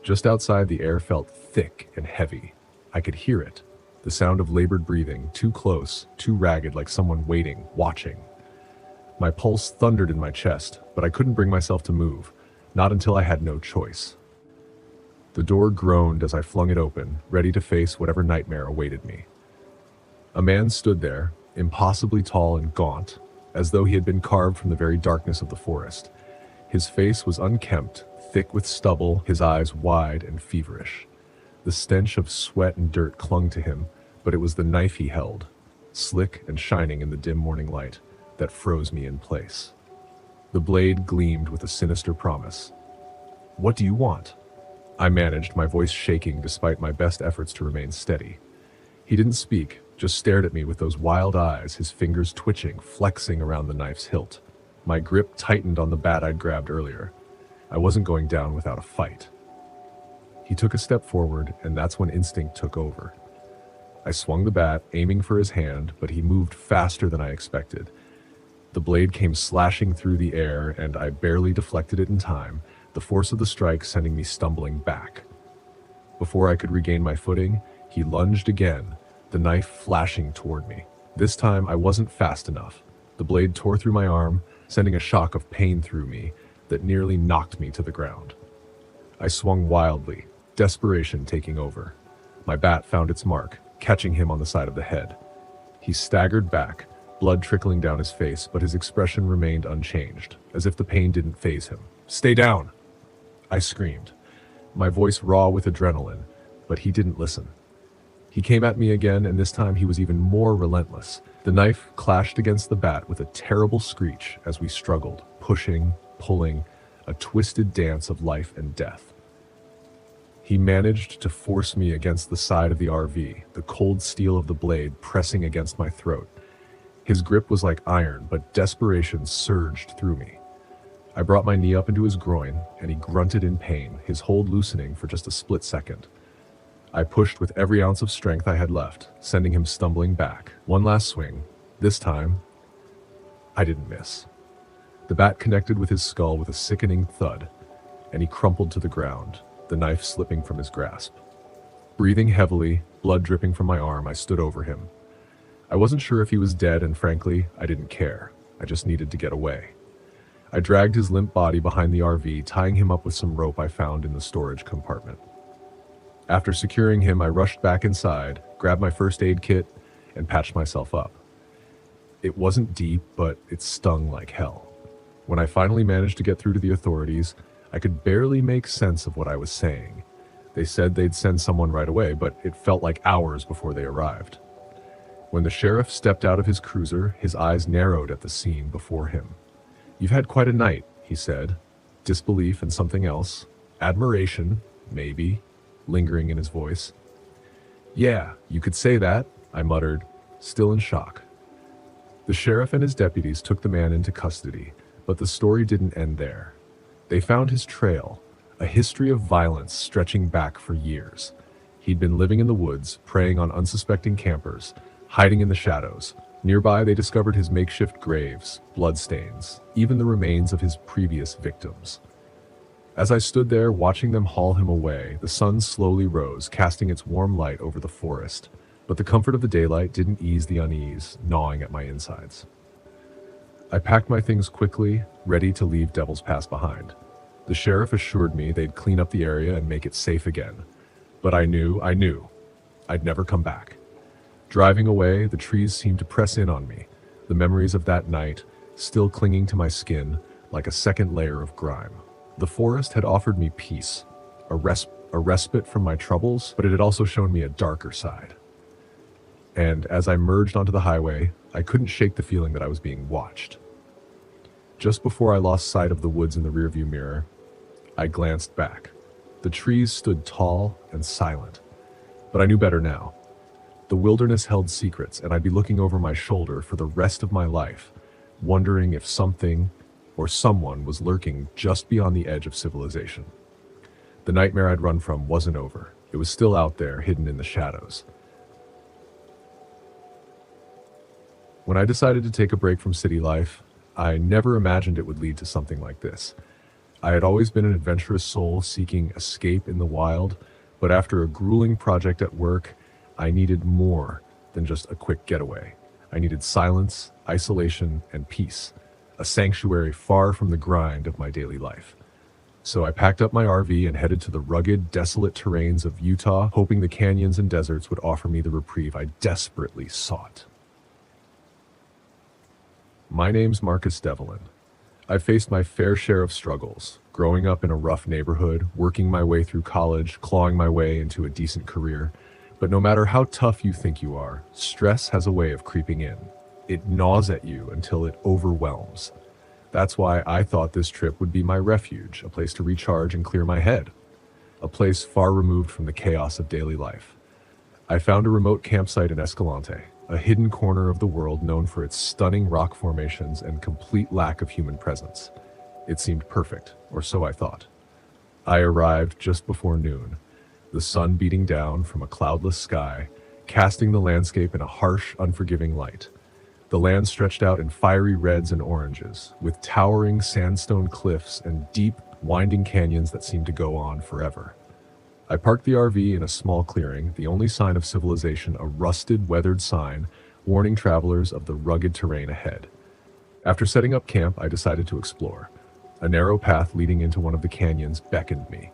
Just outside, the air felt thick and heavy. I could hear it, the sound of labored breathing, too close, too ragged, like someone waiting, watching. My pulse thundered in my chest, but I couldn't bring myself to move, not until I had no choice. The door groaned as I flung it open, ready to face whatever nightmare awaited me. A man stood there, impossibly tall and gaunt, as though he had been carved from the very darkness of the forest. His face was unkempt, thick with stubble, his eyes wide and feverish. The stench of sweat and dirt clung to him, but it was the knife he held, slick and shining in the dim morning light, that froze me in place. The blade gleamed with a sinister promise. "What do you want?" I managed, my voice shaking despite my best efforts to remain steady. He didn't speak, just stared at me with those wild eyes, his fingers twitching, flexing around the knife's hilt. My grip tightened on the bat I'd grabbed earlier. I wasn't going down without a fight. He took a step forward, and that's when instinct took over. I swung the bat, aiming for his hand, but he moved faster than I expected. The blade came slashing through the air, and I barely deflected it in time, the force of the strike sending me stumbling back. Before I could regain my footing, he lunged again, the knife flashing toward me. This time I wasn't fast enough. The blade tore through my arm, sending a shock of pain through me that nearly knocked me to the ground. I swung wildly, desperation taking over. My bat found its mark, catching him on the side of the head. He staggered back, blood trickling down his face, but his expression remained unchanged, as if the pain didn't faze him. "Stay down!" I screamed, my voice raw with adrenaline, but he didn't listen. He came at me again, and this time he was even more relentless. The knife clashed against the bat with a terrible screech as we struggled, pushing, pulling, a twisted dance of life and death. He managed to force me against the side of the RV, the cold steel of the blade pressing against my throat. His grip was like iron, but desperation surged through me. I brought my knee up into his groin, and he grunted in pain, his hold loosening for just a split second. I pushed with every ounce of strength I had left, sending him stumbling back. One last swing. This time, I didn't miss. The bat connected with his skull with a sickening thud, and he crumpled to the ground, the knife slipping from his grasp. Breathing heavily, blood dripping from my arm, I stood over him. I wasn't sure if he was dead, and frankly, I didn't care. I just needed to get away. I dragged his limp body behind the RV, tying him up with some rope I found in the storage compartment. After securing him, I rushed back inside, grabbed my first aid kit, and patched myself up. It wasn't deep, but it stung like hell. When I finally managed to get through to the authorities, I could barely make sense of what I was saying. They said they'd send someone right away, but it felt like hours before they arrived. When the sheriff stepped out of his cruiser, his eyes narrowed at the scene before him. "You've had quite a night," he said. Disbelief and something else. Admiration, maybe, lingering in his voice. "Yeah, you could say that," I muttered, still in shock. The sheriff and his deputies took the man into custody, but the story didn't end there. They found his trail, a history of violence stretching back for years. He'd been living in the woods, preying on unsuspecting campers, hiding in the shadows. Nearby, they discovered his makeshift graves, bloodstains, even the remains of his previous victims. As I stood there watching them haul him away, the sun slowly rose, casting its warm light over the forest. But the comfort of the daylight didn't ease the unease, gnawing at my insides. I packed my things quickly, ready to leave Devil's Pass behind. The sheriff assured me they'd clean up the area and make it safe again. But I knew, I'd never come back. Driving away, the trees seemed to press in on me, the memories of that night still clinging to my skin like a second layer of grime. The forest had offered me peace, a respite from my troubles, but it had also shown me a darker side. And as I merged onto the highway, I couldn't shake the feeling that I was being watched. Just before I lost sight of the woods in the rearview mirror, I glanced back. The trees stood tall and silent, but I knew better now. The wilderness held secrets, and I'd be looking over my shoulder for the rest of my life, wondering if something or someone was lurking just beyond the edge of civilization. The nightmare I'd run from wasn't over. It was still out there, hidden in the shadows. When I decided to take a break from city life, I never imagined it would lead to something like this. I had always been an adventurous soul seeking escape in the wild, but after a grueling project at work, I needed more than just a quick getaway. I needed silence, isolation, and peace, a sanctuary far from the grind of my daily life. So I packed up my RV and headed to the rugged, desolate terrains of Utah, hoping the canyons and deserts would offer me the reprieve I desperately sought. My name's Marcus Devlin. I've faced my fair share of struggles, growing up in a rough neighborhood, working my way through college, clawing my way into a decent career. But no matter how tough you think you are, stress has a way of creeping in. It gnaws at you until it overwhelms. That's why I thought this trip would be my refuge, a place to recharge and clear my head, a place far removed from the chaos of daily life. I found a remote campsite in Escalante, a hidden corner of the world known for its stunning rock formations and complete lack of human presence. It seemed perfect, or so I thought. I arrived just before noon, the sun beating down from a cloudless sky, casting the landscape in a harsh, unforgiving light. The land stretched out in fiery reds and oranges, with towering sandstone cliffs and deep, winding canyons that seemed to go on forever. I parked the RV in a small clearing, the only sign of civilization a rusted, weathered sign warning travelers of the rugged terrain ahead. After setting up camp, I decided to explore. A narrow path leading into one of the canyons beckoned me.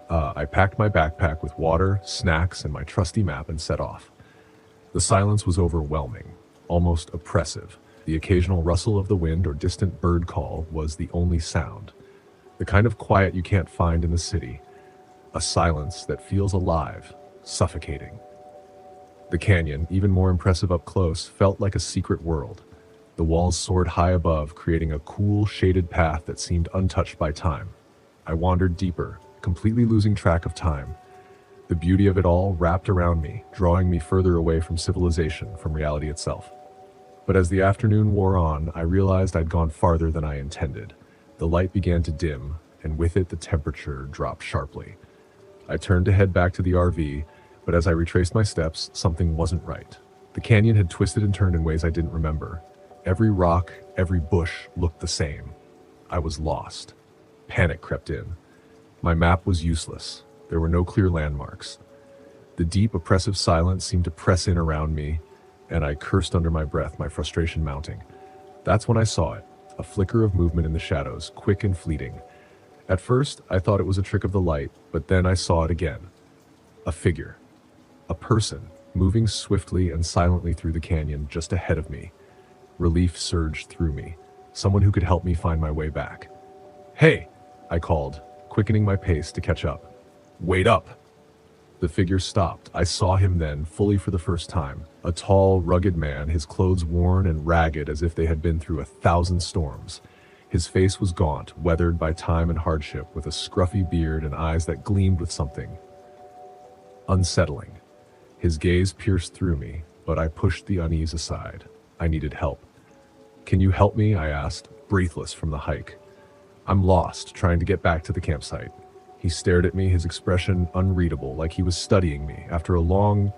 I packed my backpack with water, snacks, and my trusty map and set off. The silence was overwhelming, almost oppressive. The occasional rustle of the wind or distant bird call was the only sound. The kind of quiet you can't find in the city. A silence that feels alive, suffocating. The canyon, even more impressive up close, felt like a secret world. The walls soared high above, creating a cool, shaded path that seemed untouched by time. I wandered deeper, completely losing track of time. The beauty of it all wrapped around me, drawing me further away from civilization, from reality itself. But as the afternoon wore on, I realized I'd gone farther than I intended. The light began to dim, and with it the temperature dropped sharply. I turned to head back to the RV, but as I retraced my steps, something wasn't right. The canyon had twisted and turned in ways I didn't remember. Every rock, every bush looked the same. I was lost. Panic crept in. My map was useless. There were no clear landmarks. The deep, oppressive silence seemed to press in around me, and I cursed under my breath, my frustration mounting. That's when I saw it, a flicker of movement in the shadows, quick and fleeting. At first, I thought it was a trick of the light, but then I saw it again. A figure. A person, moving swiftly and silently through the canyon just ahead of me. Relief surged through me. Someone who could help me find my way back. "Hey!" I called, quickening my pace to catch up. "Wait up!" The figure stopped. I saw him then, fully for the first time. A tall, rugged man, his clothes worn and ragged as if they had been through 1,000 storms. His face was gaunt, weathered by time and hardship, with a scruffy beard and eyes that gleamed with something unsettling. His gaze pierced through me, but I pushed the unease aside. I needed help. "Can you help me?" I asked, breathless from the hike. "I'm lost, trying to get back to the campsite." He stared at me, his expression unreadable, like he was studying me. After a long,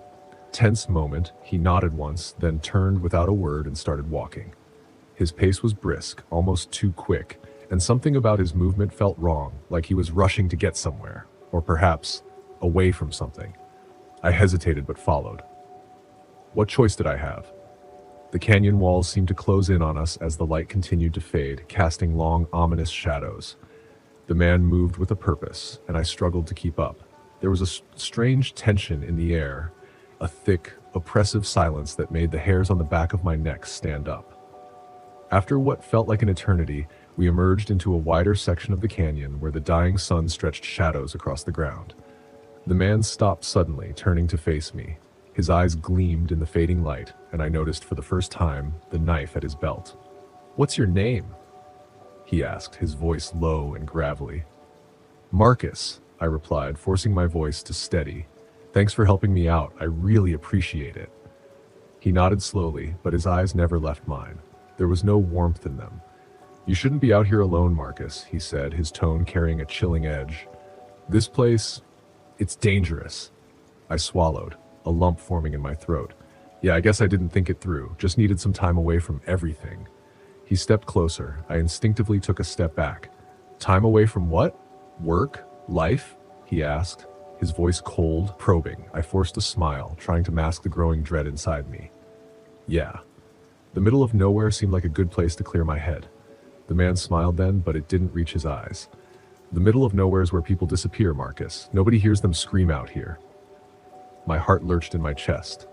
tense moment, he nodded once, then turned without a word and started walking. His pace was brisk, almost too quick, and something about his movement felt wrong, like he was rushing to get somewhere, or perhaps away from something. I hesitated but followed. What choice did I have? The canyon walls seemed to close in on us as the light continued to fade, casting long, ominous shadows. The man moved with a purpose, and I struggled to keep up. There was a strange tension in the air, a thick, oppressive silence that made the hairs on the back of my neck stand up. After what felt like an eternity, we emerged into a wider section of the canyon where the dying sun stretched shadows across the ground. The man stopped suddenly, turning to face me. His eyes gleamed in the fading light, and I noticed for the first time the knife at his belt. "What's your name?" he asked, his voice low and gravelly. "Marcus," I replied, forcing my voice to steady. "Thanks for helping me out. I really appreciate it." He nodded slowly, but his eyes never left mine. There was no warmth in them. You shouldn't be out here alone, Marcus, he said, his tone carrying a chilling edge. This place, it's dangerous. I swallowed, a lump forming in my throat. Yeah, I guess I didn't think it through, just needed some time away from everything. He stepped closer. I instinctively took a step back. Time away from what? Work? Life? He asked, his voice cold, probing. I forced a smile, trying to mask the growing dread inside me. Yeah. The middle of nowhere seemed like a good place to clear my head. The man smiled then, but it didn't reach his eyes. The middle of nowhere is where people disappear, Marcus. Nobody hears them scream out here. My heart lurched in my chest.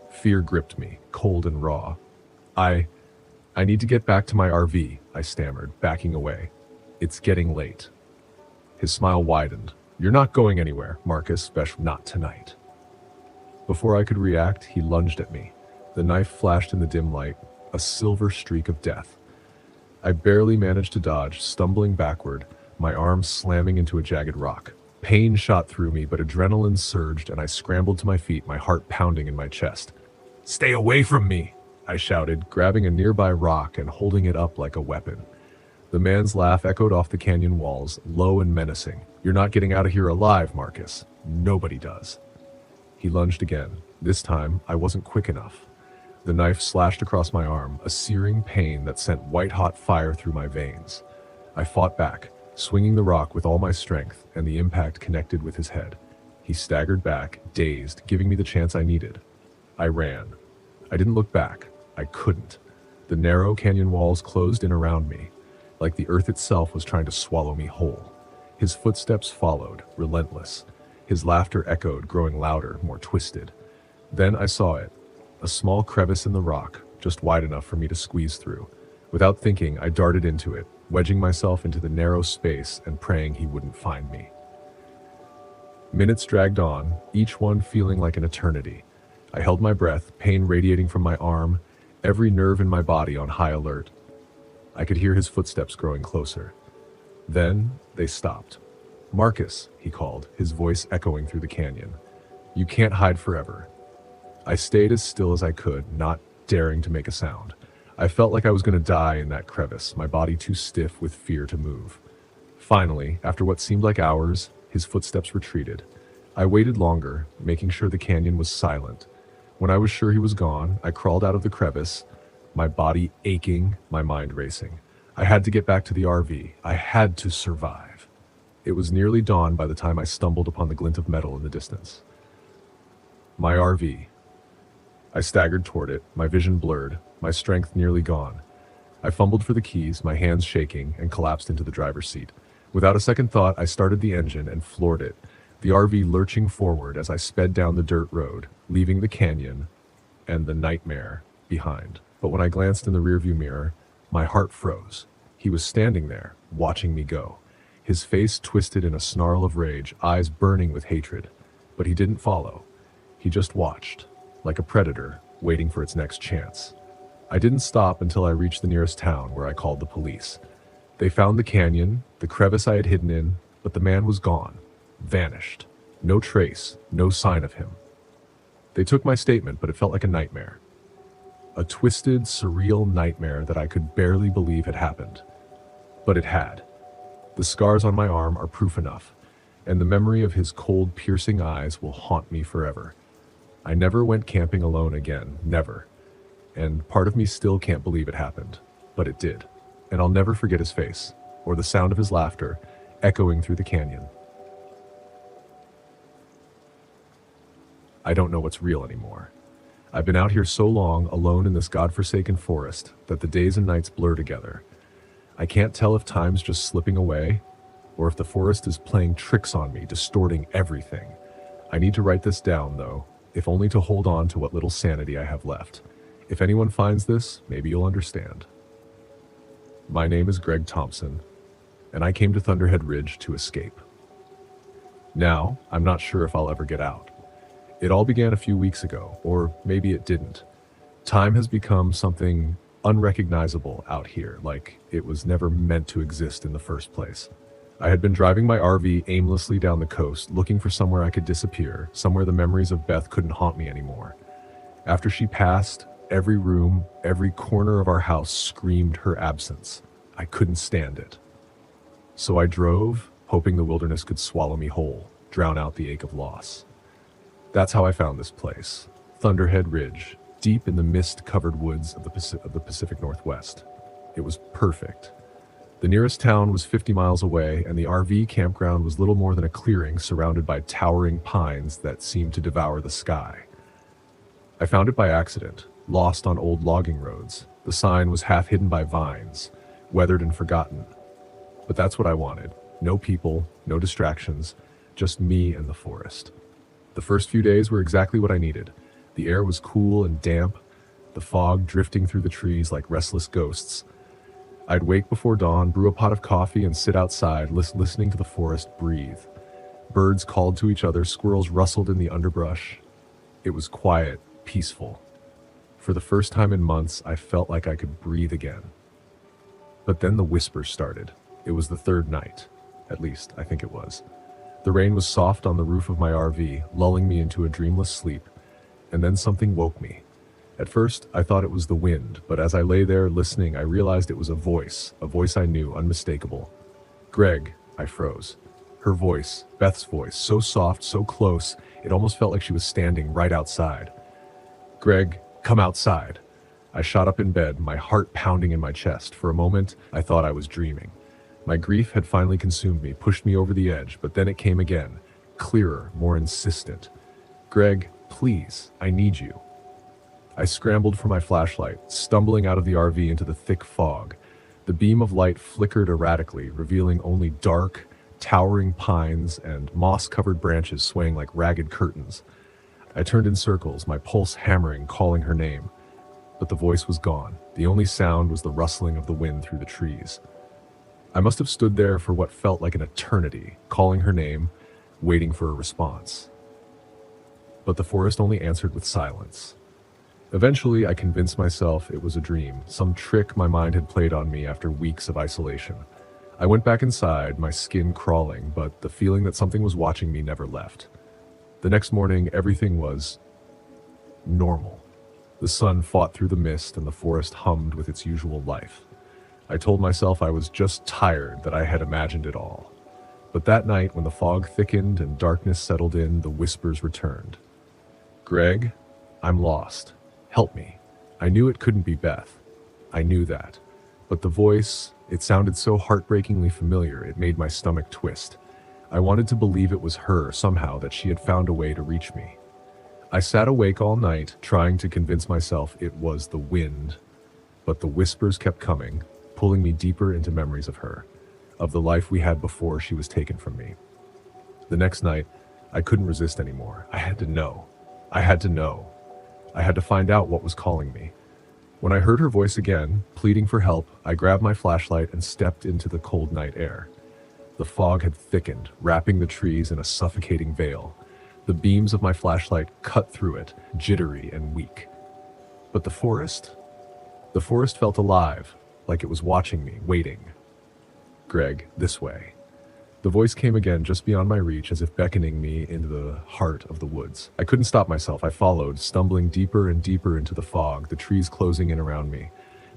Fear gripped me, cold and raw. I need to get back to my RV, I stammered, backing away. It's getting late. His smile widened. You're not going anywhere, Marcus, not tonight. Before I could react, he lunged at me. The knife flashed in the dim light, a silver streak of death. I barely managed to dodge, stumbling backward, my arm slamming into a jagged rock. Pain shot through me, but adrenaline surged and I scrambled to my feet, my heart pounding in my chest. Stay away from me, I shouted, grabbing a nearby rock and holding it up like a weapon. The man's laugh echoed off the canyon walls, low and menacing. You're not getting out of here alive, Marcus. Nobody does. He lunged again. This time, I wasn't quick enough. The knife slashed across my arm, a searing pain that sent white-hot fire through my veins. I fought back, swinging the rock with all my strength, and the impact connected with his head. He staggered back, dazed, giving me the chance I needed. I ran. I didn't look back. I couldn't. The narrow canyon walls closed in around me, like the earth itself was trying to swallow me whole. His footsteps followed, relentless. His laughter echoed, growing louder, more twisted. Then I saw it, a small crevice in the rock, just wide enough for me to squeeze through. Without thinking, I darted into it, wedging myself into the narrow space and praying he wouldn't find me. Minutes dragged on, each one feeling like an eternity. I held my breath, pain radiating from my arm, every nerve in my body on high alert. I could hear his footsteps growing closer. Then they stopped. Marcus, he called, his voice echoing through the canyon. You can't hide forever. I stayed as still as I could, not daring to make a sound. I felt like I was going to die in that crevice, my body too stiff with fear to move. Finally, after what seemed like hours, his footsteps retreated. I waited longer, making sure the canyon was silent. When I was sure he was gone, I crawled out of the crevice, my body aching, my mind racing. I had to get back to the RV. I had to survive. It was nearly dawn by the time I stumbled upon the glint of metal in the distance. My RV. I staggered toward it, my vision blurred, my strength nearly gone. I fumbled for the keys, my hands shaking, and collapsed into the driver's seat. Without a second thought, I started the engine and floored it, the RV lurching forward as I sped down the dirt road, leaving the canyon and the nightmare behind. But when I glanced in the rearview mirror, my heart froze. He was standing there, watching me go. His face twisted in a snarl of rage, eyes burning with hatred. But he didn't follow. He just watched, like a predator, waiting for its next chance. I didn't stop until I reached the nearest town, where I called the police. They found the canyon, the crevice I had hidden in, but the man was gone, vanished. No trace, no sign of him. They took my statement, but it felt like a nightmare. A twisted, surreal nightmare that I could barely believe had happened. But it had. The scars on my arm are proof enough, and the memory of his cold, piercing eyes will haunt me forever. I never went camping alone again, never. And part of me still can't believe it happened, but it did. And I'll never forget his face, or the sound of his laughter, echoing through the canyon. I don't know what's real anymore. I've been out here so long, alone in this godforsaken forest, that the days and nights blur together. I can't tell if time's just slipping away, or if the forest is playing tricks on me, distorting everything. I need to write this down, though, if only to hold on to what little sanity I have left. If anyone finds this, maybe you'll understand. My name is Greg Thompson, and I came to Thunderhead Ridge to escape. Now, I'm not sure if I'll ever get out. It all began a few weeks ago, or maybe it didn't. Time has become something unrecognizable out here, like it was never meant to exist in the first place. I had been driving my RV aimlessly down the coast, looking for somewhere I could disappear, somewhere the memories of Beth couldn't haunt me anymore. After she passed, every room, every corner of our house screamed her absence. I couldn't stand it. So I drove, hoping the wilderness could swallow me whole, drown out the ache of loss. That's how I found this place, Thunderhead Ridge, deep in the mist-covered woods of the Pacific Northwest. It was perfect. The nearest town was 50 miles away, and the RV campground was little more than a clearing surrounded by towering pines that seemed to devour the sky. I found it by accident, lost on old logging roads. The sign was half hidden by vines, weathered and forgotten. But that's what I wanted. No people, no distractions, just me and the forest. The first few days were exactly what I needed. The air was cool and damp, the fog drifting through the trees like restless ghosts. I'd wake before dawn, brew a pot of coffee, and sit outside, listening to the forest breathe. Birds called to each other, squirrels rustled in the underbrush. It was quiet, peaceful. For the first time in months, I felt like I could breathe again. But then the whispers started. It was the third night. At least, I think it was. The rain was soft on the roof of my RV, lulling me into a dreamless sleep. And then something woke me. At first, I thought it was the wind, but as I lay there listening, I realized it was a voice I knew, unmistakable. "Greg," I froze. Her voice, Beth's voice, so soft, so close, it almost felt like she was standing right outside. "Greg, come outside." I shot up in bed, my heart pounding in my chest. For a moment, I thought I was dreaming. My grief had finally consumed me, pushed me over the edge, but then it came again, clearer, more insistent. "Greg, please, I need you." I scrambled for my flashlight, stumbling out of the RV into the thick fog. The beam of light flickered erratically, revealing only dark, towering pines and moss-covered branches swaying like ragged curtains. I turned in circles, my pulse hammering, calling her name. But the voice was gone. The only sound was the rustling of the wind through the trees. I must have stood there for what felt like an eternity, calling her name, waiting for a response. But the forest only answered with silence. Eventually, I convinced myself it was a dream, some trick my mind had played on me after weeks of isolation. I went back inside, my skin crawling, but the feeling that something was watching me never left. The next morning, everything was normal. The sun fought through the mist and the forest hummed with its usual life. I told myself I was just tired, that I had imagined it all. But that night, when the fog thickened and darkness settled in, the whispers returned. "Greg, I'm lost. Help me." I knew it couldn't be Beth. I knew that. But the voice, it sounded so heartbreakingly familiar, it made my stomach twist. I wanted to believe it was her, somehow, that she had found a way to reach me. I sat awake all night, trying to convince myself it was the wind. But the whispers kept coming, pulling me deeper into memories of her, of the life we had before she was taken from me. The next night, I couldn't resist anymore. I had to know. I had to know. I had to find out what was calling me. When I heard her voice again, pleading for help, I grabbed my flashlight and stepped into the cold night air. The fog had thickened, wrapping the trees in a suffocating veil. The beams of my flashlight cut through it, jittery and weak. But the forest felt alive, like it was watching me, waiting. "Greg, this way." The voice came again just beyond my reach, as if beckoning me into the heart of the woods. I couldn't stop myself. I followed, stumbling deeper and deeper into the fog, the trees closing in around me.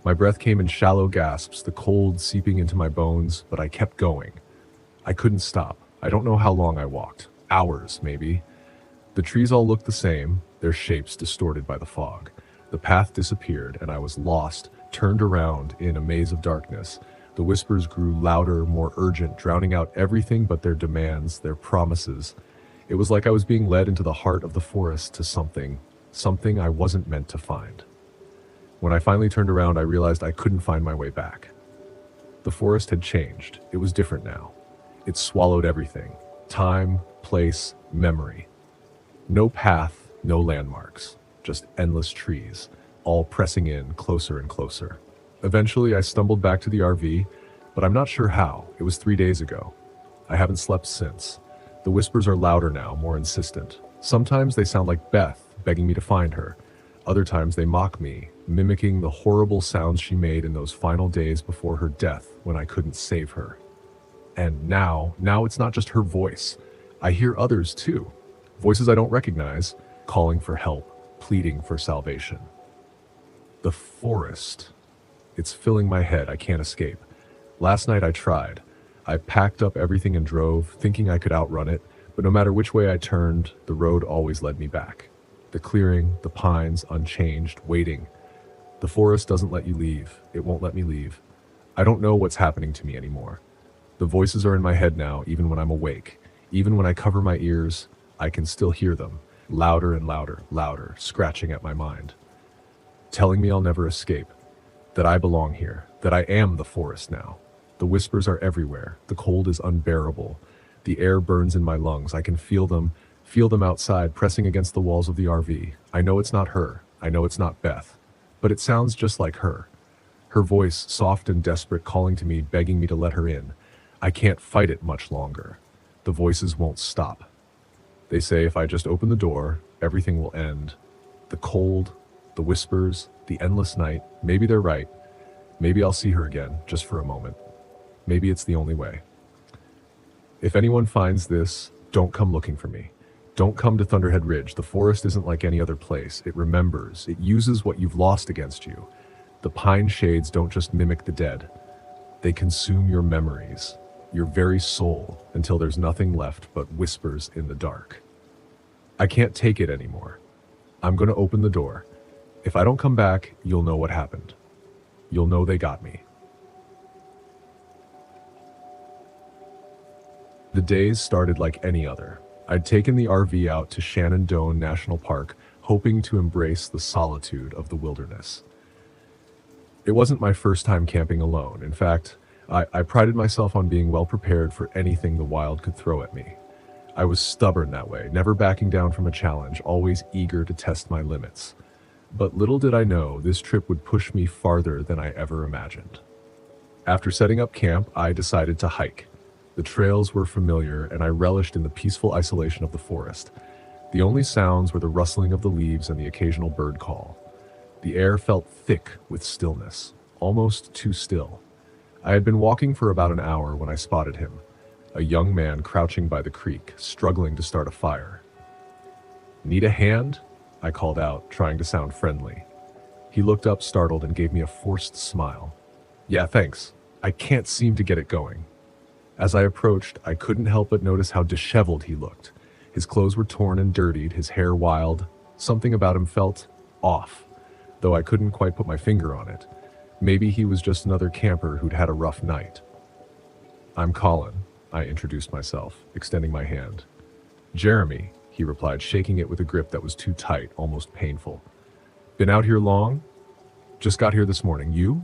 My breath came in shallow gasps, the cold seeping into my bones, but I kept going. I couldn't stop. I don't know how long I walked. Hours, maybe. The trees all looked the same, their shapes distorted by the fog. The path disappeared, and I was lost, turned around in a maze of darkness. The whispers grew louder, more urgent, drowning out everything but their demands, their promises. It was like I was being led into the heart of the forest to something I wasn't meant to find. When I finally turned around, I realized I couldn't find my way back. The forest had changed. It was different now. It swallowed everything. Time, place, memory. No path, no landmarks. Just endless trees, all pressing in closer and closer. Eventually, I stumbled back to the RV, but I'm not sure how. It was 3 days ago. I haven't slept since. The whispers are louder now, more insistent. Sometimes they sound like Beth, begging me to find her. Other times they mock me, mimicking the horrible sounds she made in those final days before her death when I couldn't save her. And now it's not just her voice. I hear others too. Voices I don't recognize, calling for help, pleading for salvation. The forest. It's filling my head. I can't escape. Last night I tried. I packed up everything and drove, thinking I could outrun it, but no matter which way I turned, the road always led me back. The clearing, the pines, unchanged, waiting. The forest doesn't let you leave. It won't let me leave. I don't know what's happening to me anymore. The voices are in my head now, even when I'm awake. Even when I cover my ears, I can still hear them, louder and louder, louder, scratching at my mind. Telling me I'll never escape, that I belong here, that I am the forest now. The whispers are everywhere. The cold is unbearable. The air burns in my lungs. I can feel them outside, pressing against the walls of the RV. I know it's not her. I know it's not Beth. But it sounds just like her. Her voice, soft and desperate, calling to me, begging me to let her in. I can't fight it much longer. The voices won't stop. They say if I just open the door, everything will end. The cold, the whispers, the endless night. Maybe they're right. Maybe I'll see her again, just for a moment. Maybe it's the only way. If anyone finds this, don't come looking for me. Don't come to Thunderhead Ridge. The forest isn't like any other place. It remembers. It uses what you've lost against you. The pine shades don't just mimic the dead. They consume your memories, your very soul, until there's nothing left but whispers in the dark. I can't take it anymore. I'm going to open the door. If I don't come back, you'll know what happened. You'll know they got me. The days started like any other. I'd taken the RV out to Shenandoah National Park, hoping to embrace the solitude of the wilderness. It wasn't my first time camping alone. In fact, I prided myself on being well prepared for anything the wild could throw at me. I was stubborn that way, never backing down from a challenge, always eager to test my limits. But little did I know this trip would push me farther than I ever imagined. After setting up camp, I decided to hike. The trails were familiar, and I relished in the peaceful isolation of the forest. The only sounds were the rustling of the leaves and the occasional bird call. The air felt thick with stillness, almost too still. I had been walking for about an hour when I spotted him, a young man crouching by the creek, struggling to start a fire. "Need a hand?" I called out, trying to sound friendly. He looked up startled and gave me a forced smile. "Yeah, thanks. I can't seem to get it going." As I approached, I couldn't help but notice how disheveled he looked. His clothes were torn and dirtied, his hair wild. Something about him felt off, though I couldn't quite put my finger on it. Maybe he was just another camper who'd had a rough night. "I'm Colin," I introduced myself, extending my hand. "Jeremy," he replied, shaking it with a grip that was too tight, almost painful. "Been out here long?" "Just got here this morning. You?"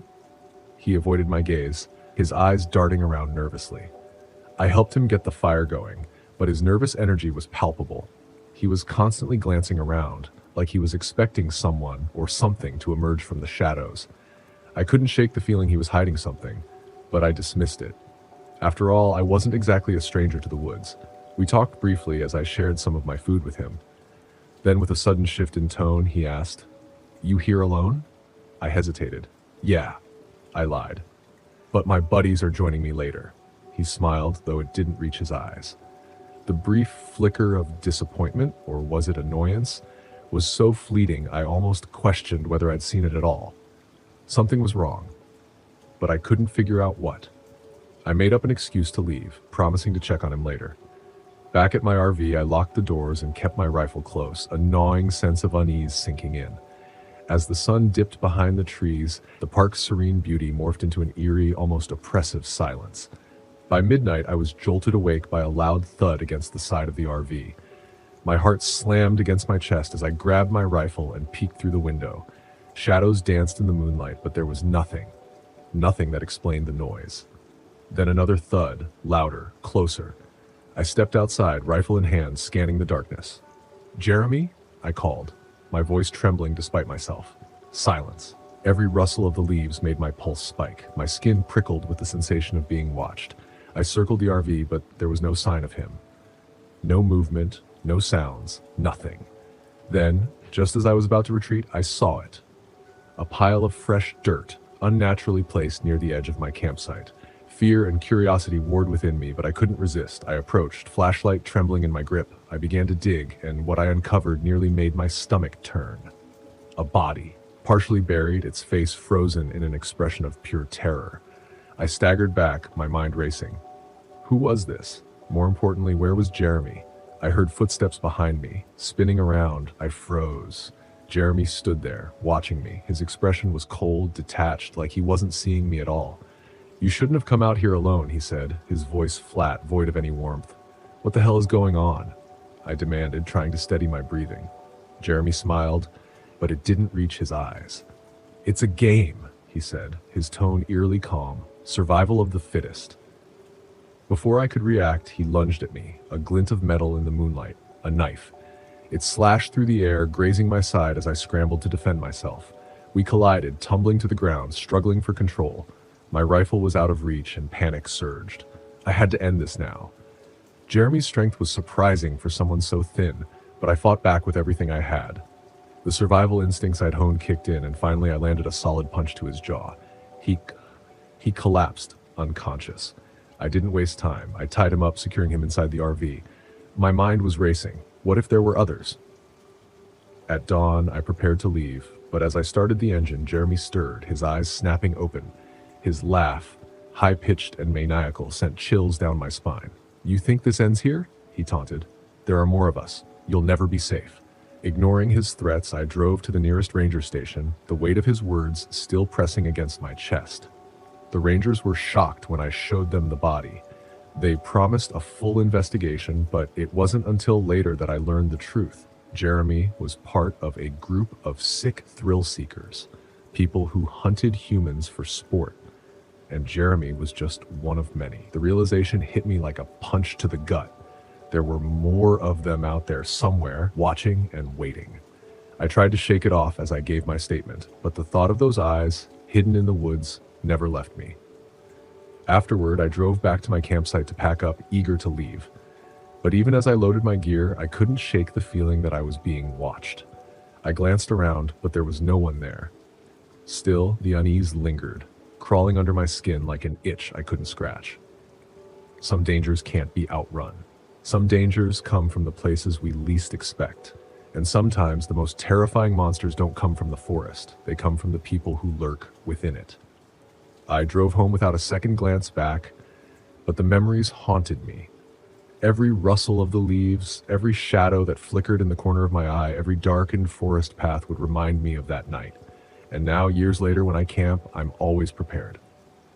He avoided my gaze, his eyes darting around nervously. I helped him get the fire going, but his nervous energy was palpable. He was constantly glancing around, like he was expecting someone or something to emerge from the shadows. I couldn't shake the feeling he was hiding something, but I dismissed it. After all, I wasn't exactly a stranger to the woods. We talked briefly as I shared some of my food with him. Then, with a sudden shift in tone, he asked, "You here alone?" I hesitated. "Yeah," I lied. "But my buddies are joining me later." He smiled, though it didn't reach his eyes. The brief flicker of disappointment, or was it annoyance, was so fleeting I almost questioned whether I'd seen it at all. Something was wrong, but I couldn't figure out what. I made up an excuse to leave, promising to check on him later. Back at my RV, I locked the doors and kept my rifle close, a gnawing sense of unease sinking in. As the sun dipped behind the trees, the park's serene beauty morphed into an eerie, almost oppressive silence. By midnight, I was jolted awake by a loud thud against the side of the RV. My heart slammed against my chest as I grabbed my rifle and peeked through the window. Shadows danced in the moonlight, but there was nothing that explained the noise. Then another thud, louder, closer. I stepped outside, rifle in hand, scanning the darkness. "Jeremy?" I called, my voice trembling despite myself. Silence. Every rustle of the leaves made my pulse spike. My skin prickled with the sensation of being watched. I circled the RV, but there was no sign of him. No movement, no sounds, nothing. Then, just as I was about to retreat, I saw it. A pile of fresh dirt, unnaturally placed near the edge of my campsite. Fear and curiosity warred within me, but I couldn't resist. I approached, flashlight trembling in my grip. I began to dig, and what I uncovered nearly made my stomach turn. A body, partially buried, its face frozen in an expression of pure terror. I staggered back, my mind racing. Who was this? More importantly, where was Jeremy? I heard footsteps behind me. Spinning around, I froze. Jeremy stood there, watching me. His expression was cold, detached, like he wasn't seeing me at all. "You shouldn't have come out here alone," he said, his voice flat, void of any warmth. "What the hell is going on?" I demanded, trying to steady my breathing. Jeremy smiled, but it didn't reach his eyes. "It's a game," he said, his tone eerily calm. "Survival of the fittest." Before I could react, he lunged at me, a glint of metal in the moonlight, a knife. It slashed through the air, grazing my side as I scrambled to defend myself. We collided, tumbling to the ground, struggling for control. My rifle was out of reach and panic surged. I had to end this now. Jeremy's strength was surprising for someone so thin, but I fought back with everything I had. The survival instincts I'd honed kicked in, and finally I landed a solid punch to his jaw. He collapsed, unconscious. I didn't waste time. I tied him up, securing him inside the RV. My mind was racing. What if there were others? At dawn, I prepared to leave, but as I started the engine, Jeremy stirred, his eyes snapping open. His laugh, high-pitched and maniacal, sent chills down my spine. "You think this ends here?" he taunted. "There are more of us. You'll never be safe." Ignoring his threats, I drove to the nearest ranger station, the weight of his words still pressing against my chest. The rangers were shocked when I showed them the body. They promised a full investigation, but it wasn't until later that I learned the truth. Jeremy was part of a group of sick thrill seekers, people who hunted humans for sport. And Jeremy was just one of many. The realization hit me like a punch to the gut. There were more of them out there somewhere, watching and waiting. I tried to shake it off as I gave my statement, but the thought of those eyes, hidden in the woods, never left me. Afterward, I drove back to my campsite to pack up, eager to leave. But even as I loaded my gear, I couldn't shake the feeling that I was being watched. I glanced around, but there was no one there. Still, the unease lingered, crawling under my skin like an itch I couldn't scratch. Some dangers can't be outrun. Some dangers come from the places we least expect. And sometimes the most terrifying monsters don't come from the forest. They come from the people who lurk within it. I drove home without a second glance back, but the memories haunted me. Every rustle of the leaves, every shadow that flickered in the corner of my eye, every darkened forest path would remind me of that night. And now, years later, when I camp, I'm always prepared,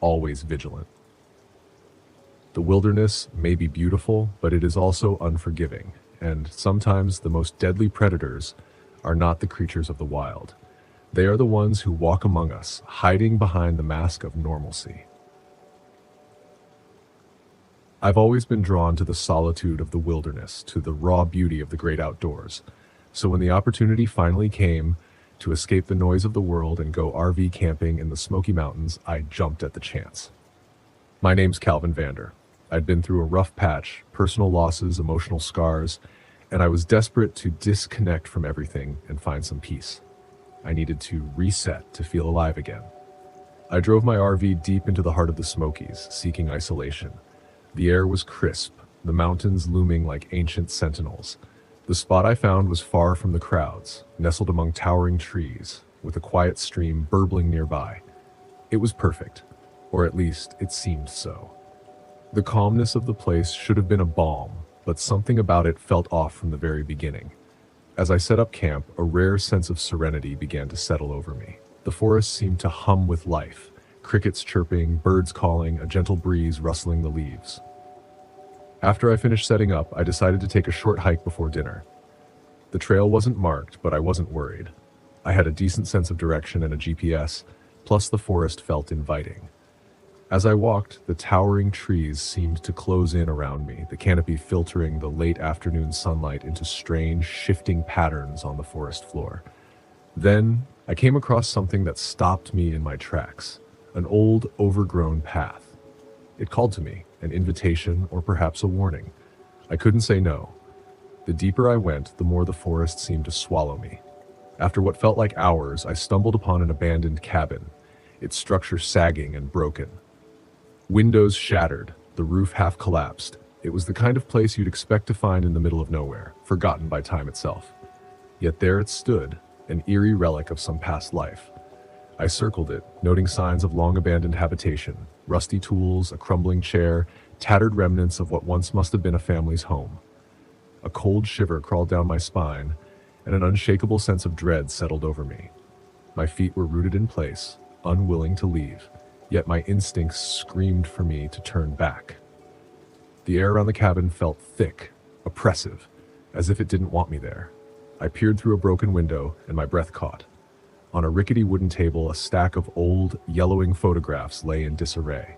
always vigilant. The wilderness may be beautiful, but it is also unforgiving, and sometimes the most deadly predators are not the creatures of the wild. They are the ones who walk among us, hiding behind the mask of normalcy. I've always been drawn to the solitude of the wilderness, to the raw beauty of the great outdoors. So when the opportunity finally came to escape the noise of the world and go RV camping in the Smoky Mountains, I jumped at the chance. My name's Calvin Vander. I'd been through a rough patch, personal losses, emotional scars, and I was desperate to disconnect from everything and find some peace. I needed to reset to feel alive again. I drove my RV deep into the heart of the Smokies, seeking isolation. The air was crisp, the mountains looming like ancient sentinels. The spot I found was far from the crowds, nestled among towering trees, with a quiet stream burbling nearby. It was perfect, or at least it seemed so. The calmness of the place should have been a balm, but something about it felt off from the very beginning. As I set up camp, a rare sense of serenity began to settle over me. The forest seemed to hum with life, crickets chirping, birds calling, a gentle breeze rustling the leaves. After I finished setting up, I decided to take a short hike before dinner. The trail wasn't marked, but I wasn't worried. I had a decent sense of direction and a GPS, plus the forest felt inviting. As I walked, the towering trees seemed to close in around me, the canopy filtering the late afternoon sunlight into strange, shifting patterns on the forest floor. Then, I came across something that stopped me in my tracks, an old, overgrown path. It called to me, an invitation or perhaps a warning. I couldn't say no. The deeper I went, the more the forest seemed to swallow me. After what felt like hours, I stumbled upon an abandoned cabin, its structure sagging and broken. Windows shattered, the roof half collapsed. It was the kind of place you'd expect to find in the middle of nowhere, forgotten by time itself. Yet there it stood, an eerie relic of some past life. I circled it, noting signs of long-abandoned habitation, rusty tools, a crumbling chair, tattered remnants of what once must have been a family's home. A cold shiver crawled down my spine, and an unshakable sense of dread settled over me. My feet were rooted in place, unwilling to leave, yet my instincts screamed for me to turn back. The air around the cabin felt thick, oppressive, as if it didn't want me there. I peered through a broken window, and my breath caught. On a rickety wooden table, a stack of old, yellowing photographs lay in disarray.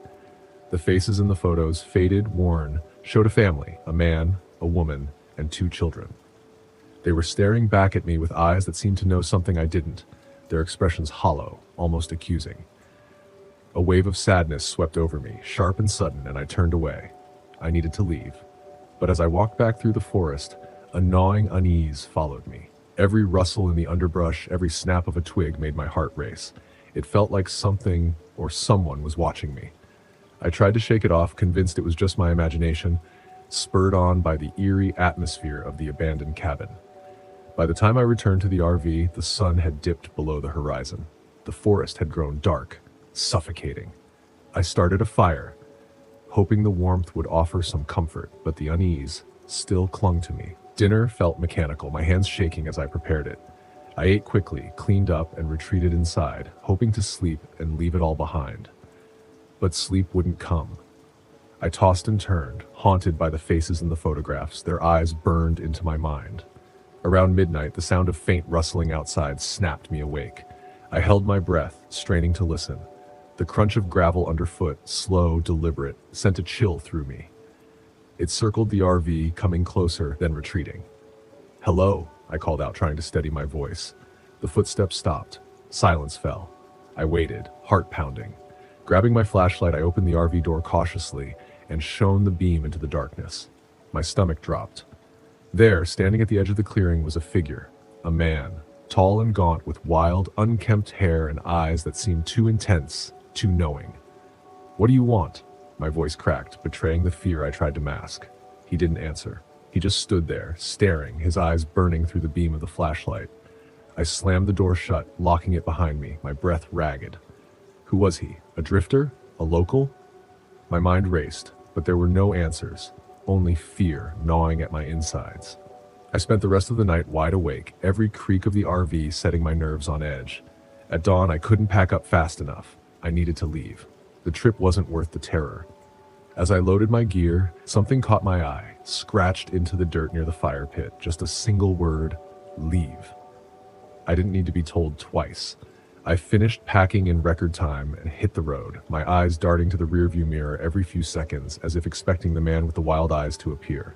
The faces in the photos, faded, worn, showed a family, a man, a woman, and 2 children. They were staring back at me with eyes that seemed to know something I didn't, their expressions hollow, almost accusing. A wave of sadness swept over me, sharp and sudden, and I turned away. I needed to leave. But as I walked back through the forest, a gnawing unease followed me. Every rustle in the underbrush, every snap of a twig made my heart race. It felt like something or someone was watching me. I tried to shake it off, convinced it was just my imagination, spurred on by the eerie atmosphere of the abandoned cabin. By the time I returned to the RV, the sun had dipped below the horizon. The forest had grown dark, suffocating. I started a fire, hoping the warmth would offer some comfort, but the unease still clung to me. Dinner felt mechanical, my hands shaking as I prepared it. I ate quickly, cleaned up, and retreated inside, hoping to sleep and leave it all behind. But sleep wouldn't come. I tossed and turned, haunted by the faces in the photographs, their eyes burned into my mind. Around midnight, the sound of faint rustling outside snapped me awake. I held my breath, straining to listen. The crunch of gravel underfoot, slow, deliberate, sent a chill through me. It circled the RV, coming closer, then retreating. "Hello," I called out, trying to steady my voice. The footsteps stopped. Silence fell. I waited, heart pounding. Grabbing my flashlight, I opened the RV door cautiously and shone the beam into the darkness. My stomach dropped. There, standing at the edge of the clearing, was a figure, a man, tall and gaunt with wild, unkempt hair and eyes that seemed too intense, too knowing. "What do you want?" My voice cracked, betraying the fear I tried to mask. He didn't answer. He just stood there, staring, his eyes burning through the beam of the flashlight. I slammed the door shut, locking it behind me, my breath ragged. Who was he? A drifter? A local? My mind raced, but there were no answers, only fear gnawing at my insides. I spent the rest of the night wide awake, every creak of the RV setting my nerves on edge. At dawn, I couldn't pack up fast enough. I needed to leave. The trip wasn't worth the terror. As I loaded my gear, something caught my eye, scratched into the dirt near the fire pit, just a single word: leave. I didn't need to be told twice. I finished packing in record time and hit the road, my eyes darting to the rearview mirror every few seconds, as if expecting the man with the wild eyes to appear.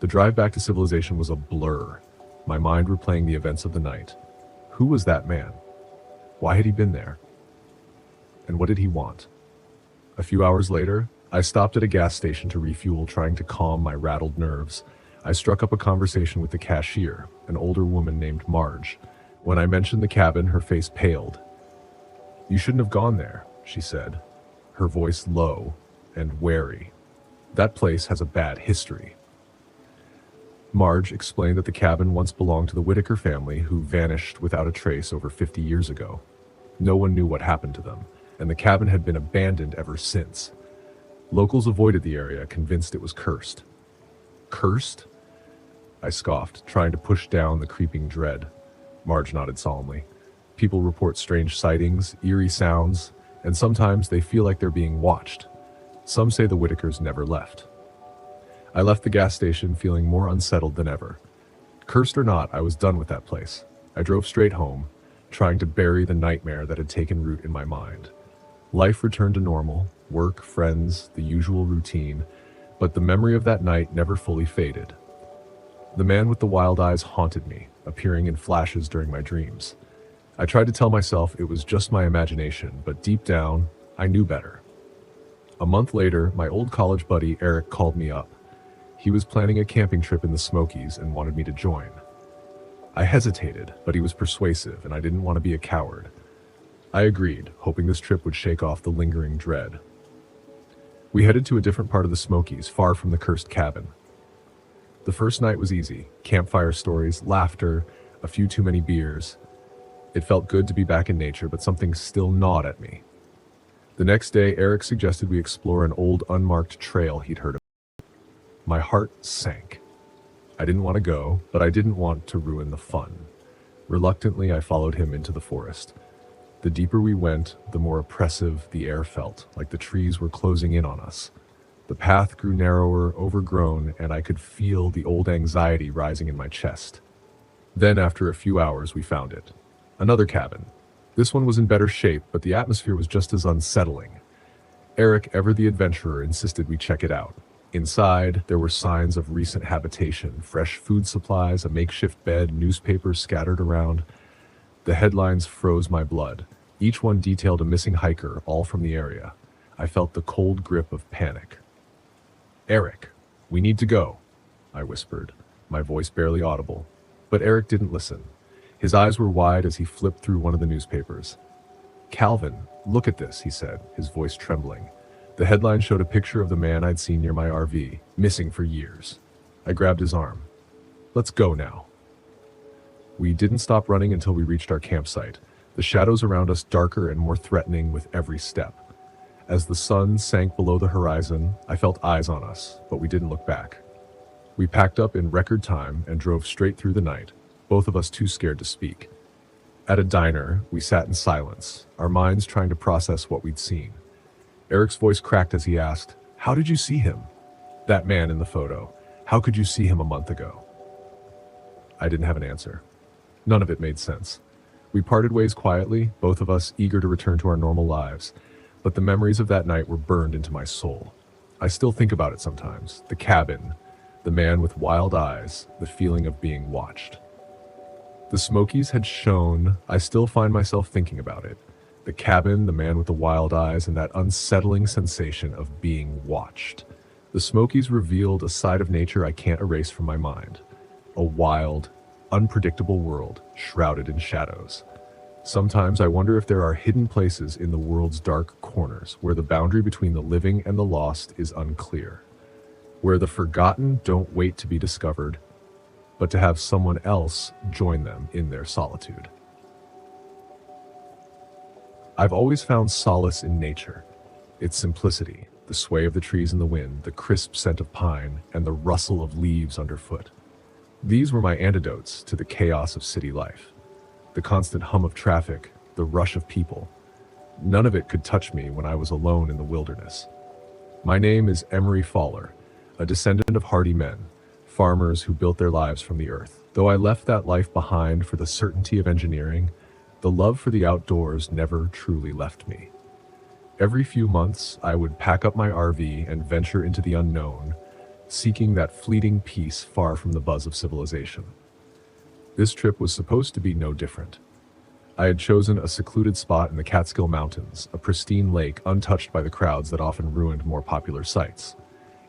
The drive back to civilization was a blur, my mind replaying the events of the night. Who was that man? Why had he been there? And what did he want? A few hours later, I stopped at a gas station to refuel, trying to calm my rattled nerves. I struck up a conversation with the cashier, an older woman named Marge. When I mentioned the cabin, her face paled. "You shouldn't have gone there," she said, her voice low and wary. "That place has a bad history." Marge explained that the cabin once belonged to the Whitaker family, who vanished without a trace over 50 years ago. No one knew what happened to them, and the cabin had been abandoned ever since. Locals avoided the area, convinced it was cursed. Cursed? I scoffed, trying to push down the creeping dread. Marge nodded solemnly. People report strange sightings, eerie sounds, and sometimes they feel like they're being watched. Some say the Whitakers never left. I left the gas station feeling more unsettled than ever. Cursed or not, I was done with that place. I drove straight home, trying to bury the nightmare that had taken root in my mind. Life returned to normal, work, friends, the usual routine, but the memory of that night never fully faded. The man with the wild eyes haunted me, appearing in flashes during my dreams. I tried to tell myself it was just my imagination, but deep down, I knew better. A month later, my old college buddy Eric called me up. He was planning a camping trip in the Smokies and wanted me to join. I hesitated, but he was persuasive, and I didn't want to be a coward. I agreed, hoping this trip would shake off the lingering dread. We headed to a different part of the Smokies, far from the cursed cabin. The first night was easy. Campfire stories, laughter, a few too many beers. It felt good to be back in nature, but something still gnawed at me. The next day, Eric suggested we explore an old unmarked trail he'd heard of. My heart sank. I didn't want to go, but I didn't want to ruin the fun. Reluctantly, I followed him into the forest. The deeper we went, the more oppressive the air felt, like the trees were closing in on us. The path grew narrower, overgrown, and I could feel the old anxiety rising in my chest. Then, after a few hours, we found it. Another cabin. This one was in better shape, but the atmosphere was just as unsettling. Eric, ever the adventurer, insisted we check it out. Inside, there were signs of recent habitation, fresh food supplies, a makeshift bed, newspapers scattered around. The headlines froze my blood. Each one detailed a missing hiker, all from the area. I felt the cold grip of panic. "Eric, we need to go," I whispered, my voice barely audible. But Eric didn't listen. His eyes were wide as he flipped through one of the newspapers. "Calvin, look at this," he said, his voice trembling. The headline showed a picture of the man I'd seen near my RV, missing for years. I grabbed his arm. "Let's go now." We didn't stop running until we reached our campsite, the shadows around us darker and more threatening with every step. As the sun sank below the horizon, I felt eyes on us, but we didn't look back. We packed up in record time and drove straight through the night, both of us too scared to speak. At a diner, we sat in silence, our minds trying to process what we'd seen. Eric's voice cracked as he asked, "How did you see him? That man in the photo. How could you see him a month ago?" I didn't have an answer. None of it made sense. We parted ways quietly, both of us eager to return to our normal lives, but the memories of that night were burned into my soul. I still think about it sometimes. The cabin, the man with wild eyes, the feeling of being watched. The Smokies had shown. I still find myself thinking about it. The cabin, the man with the wild eyes, and that unsettling sensation of being watched. The Smokies revealed a side of nature I can't erase from my mind. A wild, unpredictable world shrouded in shadows. Sometimes I wonder if there are hidden places in the world's dark corners where the boundary between the living and the lost is unclear. Where the forgotten don't wait to be discovered, but to have someone else join them in their solitude. I've always found solace in nature. Its simplicity, the sway of the trees in the wind, the crisp scent of pine, and the rustle of leaves underfoot. These were my antidotes to the chaos of city life. The constant hum of traffic, the rush of people. None of it could touch me when I was alone in the wilderness. My name is Emery Fowler, a descendant of hardy men, farmers who built their lives from the earth. Though I left that life behind for the certainty of engineering, the love for the outdoors never truly left me. Every few months, I would pack up my RV and venture into the unknown, seeking that fleeting peace far from the buzz of civilization. This trip was supposed to be no different. I had chosen a secluded spot in the Catskill Mountains, a pristine lake untouched by the crowds that often ruined more popular sites.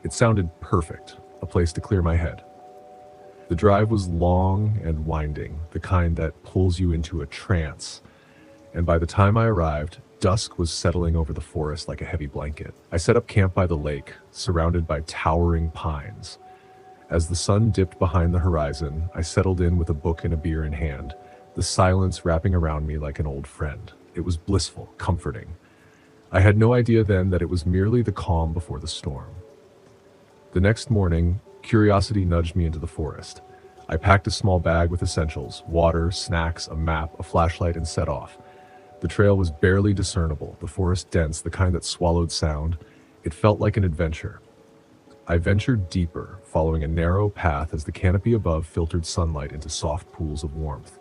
It sounded perfect, a place to clear my head. The drive was long and winding, the kind that pulls you into a trance, and by the time I arrived, dusk was settling over the forest like a heavy blanket. I set up camp by the lake, surrounded by towering pines. As the sun dipped behind the horizon, I settled in with a book and a beer in hand, the silence wrapping around me like an old friend. It was blissful, comforting. I had no idea then that it was merely the calm before the storm. The next morning, curiosity nudged me into the forest. I packed a small bag with essentials, water, snacks, a map, a flashlight, and set off. The trail was barely discernible, the forest dense, the kind that swallowed sound. It felt like an adventure. I ventured deeper, following a narrow path as the canopy above filtered sunlight into soft pools of warmth.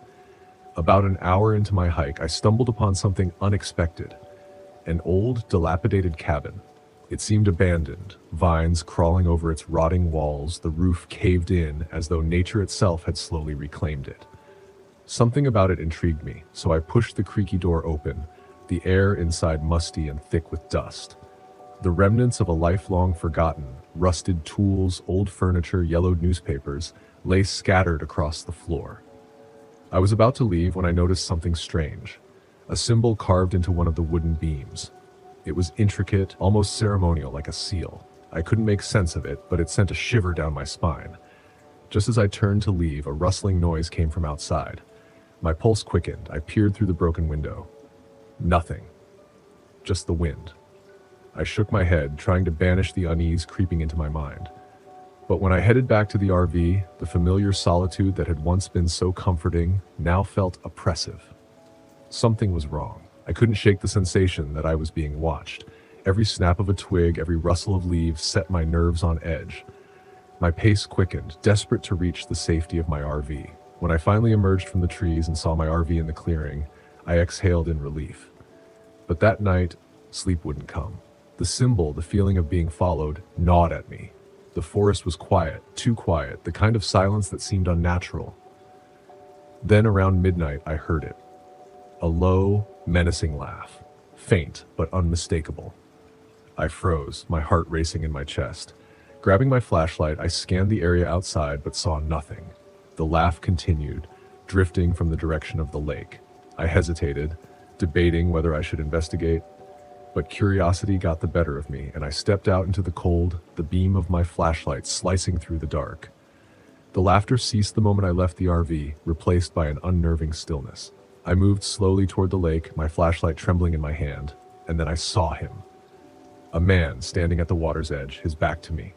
About an hour into my hike, I stumbled upon something unexpected. An old, dilapidated cabin. It seemed abandoned, vines crawling over its rotting walls, the roof caved in as though nature itself had slowly reclaimed it. Something about it intrigued me, so I pushed the creaky door open, the air inside musty and thick with dust. The remnants of a lifelong forgotten, rusted tools, old furniture, yellowed newspapers lay scattered across the floor. I was about to leave when I noticed something strange, a symbol carved into one of the wooden beams. It was intricate, almost ceremonial, like a seal. I couldn't make sense of it, but it sent a shiver down my spine. Just as I turned to leave, a rustling noise came from outside. My pulse quickened. I peered through the broken window. Nothing. Just the wind. I shook my head, trying to banish the unease creeping into my mind. But when I headed back to the RV, the familiar solitude that had once been so comforting now felt oppressive. Something was wrong. I couldn't shake the sensation that I was being watched. Every snap of a twig, every rustle of leaves set my nerves on edge. My pace quickened, desperate to reach the safety of my RV. When I finally emerged from the trees and saw my RV in the clearing, I exhaled in relief. But that night, sleep wouldn't come. The symbol, the feeling of being followed, gnawed at me. The forest was quiet, too quiet, the kind of silence that seemed unnatural. Then around midnight, I heard it. A low, menacing laugh. Faint, but unmistakable. I froze, my heart racing in my chest. Grabbing my flashlight, I scanned the area outside but saw nothing. The laugh continued, drifting from the direction of the lake. I hesitated, debating whether I should investigate, but curiosity got the better of me, and I stepped out into the cold, the beam of my flashlight slicing through the dark. The laughter ceased the moment I left the RV, replaced by an unnerving stillness. I moved slowly toward the lake, my flashlight trembling in my hand, and then I saw him. A man standing at the water's edge, his back to me.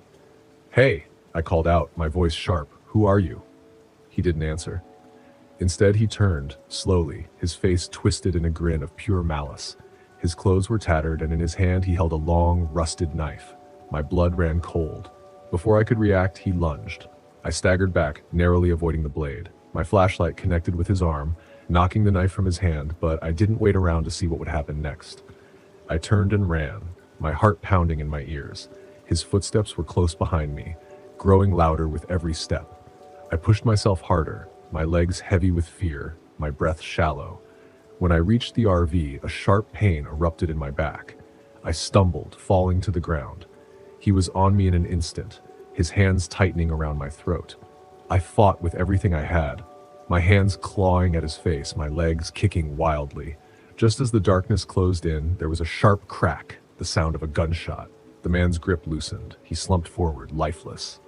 "Hey," I called out, my voice sharp. "Who are you?" He didn't answer. Instead, he turned, slowly, his face twisted in a grin of pure malice. His clothes were tattered, and in his hand he held a long, rusted knife. My blood ran cold. Before I could react, he lunged. I staggered back, narrowly avoiding the blade. My flashlight connected with his arm, knocking the knife from his hand, but I didn't wait around to see what would happen next. I turned and ran, my heart pounding in my ears. His footsteps were close behind me, growing louder with every step. I pushed myself harder, my legs heavy with fear, my breath shallow. When I reached the RV, a sharp pain erupted in my back. I stumbled, falling to the ground. He was on me in an instant, his hands tightening around my throat. I fought with everything I had, my hands clawing at his face, my legs kicking wildly. Just as the darkness closed in, there was a sharp crack, the sound of a gunshot. The man's grip loosened. He slumped forward, lifeless.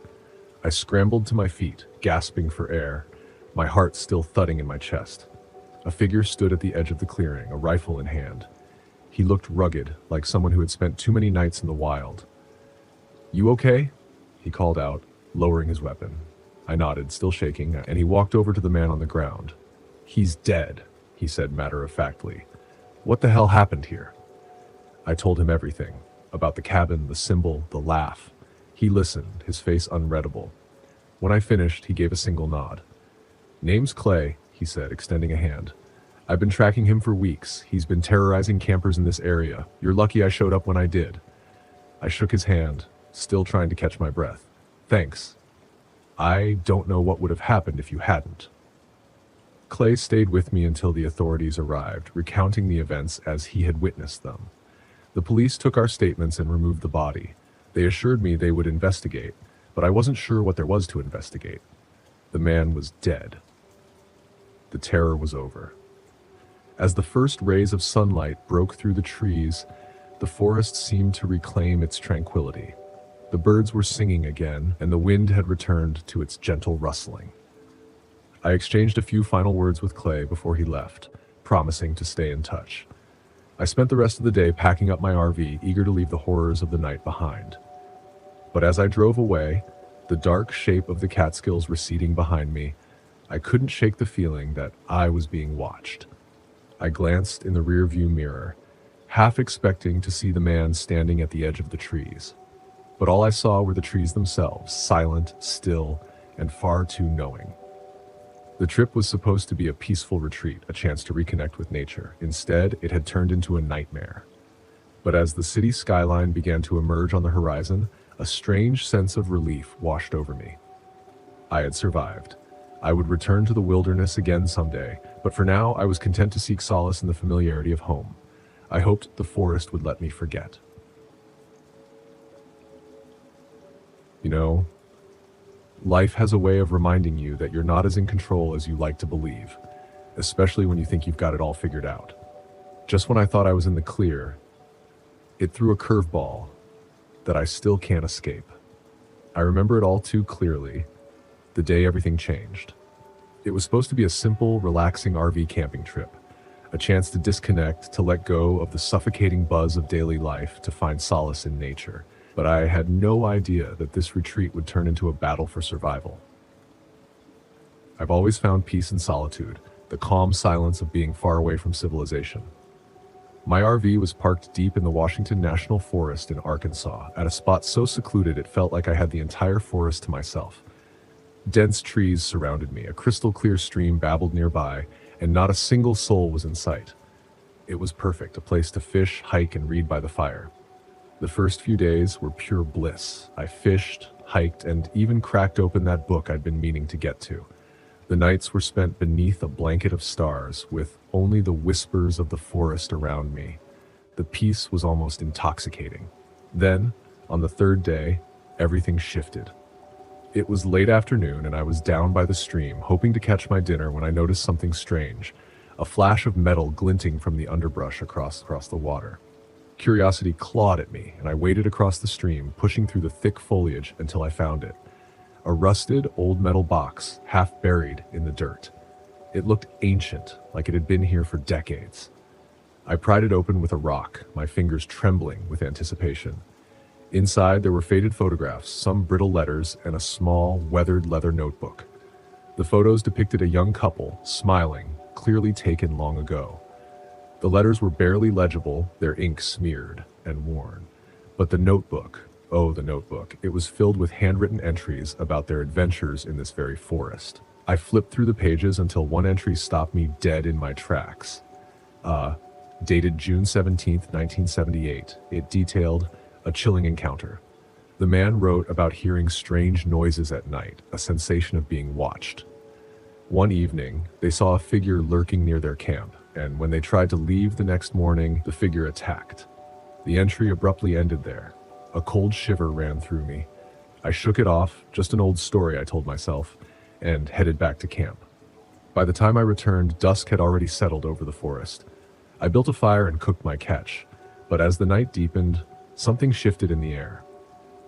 I scrambled to my feet, gasping for air, my heart still thudding in my chest. A figure stood at the edge of the clearing, a rifle in hand. He looked rugged, like someone who had spent too many nights in the wild. "You okay?" he called out, lowering his weapon. I nodded, still shaking, and he walked over to the man on the ground. "He's dead," he said matter-of-factly. "What the hell happened here?" I told him everything, about the cabin, the symbol, the laugh. He listened, his face unreadable. When I finished, he gave a single nod. "Name's Clay," he said, extending a hand. "I've been tracking him for weeks. He's been terrorizing campers in this area. You're lucky I showed up when I did." I shook his hand, still trying to catch my breath. "Thanks. I don't know what would have happened if you hadn't." Clay stayed with me until the authorities arrived, recounting the events as he had witnessed them. The police took our statements and removed the body. They assured me they would investigate, but I wasn't sure what there was to investigate. The man was dead. The terror was over. As the first rays of sunlight broke through the trees, the forest seemed to reclaim its tranquility. The birds were singing again, and the wind had returned to its gentle rustling. I exchanged a few final words with Clay before he left, promising to stay in touch. I spent the rest of the day packing up my RV, eager to leave the horrors of the night behind. But as I drove away, the dark shape of the Catskills receding behind me, I couldn't shake the feeling that I was being watched. I glanced in the rearview mirror, half expecting to see the man standing at the edge of the trees. But all I saw were the trees themselves, silent, still, and far too knowing. The trip was supposed to be a peaceful retreat, a chance to reconnect with nature. Instead, it had turned into a nightmare. But as the city skyline began to emerge on the horizon, a strange sense of relief washed over me. I had survived. I would return to the wilderness again someday, but for now I was content to seek solace in the familiarity of home. I hoped the forest would let me forget. You know, life has a way of reminding you that you're not as in control as you like to believe, especially when you think you've got it all figured out. Just when I thought I was in the clear, it threw a curveball that I still can't escape. I remember it all too clearly, the day everything changed. It was supposed to be a simple, relaxing RV camping trip, a chance to disconnect, to let go of the suffocating buzz of daily life, to find solace in nature. But I had no idea that this retreat would turn into a battle for survival. I've always found peace in solitude, the calm silence of being far away from civilization. My RV was parked deep in the Washington National Forest in Arkansas, at a spot so secluded it felt like I had the entire forest to myself. Dense trees surrounded me, a crystal-clear stream babbled nearby, and not a single soul was in sight. It was perfect, a place to fish, hike, and read by the fire. The first few days were pure bliss. I fished, hiked, and even cracked open that book I'd been meaning to get to. The nights were spent beneath a blanket of stars, with only the whispers of the forest around me. The peace was almost intoxicating. Then, on the third day, everything shifted. It was late afternoon and I was down by the stream, hoping to catch my dinner when I noticed something strange, a flash of metal glinting from the underbrush across the water. Curiosity clawed at me, and I waded across the stream, pushing through the thick foliage until I found it. A rusted, old metal box, half buried in the dirt. It looked ancient, like it had been here for decades. I pried it open with a rock, my fingers trembling with anticipation. Inside, there were faded photographs, some brittle letters, and a small, weathered leather notebook. The photos depicted a young couple, smiling, clearly taken long ago. The letters were barely legible, their ink smeared and worn. But the notebook, oh, the notebook, it was filled with handwritten entries about their adventures in this very forest. I flipped through the pages until one entry stopped me dead in my tracks. Dated June 17th, 1978, it detailed a chilling encounter. The man wrote about hearing strange noises at night, a sensation of being watched. One evening, they saw a figure lurking near their camp, and when they tried to leave the next morning, the figure attacked. The entry abruptly ended there. A cold shiver ran through me. I shook it off, just an old story, I told myself, and headed back to camp. By the time I returned, dusk had already settled over the forest. I built a fire and cooked my catch, but as the night deepened, something shifted in the air.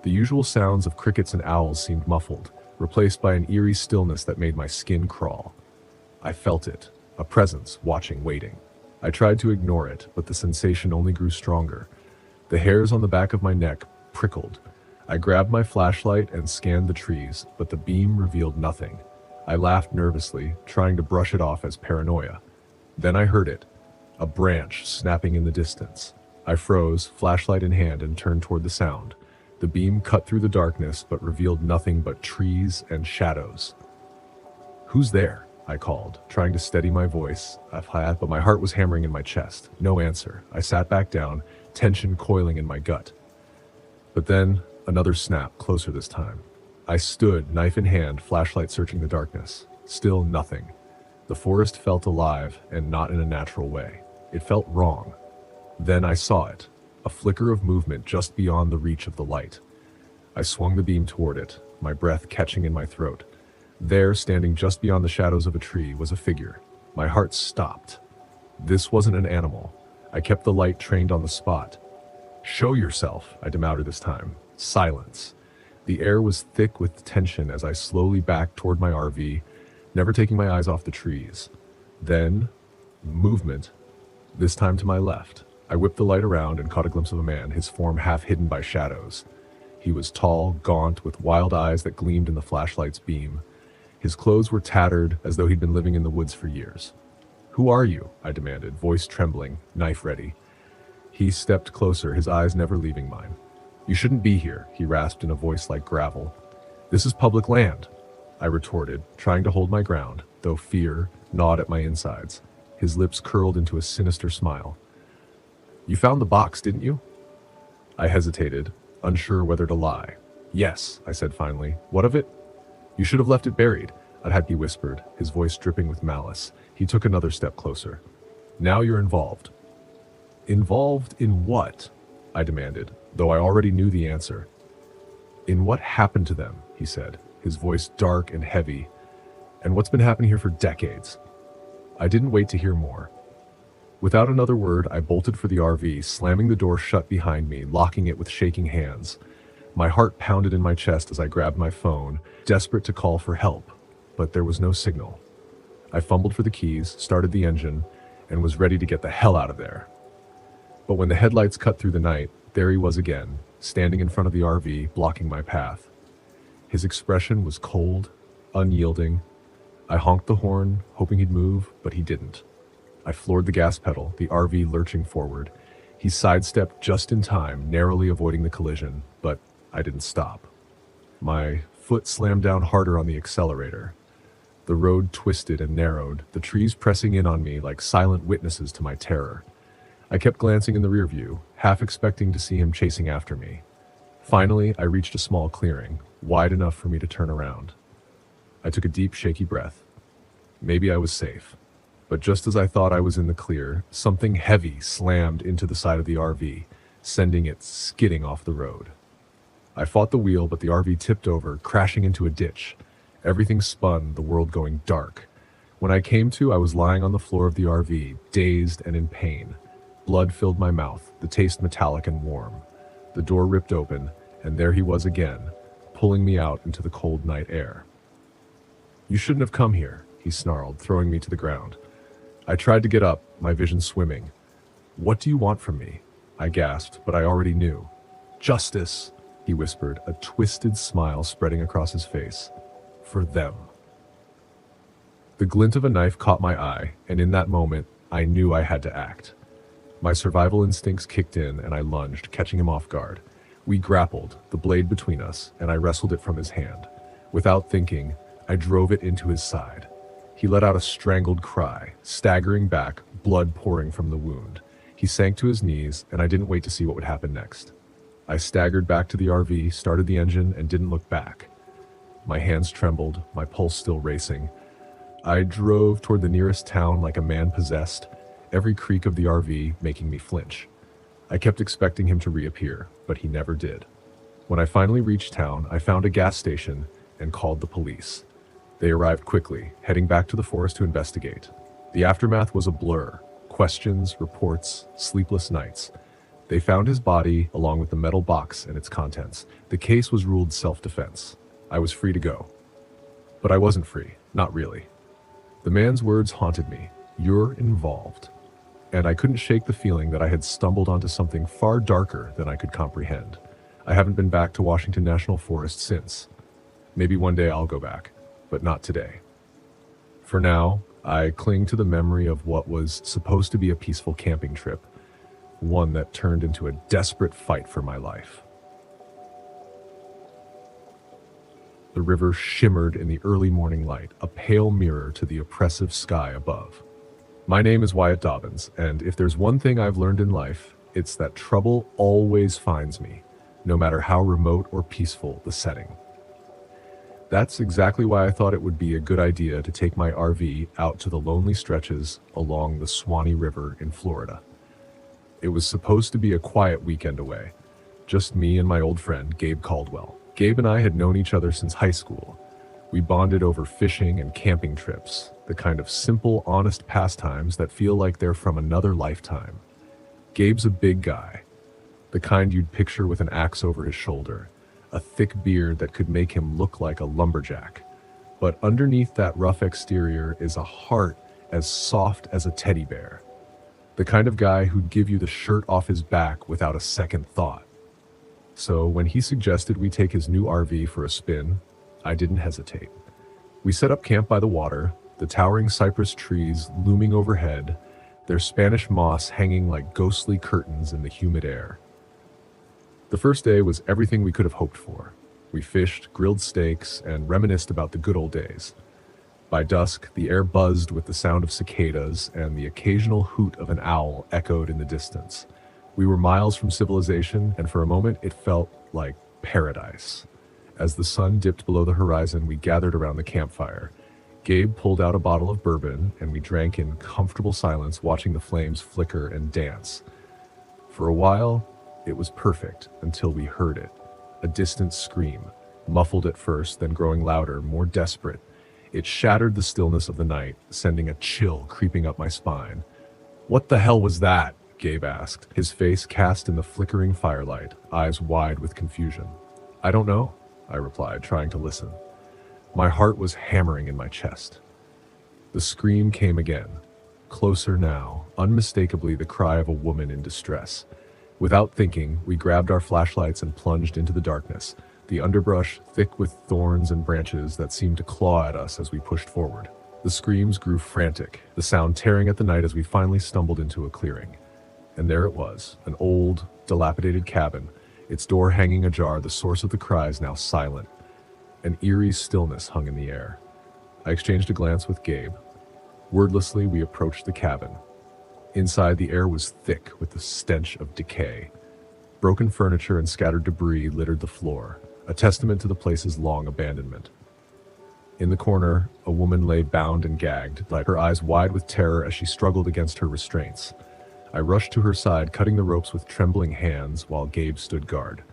The usual sounds of crickets and owls seemed muffled, replaced by an eerie stillness that made my skin crawl. I felt it, a presence, watching, waiting. I tried to ignore it, but the sensation only grew stronger. The hairs on the back of my neck prickled. I grabbed my flashlight and scanned the trees, but the beam revealed nothing. I laughed nervously, trying to brush it off as paranoia. Then I heard it, a branch snapping in the distance. I froze, flashlight in hand, and turned toward the sound. The beam cut through the darkness, but revealed nothing but trees and shadows. "Who's there?" I called, trying to steady my voice, but my heart was hammering in my chest. No answer. I sat back down, tension coiling in my gut. But then, another snap, closer this time. I stood, knife in hand, flashlight searching the darkness. Still nothing. The forest felt alive, and not in a natural way. It felt wrong. Then I saw it, a flicker of movement just beyond the reach of the light. I swung the beam toward it, my breath catching in my throat. There, standing just beyond the shadows of a tree, was a figure. My heart stopped. This wasn't an animal. I kept the light trained on the spot. "Show yourself," I demanded this time. Silence. The air was thick with tension as I slowly backed toward my RV, never taking my eyes off the trees. Then, movement, this time to my left. I whipped the light around and caught a glimpse of a man, his form half hidden by shadows. He was tall, gaunt, with wild eyes that gleamed in the flashlight's beam. His clothes were tattered, as though he'd been living in the woods for years. "Who are you?" I demanded, voice trembling, knife ready. He stepped closer, his eyes never leaving mine. "You shouldn't be here," he rasped in a voice like gravel. "This is public land," I retorted, trying to hold my ground, though fear gnawed at my insides. His lips curled into a sinister smile. "You found the box, didn't you?" I hesitated, unsure whether to lie. "Yes," I said finally. "What of it?" "You should have left it buried," he whispered, his voice dripping with malice. He took another step closer. "Now you're involved." "Involved in what?" I demanded, though I already knew the answer. "In what happened to them," he said, his voice dark and heavy, "and what's been happening here for decades." I didn't wait to hear more. Without another word, I bolted for the RV, slamming the door shut behind me, locking it with shaking hands. My heart pounded in my chest as I grabbed my phone, desperate to call for help, but there was no signal. I fumbled for the keys, started the engine, and was ready to get the hell out of there. But when the headlights cut through the night, there he was again, standing in front of the RV, blocking my path. His expression was cold, unyielding. I honked the horn, hoping he'd move, but he didn't. I floored the gas pedal, the RV lurching forward. He sidestepped just in time, narrowly avoiding the collision, but I didn't stop. My foot slammed down harder on the accelerator. The road twisted and narrowed, the trees pressing in on me like silent witnesses to my terror. I kept glancing in the rear view, half expecting to see him chasing after me. Finally, I reached a small clearing, wide enough for me to turn around. I took a deep, shaky breath. Maybe I was safe. But just as I thought I was in the clear, something heavy slammed into the side of the RV, sending it skidding off the road. I fought the wheel, but the RV tipped over, crashing into a ditch. Everything spun, the world going dark. When I came to, I was lying on the floor of the RV, dazed and in pain. Blood filled my mouth, the taste metallic and warm. The door ripped open, and there he was again, pulling me out into the cold night air. "You shouldn't have come here," he snarled, throwing me to the ground. I tried to get up, my vision swimming. "What do you want from me?" I gasped, but I already knew. "Justice," he whispered, a twisted smile spreading across his face. "For them." The glint of a knife caught my eye, and in that moment, I knew I had to act. My survival instincts kicked in, and I lunged, catching him off guard. We grappled, the blade between us, and I wrestled it from his hand. Without thinking, I drove it into his side. He let out a strangled cry, staggering back, blood pouring from the wound. He sank to his knees, and I didn't wait to see what would happen next. I staggered back to the RV, started the engine, and didn't look back. My hands trembled, my pulse still racing. I drove toward the nearest town like a man possessed, every creak of the RV making me flinch. I kept expecting him to reappear, but he never did. When I finally reached town, I found a gas station and called the police. They arrived quickly, heading back to the forest to investigate. The aftermath was a blur. Questions, reports, sleepless nights. They found his body along with the metal box and its contents. The case was ruled self-defense. I was free to go. But I wasn't free, not really. The man's words haunted me. "You're involved." And I couldn't shake the feeling that I had stumbled onto something far darker than I could comprehend. I haven't been back to Washington National Forest since. Maybe one day I'll go back, but not today. For now, I cling to the memory of what was supposed to be a peaceful camping trip, one that turned into a desperate fight for my life. The river shimmered in the early morning light, a pale mirror to the oppressive sky above. My name is Wyatt Dobbins, and if there's one thing I've learned in life, it's that trouble always finds me, no matter how remote or peaceful the setting. That's exactly why I thought it would be a good idea to take my RV out to the lonely stretches along the Swanee River in Florida. It was supposed to be a quiet weekend away, just me and my old friend, Gabe Caldwell. Gabe and I had known each other since high school. We bonded over fishing and camping trips, the kind of simple, honest pastimes that feel like they're from another lifetime. Gabe's a big guy, the kind you'd picture with an axe over his shoulder, a thick beard that could make him look like a lumberjack. But underneath that rough exterior is a heart as soft as a teddy bear. The kind of guy who'd give you the shirt off his back without a second thought. So when he suggested we take his new RV for a spin, I didn't hesitate. We set up camp by the water, the towering cypress trees looming overhead, their Spanish moss hanging like ghostly curtains in the humid air. The first day was everything we could have hoped for. We fished, grilled steaks, and reminisced about the good old days. By dusk, the air buzzed with the sound of cicadas, and the occasional hoot of an owl echoed in the distance. We were miles from civilization, and for a moment it felt like paradise. As the sun dipped below the horizon, we gathered around the campfire. Gabe pulled out a bottle of bourbon, and we drank in comfortable silence, watching the flames flicker and dance. For a while, it was perfect until we heard it. A distant scream, muffled at first, then growing louder, more desperate. It shattered the stillness of the night, sending a chill creeping up my spine. "What the hell was that?" Gabe asked, his face cast in the flickering firelight, eyes wide with confusion. "I don't know," I replied, trying to listen. My heart was hammering in my chest. The scream came again. Closer now, unmistakably the cry of a woman in distress. Without thinking, we grabbed our flashlights and plunged into the darkness, the underbrush thick with thorns and branches that seemed to claw at us as we pushed forward. The screams grew frantic, the sound tearing at the night as we finally stumbled into a clearing. And there it was, an old, dilapidated cabin, its door hanging ajar, the source of the cries now silent. An eerie stillness hung in the air. I exchanged a glance with Gabe. Wordlessly, we approached the cabin. Inside, the air was thick with the stench of decay. Broken furniture and scattered debris littered the floor, a testament to the place's long abandonment. In the corner, a woman lay bound and gagged, her eyes wide with terror as she struggled against her restraints. I rushed to her side, cutting the ropes with trembling hands while Gabe stood guard.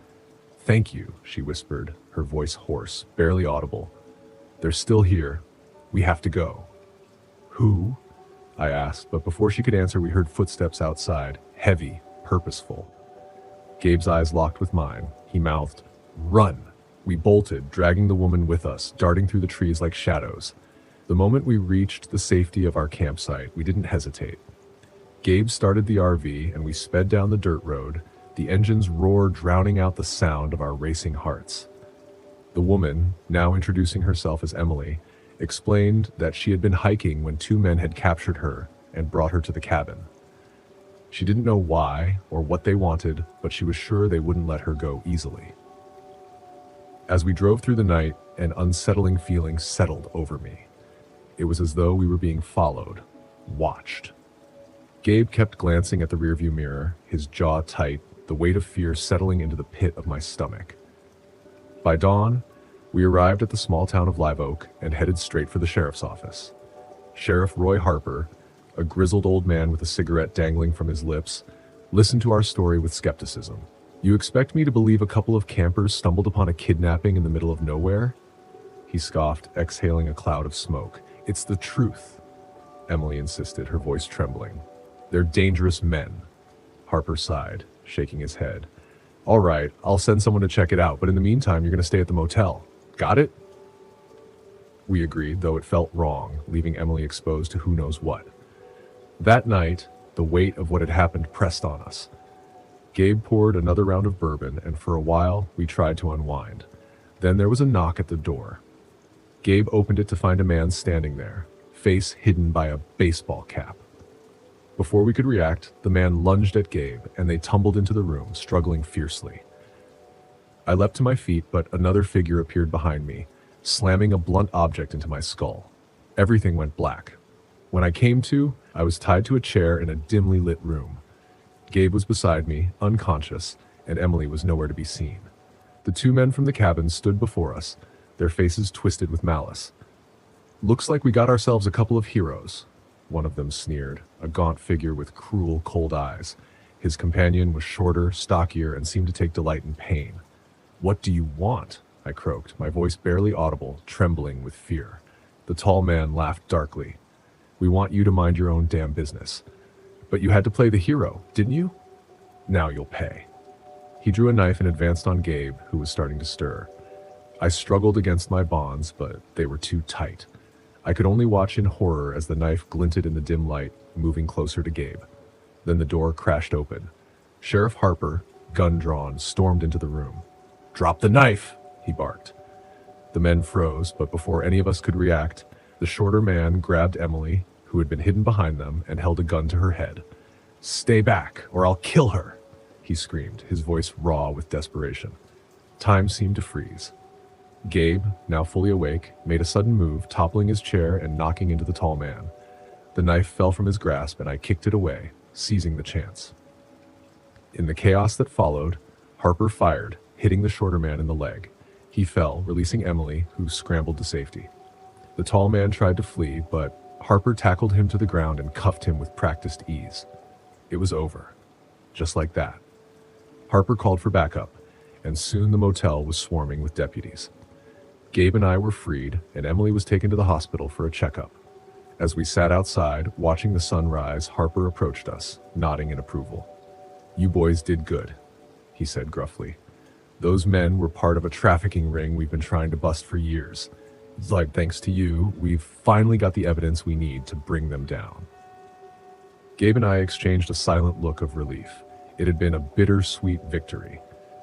"Thank you," she whispered, her voice hoarse, barely audible. "They're still here. We have to go." "Who?" I asked, but before she could answer, we heard footsteps outside, heavy, purposeful. Gabe's eyes locked with mine. He mouthed, "Run!" We bolted, dragging the woman with us, darting through the trees like shadows. The moment we reached the safety of our campsite, we didn't hesitate. Gabe started the RV and we sped down the dirt road, the engine's roar drowning out the sound of our racing hearts. The woman, now introducing herself as Emily, explained that she had been hiking when two men had captured her and brought her to the cabin. She didn't know why or what they wanted, but she was sure they wouldn't let her go easily. As we drove through the night, an unsettling feeling settled over me. It was as though we were being followed, watched. Gabe kept glancing at the rearview mirror, his jaw tight, the weight of fear settling into the pit of my stomach. By dawn, we arrived at the small town of Live Oak and headed straight for the sheriff's office. Sheriff Roy Harper, a grizzled old man with a cigarette dangling from his lips, listened to our story with skepticism. "You expect me to believe a couple of campers stumbled upon a kidnapping in the middle of nowhere?" He scoffed, exhaling a cloud of smoke. "It's the truth," Emily insisted, her voice trembling. "They're dangerous men." Harper sighed, shaking his head. "All right, I'll send someone to check it out, but in the meantime, you're going to stay at the motel. Got it?" We agreed, though it felt wrong, leaving Emily exposed to who knows what. That night, the weight of what had happened pressed on us. Gabe poured another round of bourbon, and for a while, we tried to unwind. Then there was a knock at the door. Gabe opened it to find a man standing there, face hidden by a baseball cap. Before we could react, the man lunged at Gabe, and they tumbled into the room, struggling fiercely. I leapt to my feet, but another figure appeared behind me, slamming a blunt object into my skull. Everything went black. When I came to, I was tied to a chair in a dimly lit room. Gabe was beside me, unconscious, and Emily was nowhere to be seen. The two men from the cabin stood before us, their faces twisted with malice. "Looks like we got ourselves a couple of heroes," one of them sneered, a gaunt figure with cruel, cold eyes. His companion was shorter, stockier, and seemed to take delight in pain. "What do you want?" I croaked, my voice barely audible, trembling with fear. The tall man laughed darkly. "We want you to mind your own damn business. But you had to play the hero, didn't you? Now you'll pay." He drew a knife and advanced on Gabe, who was starting to stir. I struggled against my bonds, but they were too tight. I could only watch in horror as the knife glinted in the dim light, moving closer to Gabe. Then the door crashed open. Sheriff Harper, gun drawn, stormed into the room. "Drop the knife!" he barked. The men froze, but before any of us could react, the shorter man grabbed Emily, who had been hidden behind them, and held a gun to her head. "Stay back, or I'll kill her!" he screamed, his voice raw with desperation. Time seemed to freeze. Gabe, now fully awake, made a sudden move, toppling his chair and knocking into the tall man. The knife fell from his grasp, and I kicked it away, seizing the chance. In the chaos that followed, Harper fired, hitting the shorter man in the leg. He fell, releasing Emily, who scrambled to safety. The tall man tried to flee, but Harper tackled him to the ground and cuffed him with practiced ease. It was over. Just like that. Harper called for backup, and soon the motel was swarming with deputies. Gabe and I were freed, and Emily was taken to the hospital for a checkup. As we sat outside, watching the sun rise, Harper approached us, nodding in approval. "You boys did good," he said gruffly. "Those men were part of a trafficking ring we've been trying to bust for years. It's like, thanks to you, we've finally got the evidence we need to bring them down. Gabe and I exchanged a silent look of relief. It had been a bittersweet victory.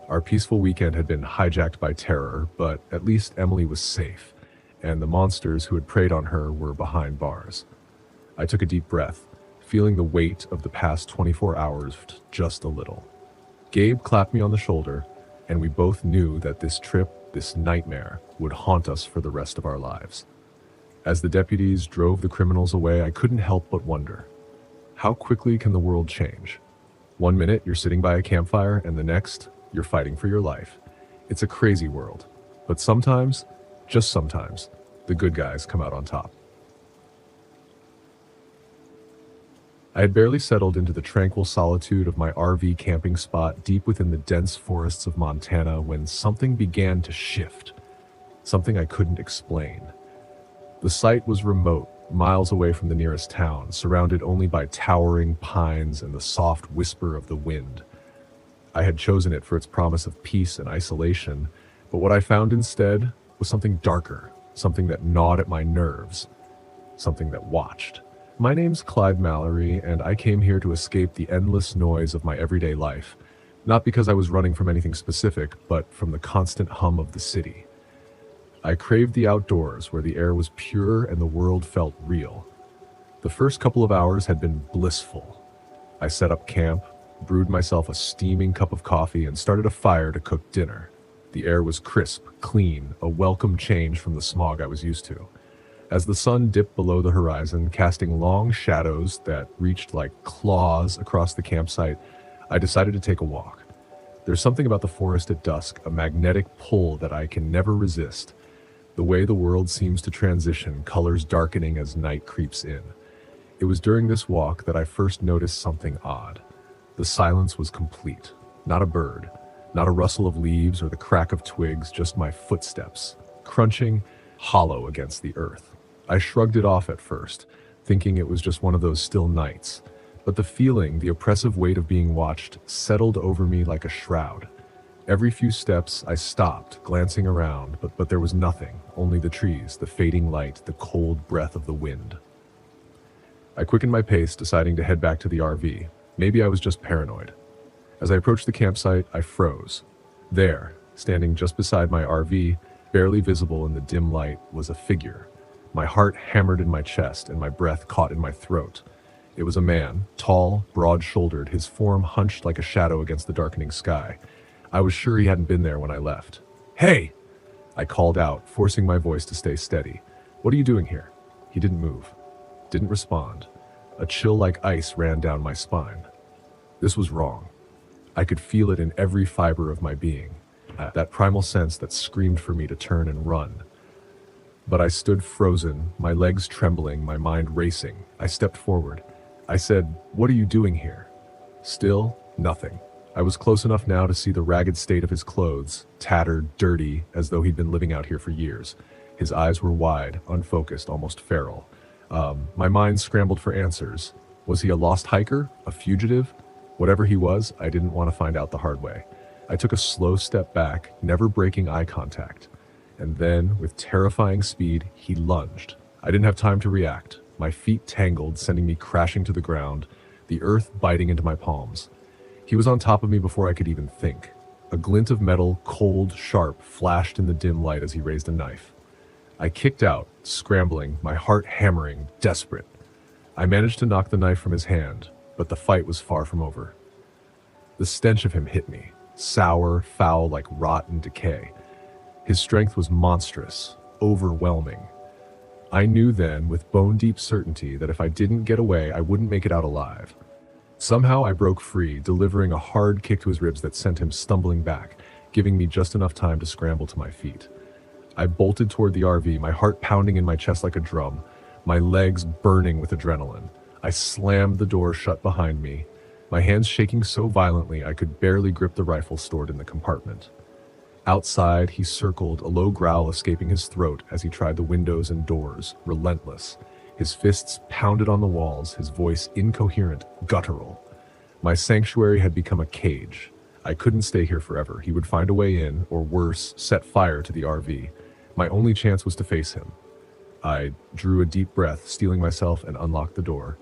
Our peaceful weekend had been hijacked by terror, but at least Emily was safe, and the monsters who had preyed on her were behind bars. I took a deep breath, feeling the weight of the past 24 hours just a little. Gabe clapped me on the shoulder, and we both knew that this trip, this nightmare, would haunt us for the rest of our lives. As the deputies drove the criminals away, I couldn't help but wonder, how quickly can the world change? One minute you're sitting by a campfire, and the next, you're fighting for your life. It's a crazy world, but sometimes, just sometimes, the good guys come out on top. I had barely settled into the tranquil solitude of my RV camping spot deep within the dense forests of Montana when something began to shift, something I couldn't explain. The site was remote, miles away from the nearest town, surrounded only by towering pines and the soft whisper of the wind. I had chosen it for its promise of peace and isolation, but what I found instead was something darker, something that gnawed at my nerves, something that watched. My name's Clyde Mallory, and I came here to escape the endless noise of my everyday life, not because I was running from anything specific, but from the constant hum of the city. I craved the outdoors, where the air was pure and the world felt real. The first couple of hours had been blissful. I set up camp, brewed myself a steaming cup of coffee, and started a fire to cook dinner. The air was crisp, clean, a welcome change from the smog I was used to. As the sun dipped below the horizon, casting long shadows that reached like claws across the campsite, I decided to take a walk. There's something about the forest at dusk, a magnetic pull that I can never resist. The way the world seems to transition, colors darkening as night creeps in. It was during this walk that I first noticed something odd. The silence was complete. Not a bird, not a rustle of leaves or the crack of twigs, just my footsteps, crunching, hollow against the earth. I shrugged it off at first, thinking it was just one of those still nights, but the feeling, the oppressive weight of being watched, settled over me like a shroud. Every few steps I stopped, glancing around, but there was nothing, only the trees, the fading light, the cold breath of the wind. I quickened my pace, deciding to head back to the RV. Maybe I was just paranoid. As I approached the campsite, I froze. There, standing just beside my RV, barely visible in the dim light, was a figure. My heart hammered in my chest and my breath caught in my throat. It was a man, tall, broad-shouldered, his form hunched like a shadow against the darkening sky. I was sure he hadn't been there when I left. "Hey!" I called out, forcing my voice to stay steady. "What are you doing here?" He didn't move, didn't respond. A chill like ice ran down my spine. This was wrong. I could feel it in every fiber of my being, that primal sense that screamed for me to turn and run. But I stood frozen, my legs trembling, my mind racing. I stepped forward. I said, "What are you doing here?" Still, nothing. I was close enough now to see the ragged state of his clothes, tattered, dirty, as though he'd been living out here for years. His eyes were wide, unfocused, almost feral. My mind scrambled for answers. Was he a lost hiker? A fugitive? Whatever he was, I didn't want to find out the hard way. I took a slow step back, never breaking eye contact. And then, with terrifying speed, he lunged. I didn't have time to react. My feet tangled, sending me crashing to the ground, the earth biting into my palms. He was on top of me before I could even think. A glint of metal, cold, sharp, flashed in the dim light as he raised a knife. I kicked out, scrambling, my heart hammering, desperate. I managed to knock the knife from his hand, but the fight was far from over. The stench of him hit me, sour, foul like rot and decay. His strength was monstrous, overwhelming. I knew then, with bone-deep certainty, that if I didn't get away, I wouldn't make it out alive. Somehow I broke free, delivering a hard kick to his ribs that sent him stumbling back, giving me just enough time to scramble to my feet. I bolted toward the RV, my heart pounding in my chest like a drum, my legs burning with adrenaline. I slammed the door shut behind me, my hands shaking so violently I could barely grip the rifle stored in the compartment. Outside, he circled, a low growl escaping his throat as he tried the windows and doors, relentless. His fists pounded on the walls, his voice incoherent, guttural. My sanctuary had become a cage. I couldn't stay here forever. He would find a way in, or worse, set fire to the RV. My only chance was to face him. I drew a deep breath, steeling myself, and unlocked the door.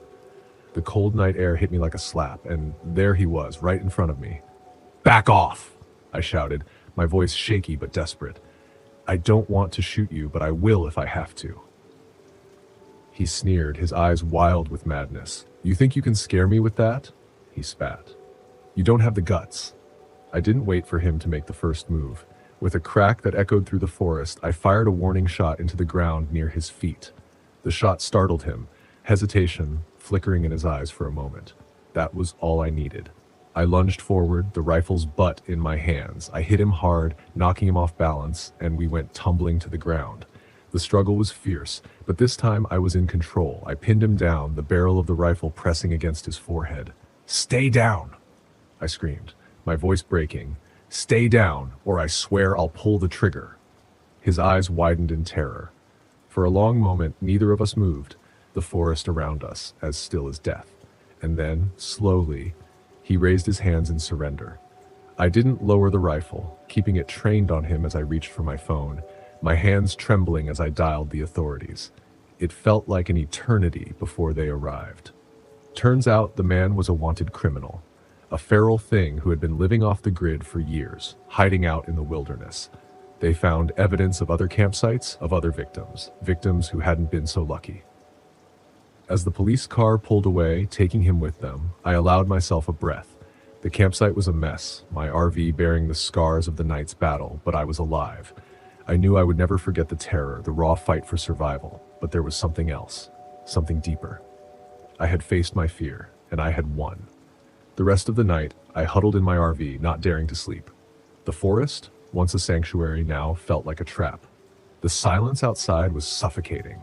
The cold night air hit me like a slap, and there he was, right in front of me. "Back off!" I shouted, my voice shaky but desperate. "I don't want to shoot you, but I will if I have to." He sneered, his eyes wild with madness. "You think you can scare me with that?" He spat. "You don't have the guts." I didn't wait for him to make the first move. With a crack that echoed through the forest, I fired a warning shot into the ground near his feet. The shot startled him, hesitation flickering in his eyes for a moment. That was all I needed. I lunged forward, the rifle's butt in my hands. I hit him hard, knocking him off balance, and we went tumbling to the ground. The struggle was fierce, but this time I was in control. I pinned him down, the barrel of the rifle pressing against his forehead. "Stay down!" I screamed, my voice breaking. "Stay down, or I swear I'll pull the trigger." His eyes widened in terror. For a long moment, neither of us moved, the forest around us as still as death. And then, slowly, he raised his hands in surrender. I didn't lower the rifle, keeping it trained on him as I reached for my phone, my hands trembling as I dialed the authorities. It felt like an eternity before they arrived. Turns out the man was a wanted criminal, a feral thing who had been living off the grid for years, hiding out in the wilderness. They found evidence of other campsites, of other victims who hadn't been so lucky. As the police car pulled away, taking him with them, I allowed myself a breath. The campsite was a mess, my RV bearing the scars of the night's battle, but I was alive. I knew I would never forget the terror, the raw fight for survival, but there was something else, something deeper. I had faced my fear, and I had won. The rest of the night, I huddled in my RV, not daring to sleep. The forest, once a sanctuary, now felt like a trap. The silence outside was suffocating.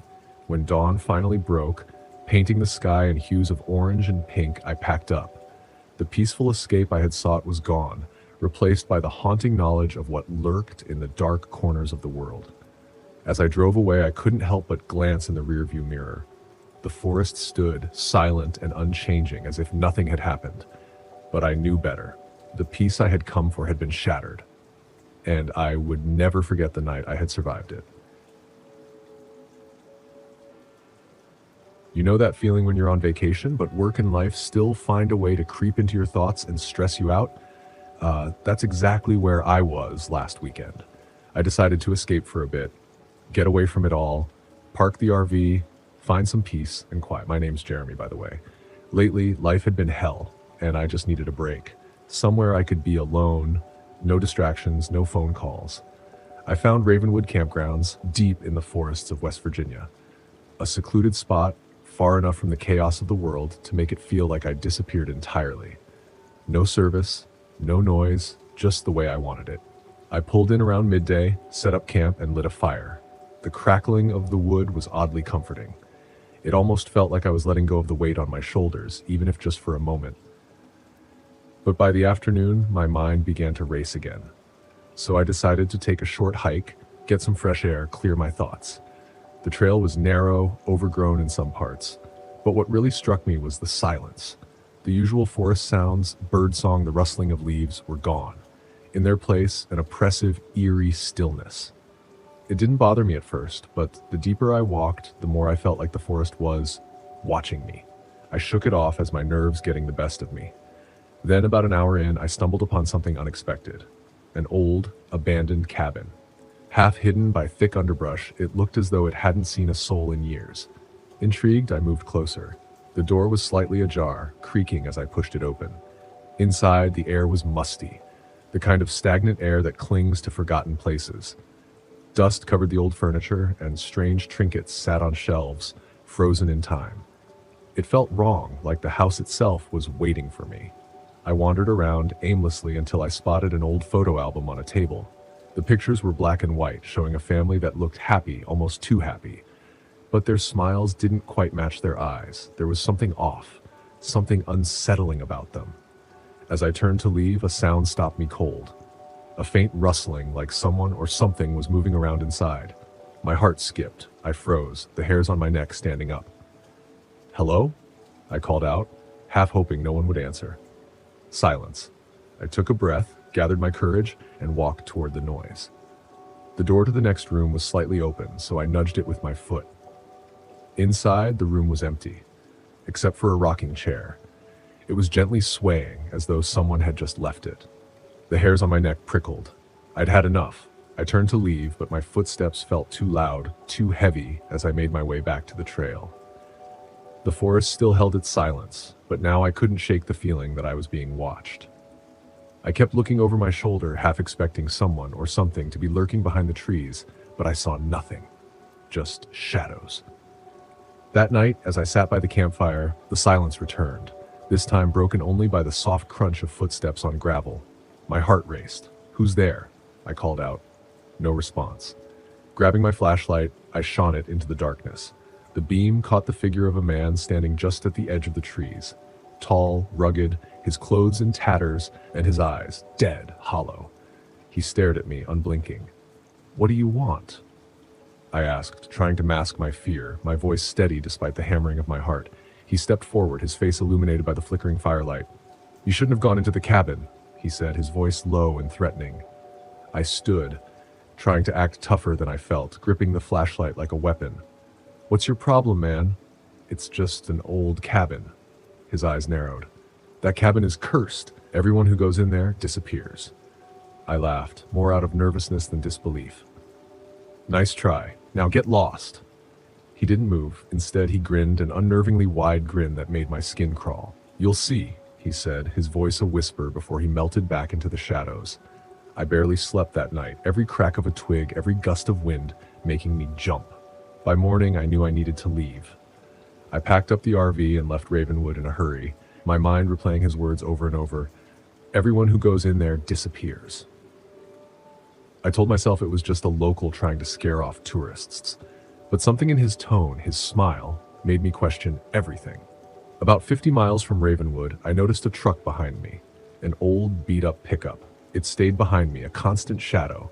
When dawn finally broke, painting the sky in hues of orange and pink, I packed up. The peaceful escape I had sought was gone, replaced by the haunting knowledge of what lurked in the dark corners of the world. As I drove away, I couldn't help but glance in the rearview mirror. The forest stood, silent and unchanging, as if nothing had happened. But I knew better. The peace I had come for had been shattered, and I would never forget the night I had survived it. You know that feeling when you're on vacation, but work and life still find a way to creep into your thoughts and stress you out? That's exactly where I was last weekend. I decided to escape for a bit, get away from it all, park the RV, find some peace and quiet. My name's Jeremy, by the way. Lately, life had been hell, and I just needed a break. Somewhere I could be alone, no distractions, no phone calls. I found Ravenwood Campgrounds deep in the forests of West Virginia. A secluded spot, far enough from the chaos of the world to make it feel like I'd disappeared entirely. No service, no noise, just the way I wanted it. I pulled in around midday, set up camp, and lit a fire. The crackling of the wood was oddly comforting. It almost felt like I was letting go of the weight on my shoulders, even if just for a moment. But by the afternoon, my mind began to race again. So I decided to take a short hike, get some fresh air, clear my thoughts. The trail was narrow, overgrown in some parts, but what really struck me was the silence. The usual forest sounds, birdsong, the rustling of leaves were gone. In their place, an oppressive, eerie stillness. It didn't bother me at first, but the deeper I walked, the more I felt like the forest was watching me. I shook it off as my nerves getting the best of me. Then about an hour in, I stumbled upon something unexpected. An old, abandoned cabin. Half hidden by thick underbrush, it looked as though it hadn't seen a soul in years. Intrigued, I moved closer. The door was slightly ajar, creaking as I pushed it open. Inside, the air was musty, the kind of stagnant air that clings to forgotten places. Dust covered the old furniture, and strange trinkets sat on shelves, frozen in time. It felt wrong, like the house itself was waiting for me. I wandered around aimlessly until I spotted an old photo album on a table. The pictures were black and white, showing a family that looked happy, almost too happy. But their smiles didn't quite match their eyes. There was something off, something unsettling about them. As I turned to leave, a sound stopped me cold. A faint rustling, like someone or something was moving around inside. My heart skipped. I froze, the hairs on my neck standing up. "Hello?" I called out, half hoping no one would answer. Silence. I took a breath, gathered my courage, and walked toward the noise. The door to the next room was slightly open, so I nudged it with my foot. Inside, the room was empty, except for a rocking chair. It was gently swaying, as though someone had just left it. The hairs on my neck prickled. I'd had enough. I turned to leave, but my footsteps felt too loud, too heavy, as I made my way back to the trail. The forest still held its silence, but now I couldn't shake the feeling that I was being watched. I kept looking over my shoulder, half expecting someone or something to be lurking behind the trees, but I saw nothing. Just shadows. That night, as I sat by the campfire, the silence returned, this time broken only by the soft crunch of footsteps on gravel. My heart raced. "Who's there?" I called out. No response. Grabbing my flashlight, I shone it into the darkness. The beam caught the figure of a man standing just at the edge of the trees. Tall, rugged, his clothes in tatters, and his eyes dead, hollow. He stared at me, unblinking. "What do you want?" I asked, trying to mask my fear, my voice steady despite the hammering of my heart. He stepped forward, his face illuminated by the flickering firelight. "You shouldn't have gone into the cabin," he said, his voice low and threatening. I stood, trying to act tougher than I felt, gripping the flashlight like a weapon. "What's your problem, man?" "It's just an old cabin." His eyes narrowed. "That cabin is cursed. Everyone who goes in there disappears." I laughed, more out of nervousness than disbelief. "Nice try. Now get lost." He didn't move. Instead, he grinned, an unnervingly wide grin that made my skin crawl. "You'll see," he said, his voice a whisper before he melted back into the shadows. I barely slept that night, every crack of a twig, every gust of wind, making me jump. By morning, I knew I needed to leave. I packed up the RV and left Ravenwood in a hurry, my mind replaying his words over and over. Everyone who goes in there disappears. I told myself it was just a local trying to scare off tourists. But something in his tone, his smile, made me question everything. About 50 miles from Ravenwood, I noticed a truck behind me. An old, beat-up pickup. It stayed behind me, a constant shadow.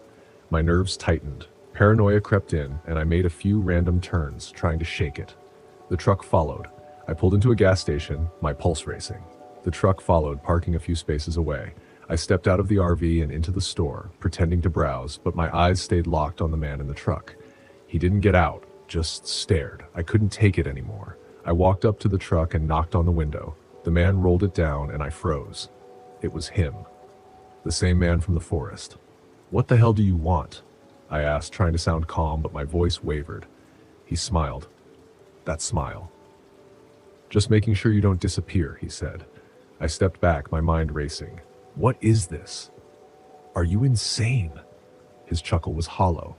My nerves tightened. Paranoia crept in, and I made a few random turns, trying to shake it. The truck followed. I pulled into a gas station, my pulse racing. The truck followed, parking a few spaces away. I stepped out of the RV and into the store, pretending to browse, but my eyes stayed locked on the man in the truck. He didn't get out, just stared. I couldn't take it anymore. I walked up to the truck and knocked on the window. The man rolled it down, and I froze. It was him. The same man from the forest. "What the hell do you want?" I asked, trying to sound calm, but my voice wavered. He smiled. That smile. "Just making sure you don't disappear," he said. I stepped back, my mind racing. What is this? Are you insane? His chuckle was hollow.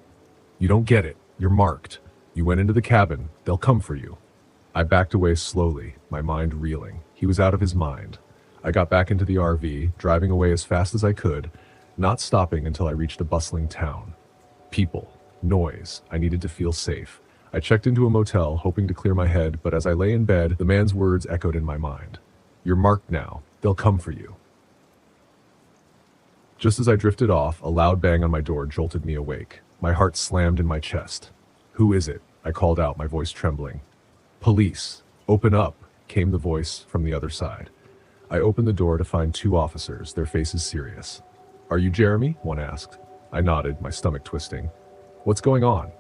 "You don't get it. You're marked. You went into the cabin. They'll come for you." I backed away slowly, my mind reeling. He was out of his mind. I got back into the RV, driving away as fast as I could, not stopping until I reached a bustling town. People, noise, I needed to feel safe. I checked into a motel, hoping to clear my head, but as I lay in bed, the man's words echoed in my mind. "You're marked now. They'll come for you." Just as I drifted off, a loud bang on my door jolted me awake. My heart slammed in my chest. "Who is it?" I called out, my voice trembling. "Police. Open up," came the voice from the other side. I opened the door to find two officers, their faces serious. "Are you Jeremy?" one asked. I nodded, my stomach twisting. "What's going on?"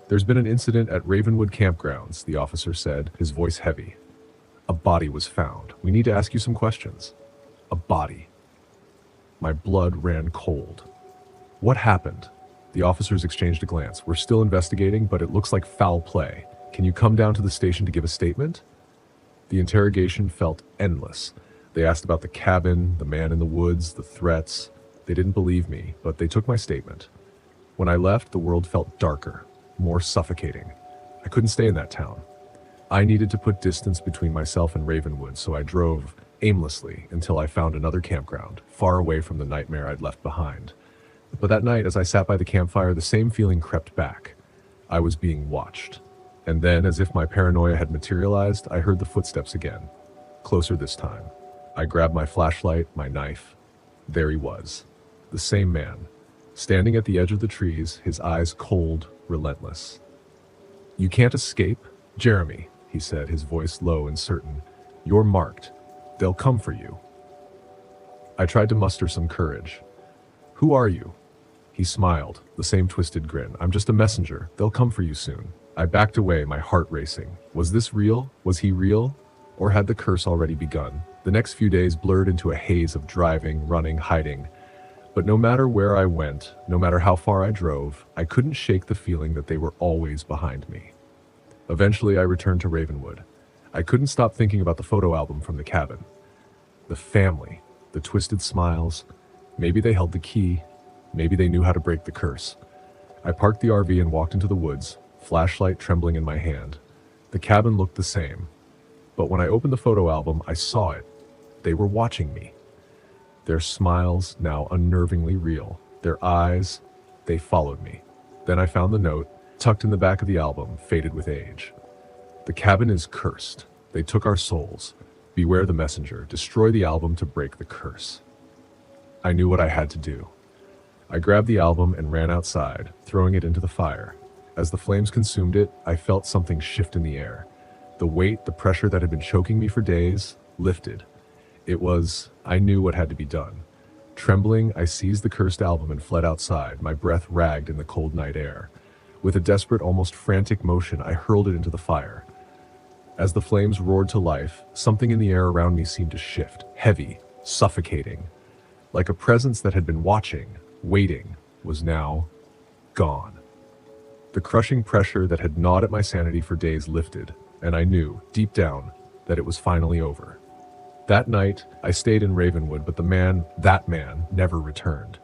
"There's been an incident at Ravenwood Campgrounds," the officer said, his voice heavy. "A body was found. We need to ask you some questions." A body. My blood ran cold. "What happened?" The officers exchanged a glance. "We're still investigating, but it looks like foul play. Can you come down to the station to give a statement?" The interrogation felt endless. They asked about the cabin, the man in the woods, the threats. They didn't believe me, but they took my statement. When I left, the world felt darker, more suffocating. I couldn't stay in that town. I needed to put distance between myself and Ravenwood, so I drove aimlessly until I found another campground, far away from the nightmare I'd left behind. But that night, as I sat by the campfire, the same feeling crept back. I was being watched. And then, as if my paranoia had materialized, I heard the footsteps again. Closer this time. I grabbed my flashlight, my knife. There he was. The same man, standing at the edge of the trees, his eyes cold, relentless. "You can't escape, Jeremy," he said, his voice low and certain. "You're marked. They'll come for you." I tried to muster some courage. "Who are you?" He smiled, the same twisted grin. "I'm just a messenger. They'll come for you soon." I backed away, my heart racing. Was this real? Was he real? Or had the curse already begun? The next few days blurred into a haze of driving, running, hiding. But no matter where I went, no matter how far I drove, I couldn't shake the feeling that they were always behind me. Eventually, I returned to Ravenwood. I couldn't stop thinking about the photo album from the cabin. The family, the twisted smiles. Maybe they held the key. Maybe they knew how to break the curse. I parked the RV and walked into the woods, flashlight trembling in my hand. The cabin looked the same. But when I opened the photo album, I saw it. They were watching me. Their smiles, now unnervingly real. Their eyes, they followed me. Then I found the note, tucked in the back of the album, faded with age. "The cabin is cursed. They took our souls. Beware the messenger. Destroy the album to break the curse." I knew what I had to do. I grabbed the album and ran outside, throwing it into the fire. As the flames consumed it, I felt something shift in the air. The weight, the pressure that had been choking me for days, lifted. I knew what had to be done. Trembling, I seized the cursed album and fled outside, my breath ragged in the cold night air. With a desperate, almost frantic motion, I hurled it into the fire. As the flames roared to life, something in the air around me seemed to shift, heavy, suffocating. Like a presence that had been watching, waiting, was now gone. The crushing pressure that had gnawed at my sanity for days lifted, and I knew, deep down, that it was finally over. That night, I stayed in Ravenwood, but that man, never returned.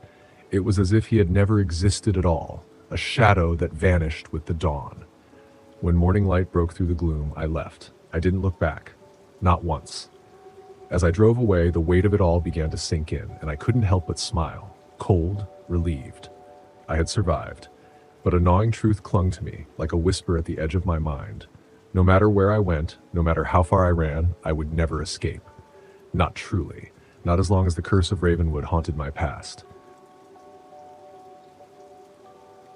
It was as if he had never existed at all, a shadow that vanished with the dawn. When morning light broke through the gloom, I left. I didn't look back. Not once. As I drove away, the weight of it all began to sink in, and I couldn't help but smile, cold, relieved. I had survived. But a gnawing truth clung to me, like a whisper at the edge of my mind. No matter where I went, no matter how far I ran, I would never escape. Not truly. Not as long as the curse of Ravenwood haunted my past.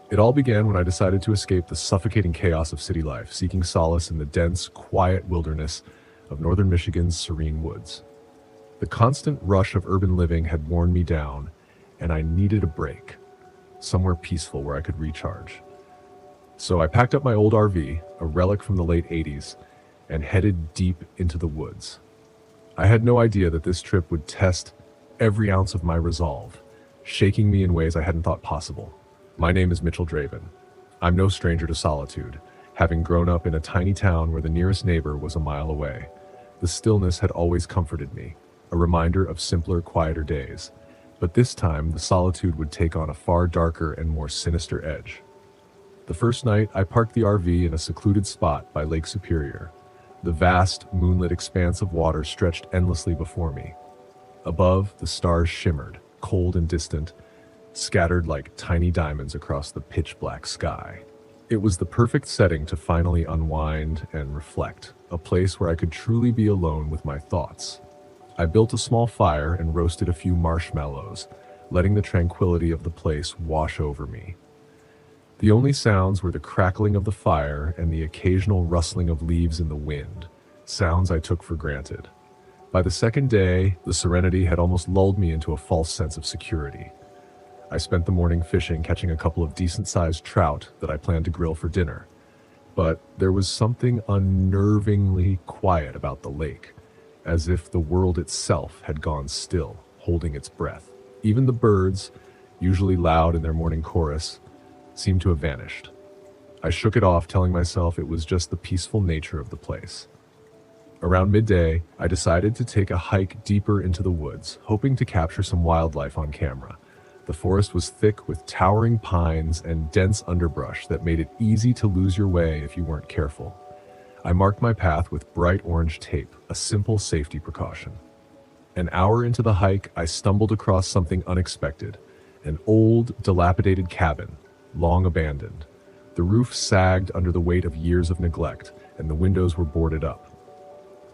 It all began when I decided to escape the suffocating chaos of city life, seeking solace in the dense, quiet wilderness of northern Michigan's serene woods. The constant rush of urban living had worn me down, and I needed a break, somewhere peaceful where I could recharge. So I packed up my old RV, a relic from the late 80s, and headed deep into the woods. I had no idea that this trip would test every ounce of my resolve, shaking me in ways I hadn't thought possible. My name is Mitchell Draven. I'm no stranger to solitude, having grown up in a tiny town where the nearest neighbor was a mile away. The stillness had always comforted me, a reminder of simpler, quieter days. But this time, the solitude would take on a far darker and more sinister edge. The first night, I parked the RV in a secluded spot by Lake Superior. The vast, moonlit expanse of water stretched endlessly before me. Above, the stars shimmered, cold and distant, scattered like tiny diamonds across the pitch-black sky. It was the perfect setting to finally unwind and reflect, a place where I could truly be alone with my thoughts. I built a small fire and roasted a few marshmallows, letting the tranquility of the place wash over me. The only sounds were the crackling of the fire and the occasional rustling of leaves in the wind, sounds I took for granted. By the second day, the serenity had almost lulled me into a false sense of security. I spent the morning fishing, catching a couple of decent-sized trout that I planned to grill for dinner. But there was something unnervingly quiet about the lake, as if the world itself had gone still, holding its breath. Even the birds, usually loud in their morning chorus, seemed to have vanished. I shook it off, telling myself it was just the peaceful nature of the place. Around midday, I decided to take a hike deeper into the woods, hoping to capture some wildlife on camera. The forest was thick with towering pines and dense underbrush that made it easy to lose your way if you weren't careful. I marked my path with bright orange tape, a simple safety precaution. An hour into the hike, I stumbled across something unexpected, an old, dilapidated cabin, long abandoned. The roof sagged under the weight of years of neglect, and the windows were boarded up.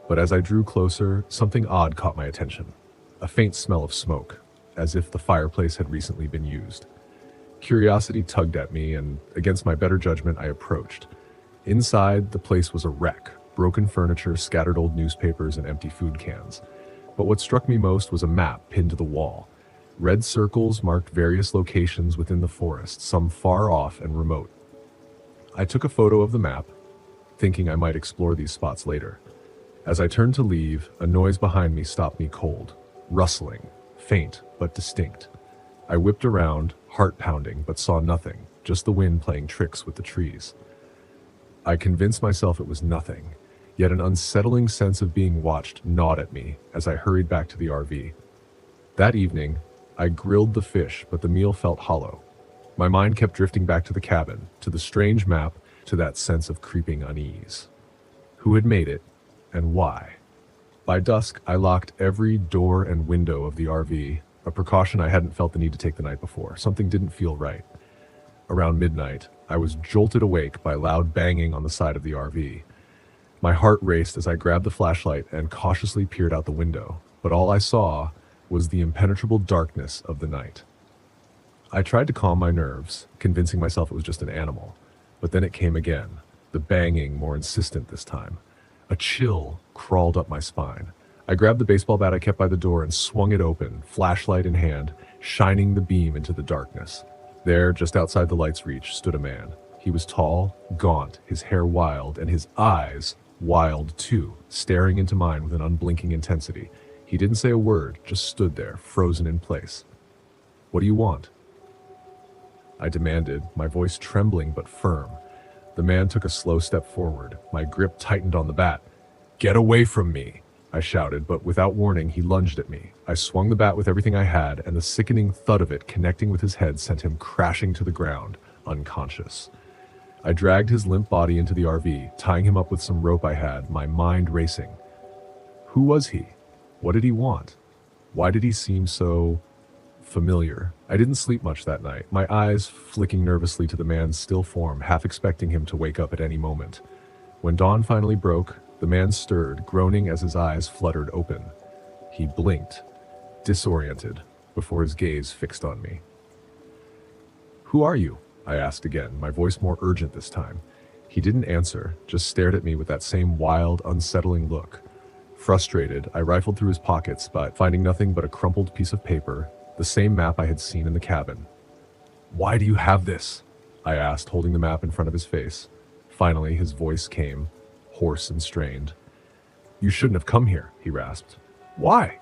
But as I drew closer, something odd caught my attention. A faint smell of smoke, as if the fireplace had recently been used. Curiosity tugged at me, and against my better judgment, I approached. Inside, the place was a wreck, broken furniture, scattered old newspapers, and empty food cans. But what struck me most was a map pinned to the wall. Red circles marked various locations within the forest, some far off and remote. I took a photo of the map, thinking I might explore these spots later. As I turned to leave, a noise behind me stopped me cold. Rustling, faint but distinct. I whipped around, heart pounding, but saw nothing, just the wind playing tricks with the trees. I convinced myself it was nothing, yet an unsettling sense of being watched gnawed at me as I hurried back to the RV. That evening, I grilled the fish, but the meal felt hollow. My mind kept drifting back to the cabin, to the strange map, to that sense of creeping unease. Who had made it, and why? By dusk, I locked every door and window of the RV, a precaution I hadn't felt the need to take the night before. Something didn't feel right. Around midnight, I was jolted awake by loud banging on the side of the RV. My heart raced as I grabbed the flashlight and cautiously peered out the window, but all I saw was the impenetrable darkness of the night. I tried to calm my nerves, convincing myself it was just an animal, but then it came again, the banging more insistent this time. A chill crawled up my spine. I grabbed the baseball bat I kept by the door and swung it open, flashlight in hand, shining the beam into the darkness. There, just outside the light's reach, stood a man. He was tall, gaunt, his hair wild, and his eyes wild too, staring into mine with an unblinking intensity. He didn't say a word, just stood there, frozen in place. "What do you want?" I demanded, my voice trembling but firm. The man took a slow step forward. My grip tightened on the bat. "Get away from me!" I shouted, but without warning, he lunged at me. I swung the bat with everything I had, and the sickening thud of it connecting with his head sent him crashing to the ground, unconscious. I dragged his limp body into the RV, tying him up with some rope I had, my mind racing. Who was he? What did he want? Why did he seem so familiar? I didn't sleep much that night, my eyes flicking nervously to the man's still form, half expecting him to wake up at any moment. When dawn finally broke, the man stirred, groaning as his eyes fluttered open. He blinked, disoriented, before his gaze fixed on me. "Who are you?" I asked again, my voice more urgent this time. He didn't answer, just stared at me with that same wild, unsettling look. Frustrated, I rifled through his pockets, but finding nothing but a crumpled piece of paper, the same map I had seen in the cabin. "Why do you have this?" I asked, holding the map in front of his face. Finally, his voice came, hoarse and strained. "You shouldn't have come here," he rasped. "Why?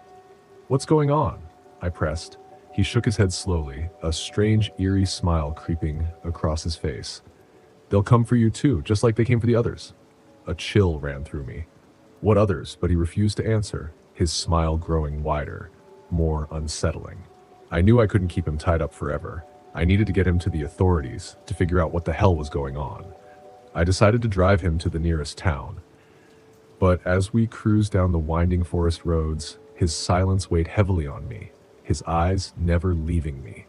What's going on?" I pressed. He shook his head slowly, a strange, eerie smile creeping across his face. "They'll come for you too, just like they came for the others." A chill ran through me. What others? But he refused to answer, his smile growing wider, more unsettling. I knew I couldn't keep him tied up forever. I needed to get him to the authorities to figure out what the hell was going on. I decided to drive him to the nearest town. But as we cruised down the winding forest roads, his silence weighed heavily on me, his eyes never leaving me.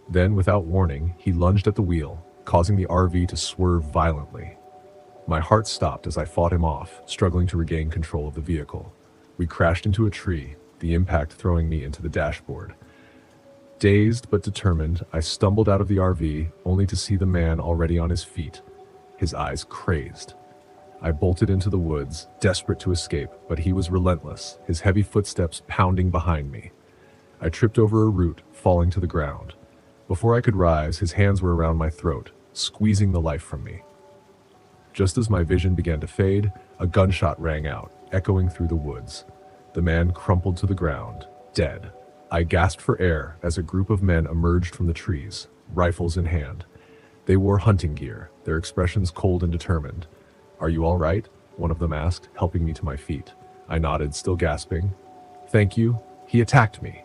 Then, without warning, he lunged at the wheel, causing the RV to swerve violently. My heart stopped as I fought him off, struggling to regain control of the vehicle. We crashed into a tree, the impact throwing me into the dashboard. Dazed but determined, I stumbled out of the RV, only to see the man already on his feet, his eyes crazed. I bolted into the woods, desperate to escape, but he was relentless, his heavy footsteps pounding behind me. I tripped over a root, falling to the ground. Before I could rise, his hands were around my throat, squeezing the life from me. Just as my vision began to fade, a gunshot rang out, echoing through the woods. The man crumpled to the ground, dead. I gasped for air as a group of men emerged from the trees, rifles in hand. They wore hunting gear, their expressions cold and determined. "Are you all right?" one of them asked, helping me to my feet. I nodded, still gasping. "Thank you. He attacked me."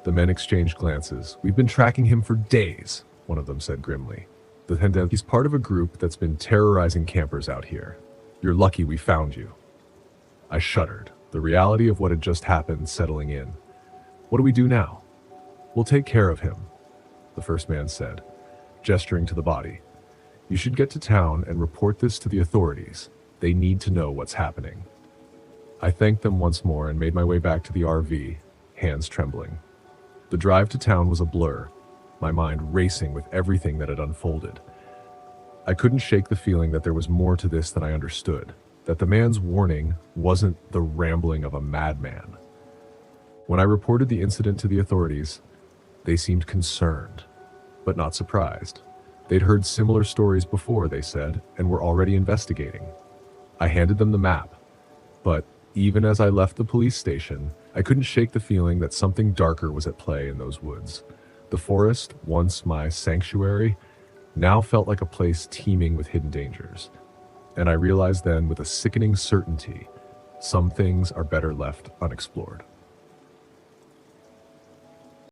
The men exchanged glances. "We've been tracking him for days," one of them said grimly. "He's part of a group that's been terrorizing campers out here. You're lucky we found you." I shuddered, the reality of what had just happened settling in. "What do we do now?" "We'll take care of him," the first man said, gesturing to the body. "You should get to town and report this to the authorities. They need to know what's happening." I thanked them once more and made my way back to the RV, hands trembling. The drive to town was a blur, my mind racing with everything that had unfolded. I couldn't shake the feeling that there was more to this than I understood, that the man's warning wasn't the rambling of a madman. When I reported the incident to the authorities, They seemed concerned, but not surprised. They'd heard similar stories before, they said, and were already investigating. I handed them the map, but even as I left the police station, I couldn't shake the feeling that something darker was at play in those woods. The forest, once my sanctuary, now felt like a place teeming with hidden dangers. And I realized then with a sickening certainty, some things are better left unexplored.